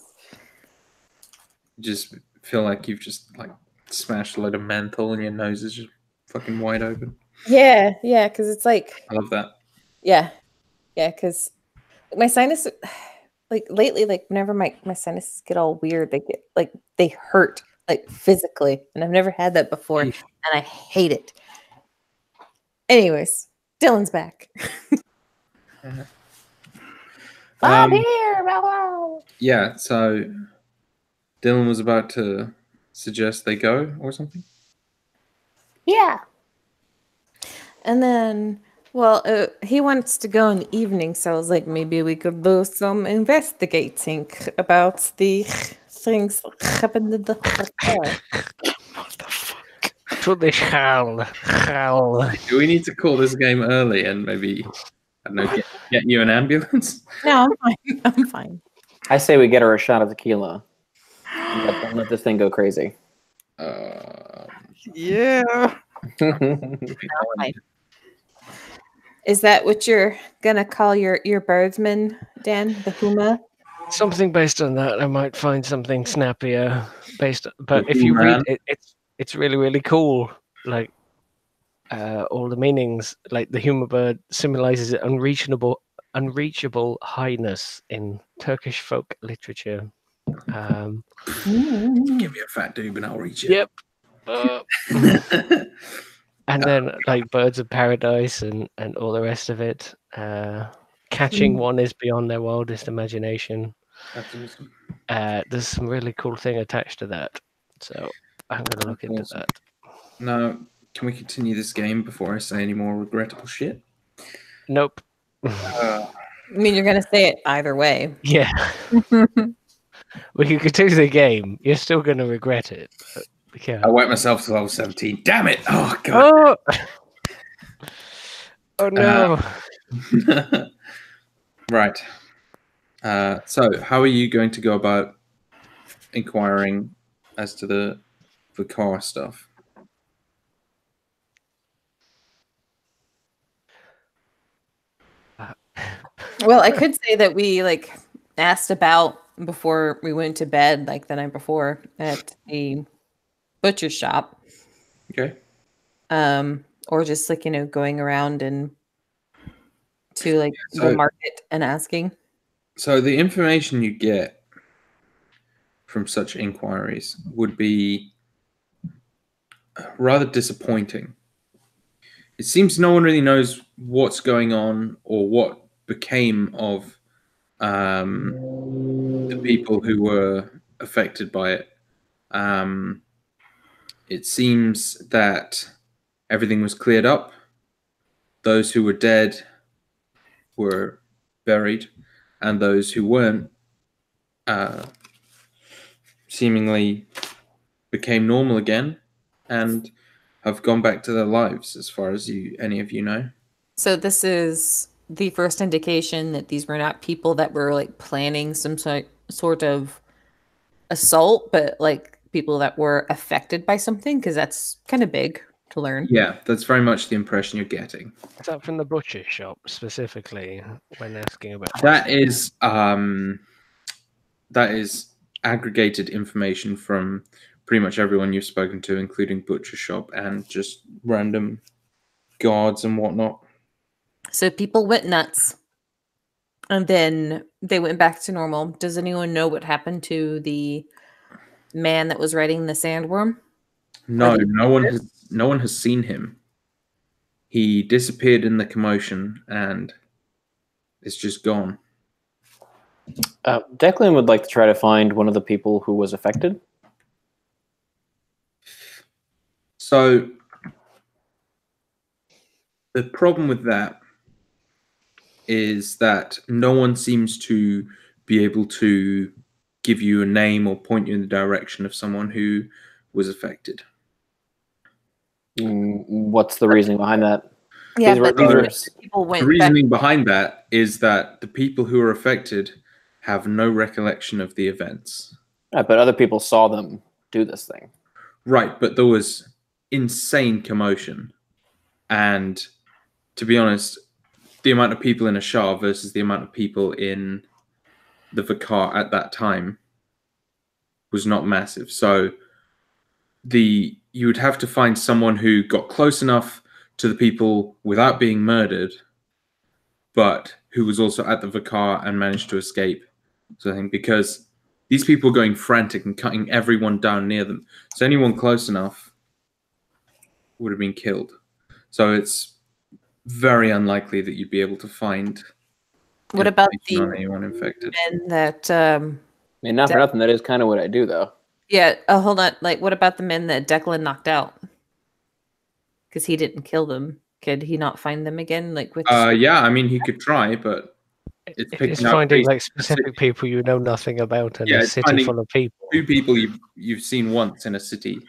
You just feel like you've just like smashed a load of menthol and your nose is just fucking wide open. Yeah, because it's like, I love that. yeah, because my sinus, like lately, like whenever my sinuses get all weird, they get like they hurt like physically, and I've never had that before, and I hate it. Anyways, Dylan's back. I'm here. Wow. Yeah, so Dylan was about to suggest they go or something. Yeah. And then, well, he wants to go in the evening, so I was like, maybe we could do some investigating about the things that happened in the hotel. to the hell. Do we need to call this game early and maybe, I don't know, get you an ambulance? No, I'm fine. I'm fine. I say we get her a shot of tequila. And let this thing go crazy. Yeah. Fine. Is that what you're gonna call your birdsman, Dan? The Huma? Something based on that. I might find something snappier based. But if you read it, it's really really cool. Like all the meanings. Like the humor bird symbolizes unreachable highness in Turkish folk literature. Give me a fat doob and I'll reach it. Yep. And then like birds of paradise and all the rest of it. Catching one is beyond their wildest imagination. That's awesome. There's some really cool thing attached to that. So I'm going to look into Awesome. that. Now, can we continue this game before I say any more regrettable shit? Nope. I mean, you're gonna say it either way. Yeah. We can continue the game. You're still going to regret it. But we can't. I wet myself till I was 17. Damn it! Oh, God. Oh no. Right. So, how are you going to go about inquiring as to the car stuff? Well, I could say that we like asked about before we went to bed, like the night before at the butcher shop. Okay. Or just like, going around and to like So- the market and asking. So, the information you get from such inquiries would be rather disappointing. It seems no one really knows what's going on or what became of the people who were affected by it. It seems that everything was cleared up. Those who were dead were buried, and those who weren't seemingly became normal again and have gone back to their lives, as far as any of you know. So this is the first indication that these were not people that were like planning some sort of assault, but like people that were affected by something, because that's kind of big to learn. Yeah, that's very much the impression you're getting. Is that from the butcher shop specifically when asking about That is aggregated information from pretty much everyone you've spoken to, including butcher shop and just random guards and whatnot. So people went nuts, and then they went back to normal. Does anyone know what happened to the man that was riding the sandworm? No, no one has seen him. He disappeared in the commotion and it's just gone. Declan would like to try to find one of the people who was affected. So the problem with that is that no one seems to be able to give you a name or point you in the direction of someone who was affected. What's the reasoning behind that? Yeah, These were- but these were- people The went reasoning behind that is that the people who are affected have no recollection of the events. but other people saw them do this thing. Right, but there was insane commotion. And to be honest, the amount of people in a Shah versus the amount of people in the Vicar at that time was not massive. So you would have to find someone who got close enough to the people without being murdered, but who was also at the Vicar and managed to escape. So I think because these people were going frantic and cutting everyone down near them, so anyone close enough would have been killed. So it's very unlikely that you'd be able to find. What about information on the anyone infected? men that I mean, not for nothing, that is kind of what I do, though. yeah, hold on. Like, what about the men that Declan knocked out? Because he didn't kill them. Could he not find them again? Like with Yeah, I mean, he could try, but it's It's picking up finding like basically specific people you know nothing about and Yeah, a it's city finding full of people. 2 people you've seen once in a city,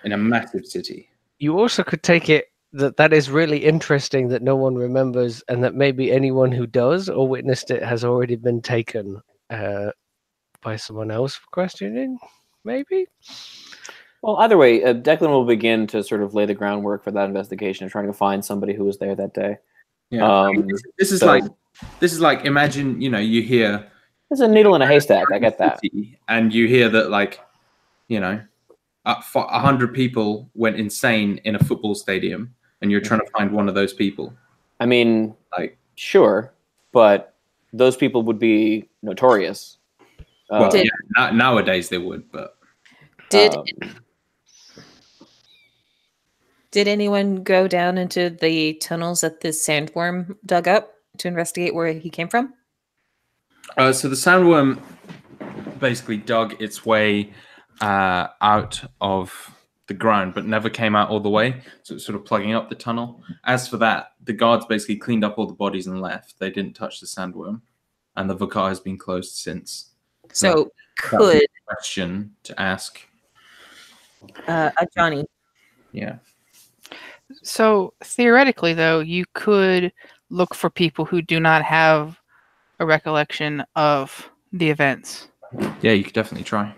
in a massive city. You also could take it that is really interesting that no one remembers, and that maybe anyone who does or witnessed it has already been taken by someone else for questioning. Maybe. Well, either way, Declan will begin to sort of lay the groundwork for that investigation of trying to find somebody who was there that day. Yeah, this is like imagine you hear There's a needle in a haystack. I get that. and you hear that 100 people went insane in a football stadium, and you're trying to find one of those people. I mean, sure, but those people would be notorious. Well, yeah, nowadays they would, but Did anyone go down into the tunnels that this sandworm dug up to investigate where he came from? So the sandworm basically dug its way out of the ground, but never came out all the way. So it's sort of plugging up the tunnel. As for that, the guards basically cleaned up all the bodies and left. They didn't touch the sandworm, and the Vicar has been closed since. So that was could a question to ask Johnny? Yeah. So theoretically, though, you could look for people who do not have a recollection of the events. Yeah, you could definitely try.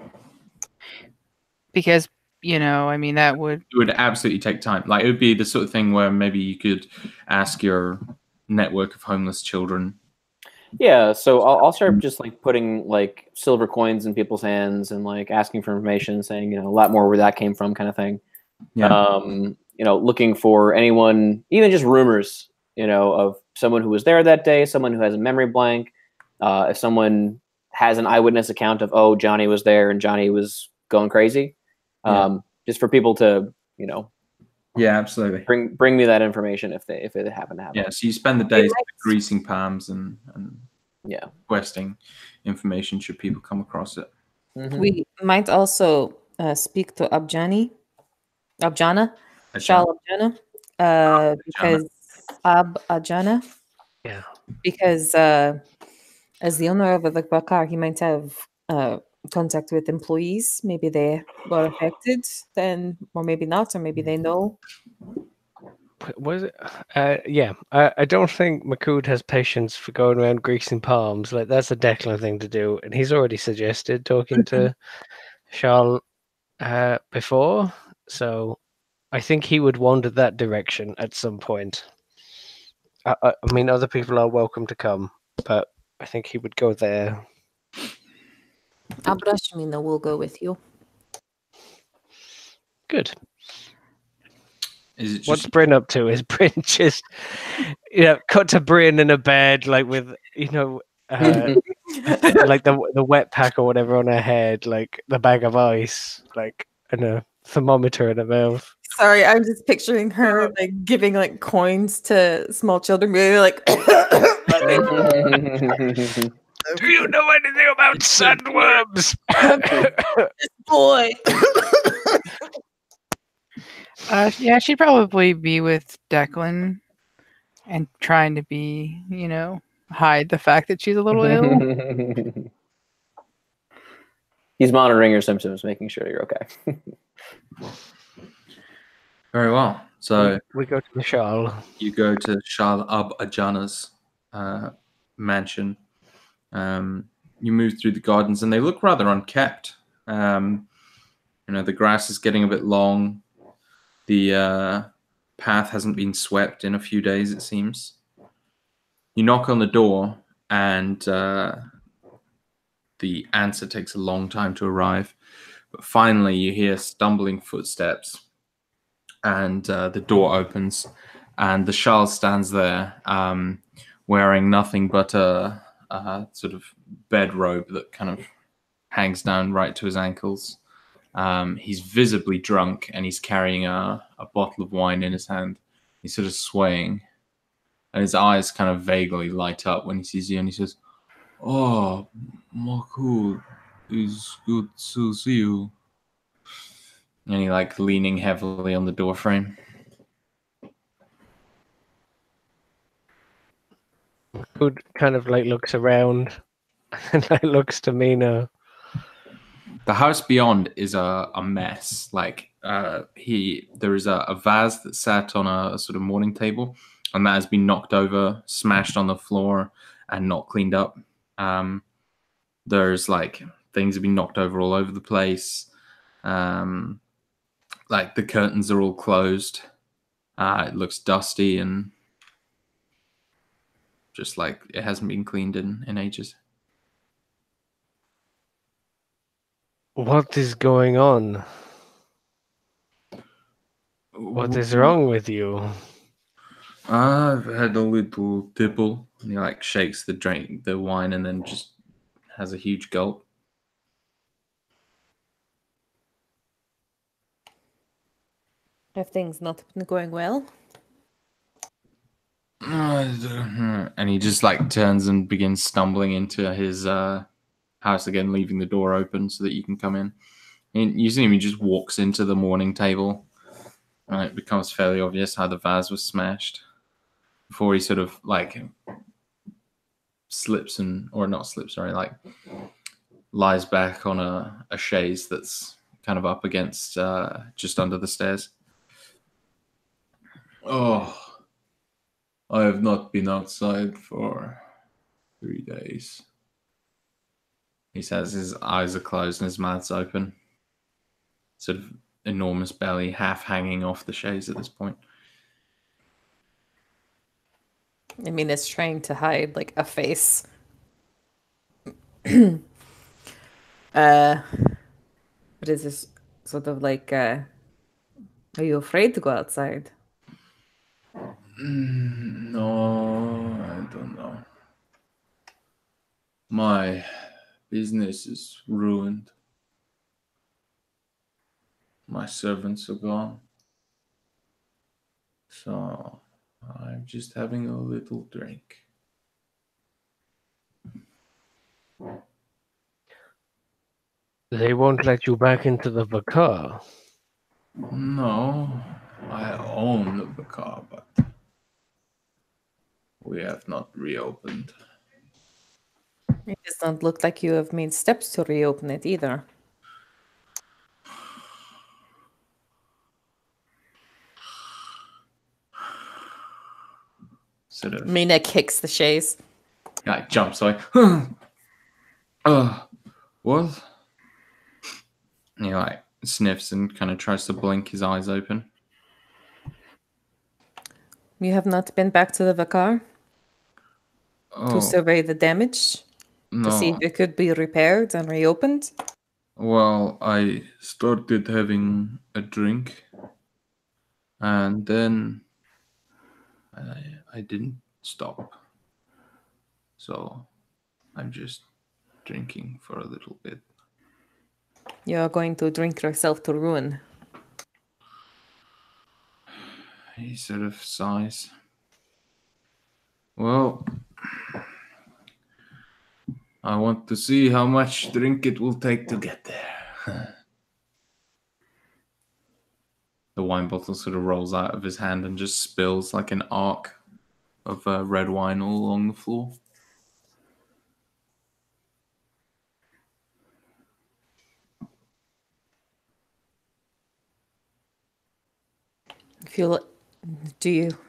Because, I mean, it would absolutely take time. Like, it would be the sort of thing where maybe you could ask your network of homeless children. Yeah, so I'll start just putting silver coins in people's hands and asking for information, saying a lot more where that came from, kind of thing. Yeah. Looking for anyone, even just rumors, of someone who was there that day, someone who has a memory blank, if someone has an eyewitness account of, oh, Johnny was there and Johnny was going crazy, just for people to, yeah, absolutely bring me that information if it happened to happen. Yeah, so you spend the days greasing palms and requesting information should people come across it. Mm-hmm. We might also speak to Abjana, Ajahn. Shal Abjana, because Abjana, Yeah. because as the owner of the Bakar, he might have contact with employees. Maybe they were affected, then, or maybe not, or maybe they know. Was it? Yeah. I don't think Makud has patience for going around greasing palms. Like that's a Declan thing to do, and he's already suggested talking to Charles before. So I think he would wander that direction at some point. I mean, other people are welcome to come, but I think he would go there. Abrashmina will go with you. Good. Is it What's just Bryn up to? Is Bryn just, cut to Bryn in a bed, like with, like the wet pack or whatever on her head, like the bag of ice, like, and a thermometer in her mouth. Sorry, I'm just picturing her like giving like coins to small children, really like. Do you know anything about sandworms? Boy. Yeah, she'd probably be with Declan and trying to be, hide the fact that she's a little ill. He's monitoring your symptoms, making sure you're okay. very well? So we go to the Charles. you go to Shal Ajana's mansion. You move through the gardens, and they look rather unkept. The grass is getting a bit long. The path hasn't been swept in a few days, it seems. You knock on the door, and the answer takes a long time to arrive. But finally, you hear stumbling footsteps, and the door opens, and the Shal stands there, wearing nothing but a sort of bedrobe that kind of hangs down right to his ankles. He's visibly drunk, and he's carrying a bottle of wine in his hand. He's sort of swaying, and his eyes kind of vaguely light up when he sees you, and he says, "Oh, Makud, it's good to see you." And he leaning heavily on the doorframe. Who kind of looks around and looks to Mina. The house beyond is a mess. There is a vase that sat on a sort of morning table, and that has been knocked over, smashed on the floor, and not cleaned up. There's things have been knocked over all over the place. The curtains are all closed. It looks dusty and just it hasn't been cleaned in ages. What is going on? What is wrong with you? I've had a little tipple. And he shakes the wine, and then just has a huge gulp. Have things not been going well? And he just turns and begins stumbling into his house again, leaving the door open so that you can come in. And you see him, he just walks into the morning table, and it becomes fairly obvious how the vase was smashed before he sort of lies back on a chaise that's kind of up against just under the stairs. Oh, I have not been outside for 3 days. He says, his eyes are closed and his mouth's open. Sort of enormous belly half hanging off the chaise at this point. I mean, it's trying to hide a face. But is this sort of are you afraid to go outside? No, I don't know. My business is ruined. My servants are gone. So I'm just having a little drink. They won't let you back into the Vakar. No, I own the car, but we have not reopened. It does not look like you have made steps to reopen it either. Sort of, Mina kicks the chaise. like, jumps away. What? And he like sniffs and kind of tries to blink his eyes open. You have not been back to the Vakar to Oh survey the damage, to see if no! it could be repaired and reopened? Well, I started having a drink, and then I didn't stop. So I'm just drinking for a little bit. You are going to drink yourself to ruin. He sort of sighs. Well, I want to see how much drink it will take to get there. The wine bottle sort of rolls out of his hand and just spills like an arc of red wine all along the floor. If you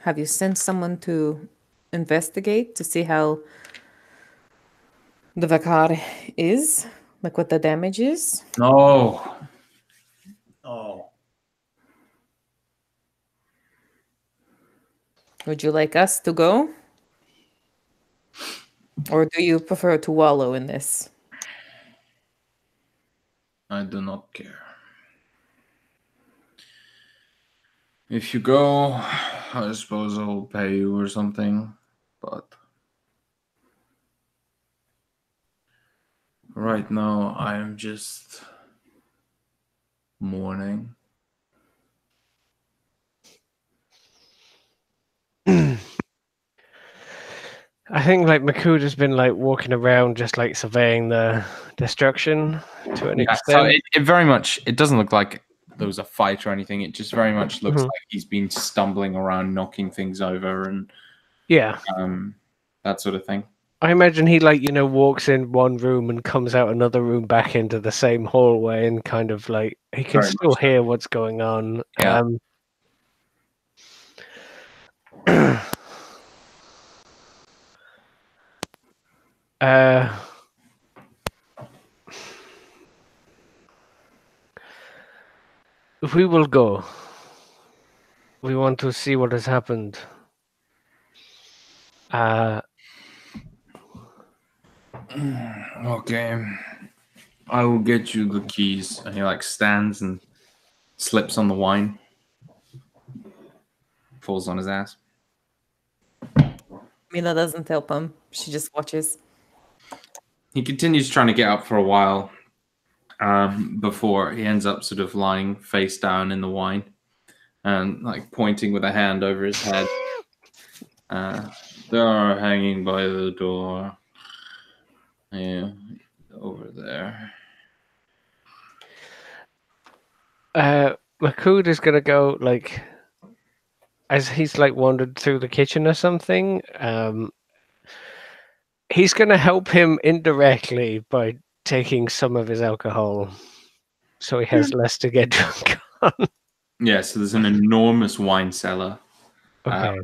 have you sent someone to investigate to see how the Vakar is, like what the damage is? No. Oh. Would you like us to go? Or do you prefer to wallow in this? I do not care. If you go, I suppose I'll pay you or something, but right now I am just mourning. I think like Makuda's been like walking around just like surveying the destruction to an Yeah, extent. so it very much, it doesn't look like there was a fight or anything. It just very much looks Mhm. like he's been stumbling around, knocking things over and Yeah. that sort of thing. I imagine he like, walks in one room and comes out another room back into the same hallway and kind of like he can Very still much so. hear what's going on. Yeah. We will go. We want to see what has happened. Okay. I will get you the keys. And he like stands and slips on the wine. Falls on his ass. Mina doesn't help him. She just watches. He continues trying to get up for a while before he ends up sort of lying face down in the wine and like pointing with a hand over his head. They are hanging by the door. Yeah, over there. Makud is gonna go like as he's like wandered through the kitchen or something. He's gonna help him indirectly by taking some of his alcohol, so he has less to get drunk on. Yeah, so there's an enormous wine cellar. Okay.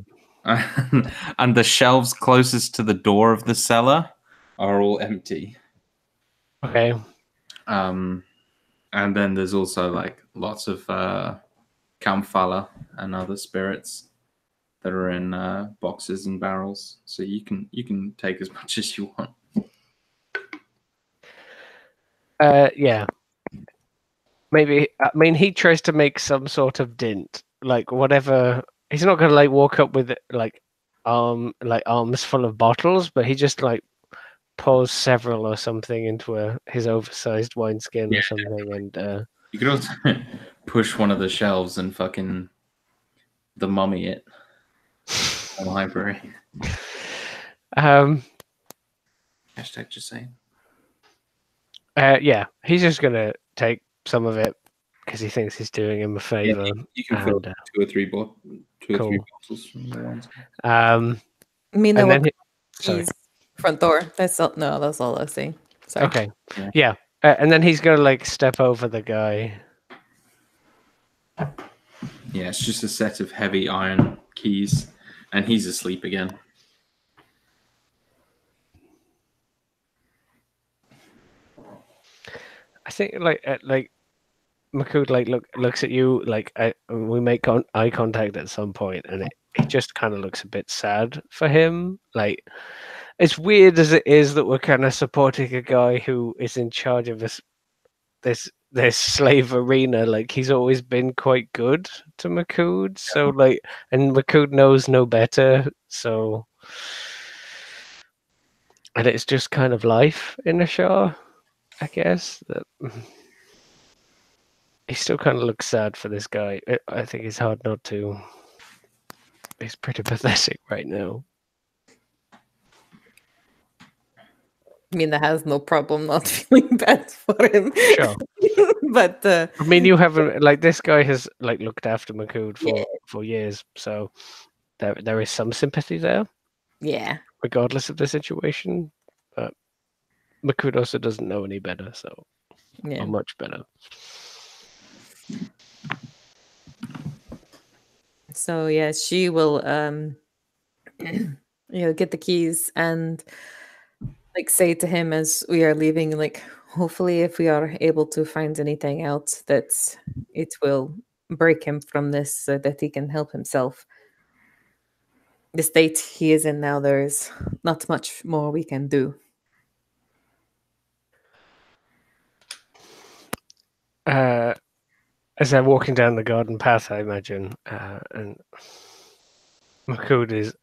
And the shelves closest to the door of the cellar are all empty. Okay. And then there's also like lots of Kamfala and other spirits that are in boxes and barrels. So you can take as much as you want. Yeah. Maybe. I mean, he tries to make some sort of dint, like whatever. He's not gonna like walk up with like arms full of bottles, but he just like pours several or something into his oversized wineskin or something, and You could also push one of the shelves and fucking the mummy it in the library. Hashtag just saying. Yeah, he's just gonna take some of it because he thinks he's doing him a Yeah, favor. you can fill and, two or three Cool. bottles from the ones. Mina and will then sorry. keys front door. That's all. No, that's all I was saying. Sorry. Okay. Yeah. Yeah. And then he's gonna like step over the guy. Yeah, it's just a set of heavy iron keys, and he's asleep again. I think like Makud looks at you like we make eye contact at some point, and it just kind of looks a bit sad for him. Like, as weird as it is that we're kind of supporting a guy who is in charge of this slave arena, like he's always been quite good to Makud. So like, and Makud knows no better. So, and it's just kind of life in the show, I guess. That he still kind of looks sad for this guy. I think it's hard not to. He's pretty pathetic right now. Mina has no problem not feeling bad for him. Sure. But I mean, you haven't like this guy has like looked after Makud Yeah. for years, so there is some sympathy there, yeah, regardless of the situation. But Makud also doesn't know any better, so yeah. or much better. So yeah, she will get the keys and like say to him as we are leaving, like, hopefully if we are able to find anything else that it will break him from this so that he can help himself. The state he is in now, there's not much more we can do. As they're walking down the garden path, I imagine, and Makud is.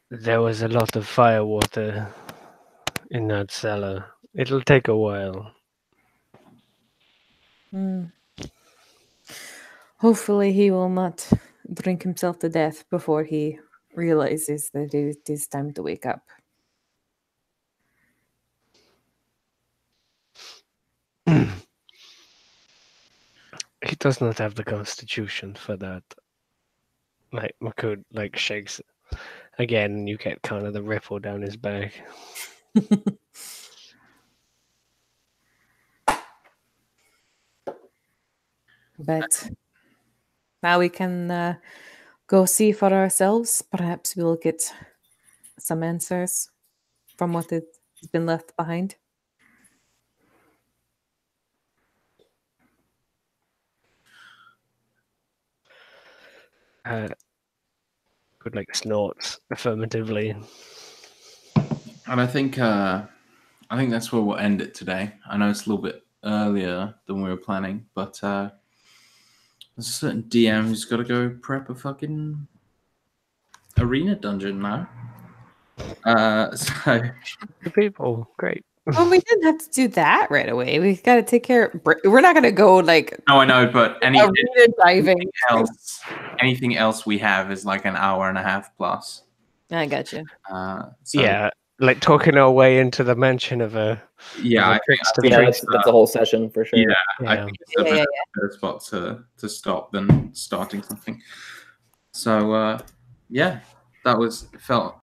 There was a lot of firewater in that cellar. It'll take a while. Hopefully he will not drink himself to death before he realizes that it is time to wake up. He does not have the constitution for that. Like Makud like shakes again, and you get kind of the ripple down his back. But now we can go see for ourselves. Perhaps we'll get some answers from what has been left behind. Good like snorts affirmatively. And I think that's where we'll end it today. I know it's a little bit earlier than we were planning, but there's a certain DM who's got to go prep a fucking arena dungeon now. So The people, great. Well, we didn't have to do that right away. We got to take care. We're not going to go like no, I know, but arena diving. anything else we have is like an hour and a half plus. I got you. So, Yeah, like talking our way into the mention of a yeah, I think that's a whole session for sure. yeah, I Yeah. think it's a better spot to stop than starting something. So yeah, that felt